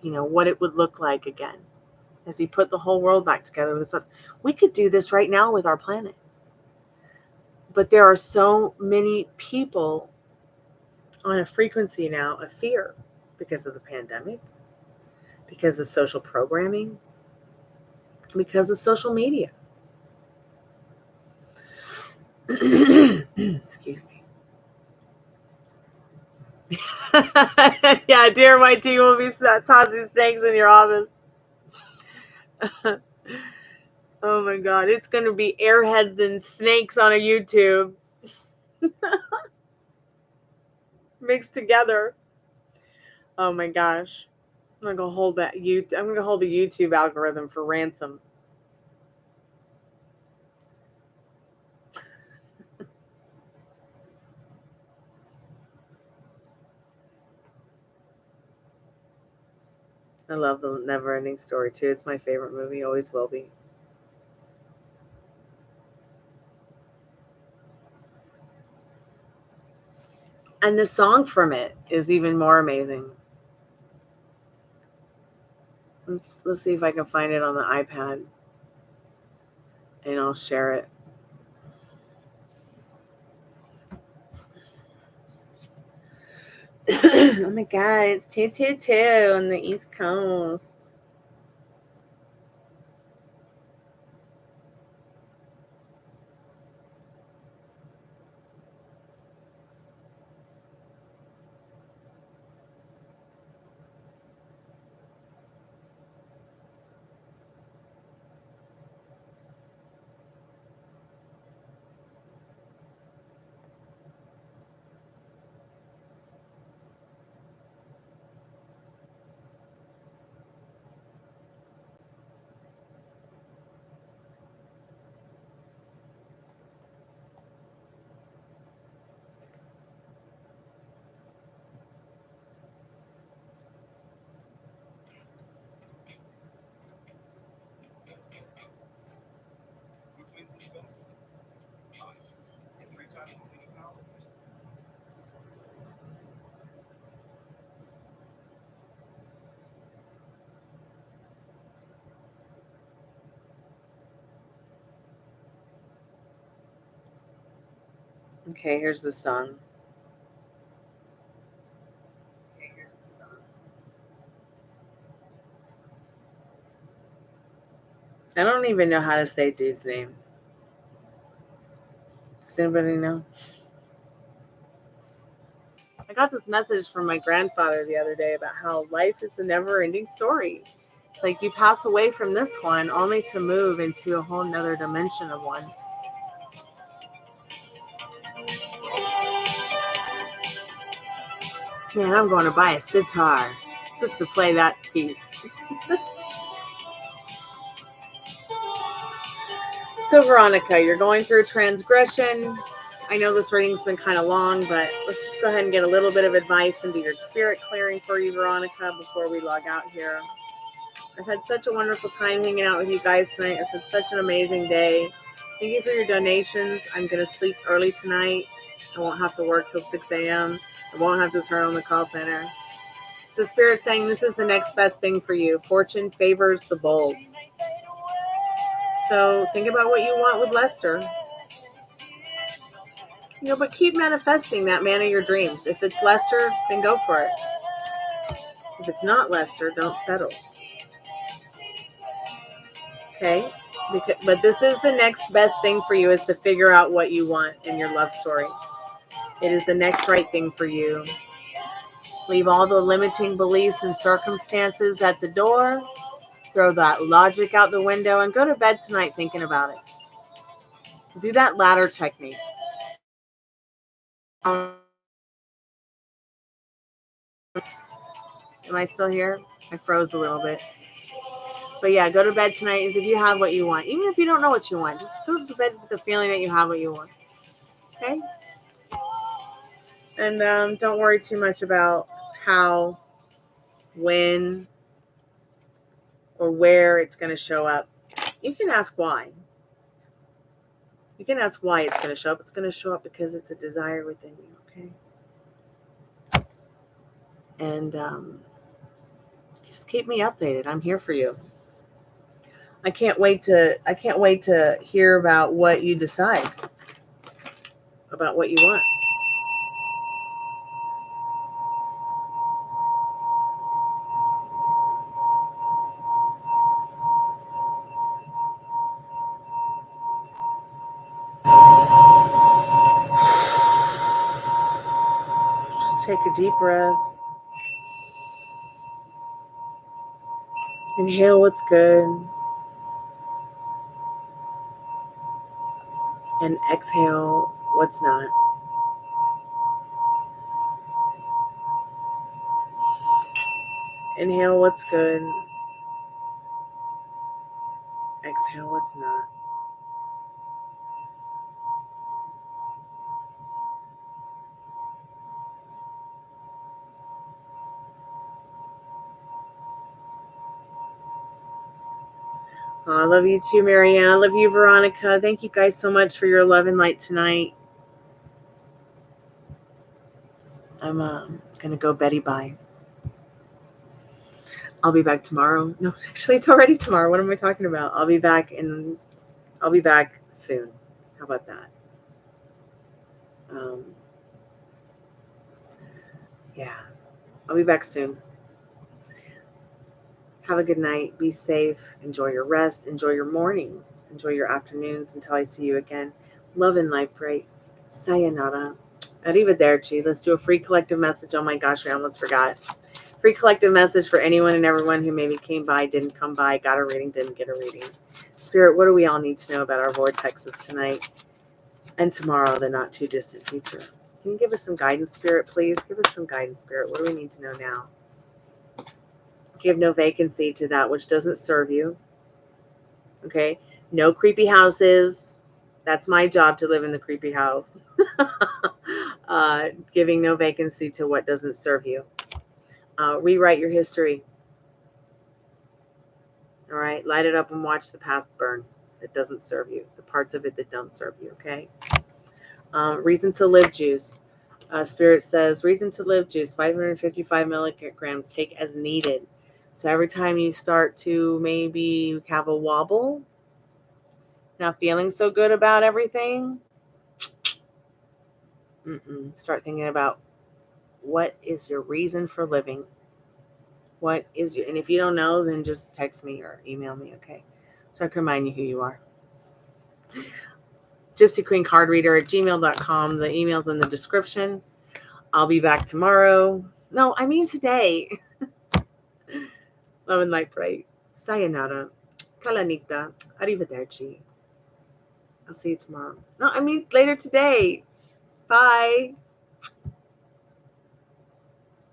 what it would look like again as he put the whole world back together with stuff. We could do this right now with our planet. But there are so many people on a frequency now of fear because of the pandemic, because of social programming, because of social media. Excuse me. Yeah, dear white tea will be tossing snakes in your office. Oh my God, it's going to be airheads and snakes on a YouTube mixed together. Oh my gosh, I'm gonna hold the YouTube algorithm for ransom. I love The Neverending Story too. It's my favorite movie, always will be. And the song from it is even more amazing. Let's see if I can find it on the iPad, and I'll share it. Oh my God, it's 222 on the East Coast. Okay, here's the song. I don't even know how to say dude's name. Does anybody know? I got this message from my grandfather the other day about how life is a never-ending story. It's like you pass away from this one only to move into a whole nother dimension of one. Man, I'm going to buy a sitar just to play that piece. So, Veronica, you're going through transgression. I know this reading's been kind of long, but let's just go ahead and get a little bit of advice into your spirit clearing for you, Veronica, before we log out here. I've had such a wonderful time hanging out with you guys tonight. It's been such an amazing day. Thank you for your donations. I'm going to sleep early tonight. I won't have to work till 6 a.m. I won't have to turn on the call center. So Spirit's saying this is the next best thing for you. Fortune favors the bold. So think about what you want with Lester. But keep manifesting that man of your dreams. If it's Lester, then go for it. If it's not Lester, don't settle. Okay? But this is the next best thing for you, is to figure out what you want in your love story. It is the next right thing for you. Leave all the limiting beliefs and circumstances at the door. Throw that logic out the window and go to bed tonight thinking about it. Do that ladder technique. Am I still here? I froze a little bit. But yeah, go to bed tonight as if you have what you want. Even if you don't know what you want, just go to bed with the feeling that you have what you want. Okay? And don't worry too much about how, when, or where it's going to show up. You can ask why. You can ask why it's going to show up. It's going to show up because it's a desire within you, okay? And just keep me updated. I'm here for you. I can't wait to hear about what you decide, about what you want. Just take a deep breath. Inhale what's good. And exhale what's not. Inhale what's good. Exhale what's not. Oh, I love you too, Marianne. I love you, Veronica. Thank you guys so much for your love and light tonight. I'm going to go Betty bye. I'll be back tomorrow. No, actually, it's already tomorrow. What am I talking about? I'll be back soon. How about that? Yeah. I'll be back soon. Have a good night. Be safe. Enjoy your rest. Enjoy your mornings. Enjoy your afternoons until I see you again. Love and light bright. Sayonara. Arrivederci. Let's do a free collective message. Oh my gosh, I almost forgot. Free collective message for anyone and everyone who maybe came by, didn't come by, got a reading, didn't get a reading. Spirit, what do we all need to know about our vortexes tonight and tomorrow, the not too distant future? Can you give us some guidance, Spirit, please? Give us some guidance, Spirit. What do we need to know now? Give no vacancy to that which doesn't serve you. Okay? No creepy houses. That's my job, to live in the creepy house. Giving no vacancy to what doesn't serve you. Rewrite your history. All right? Light it up and watch the past burn. That doesn't serve you. The parts of it that don't serve you. Okay? Reason to live juice. Spirit says, reason to live juice, 555 milligrams, take as needed. So every time you start to maybe have a wobble, not feeling so good about everything, start thinking about what is your reason for living. What is your, and if you don't know, then just text me or email me, okay? So I can remind you who you are. gypsyqueencardreader@gmail.com. The email's in the description. I'll be back tomorrow. No, I mean today. Love and light bright. Sayonara. Kalanita. Arrivederci. I'll see you tomorrow. No, I mean later today. Bye.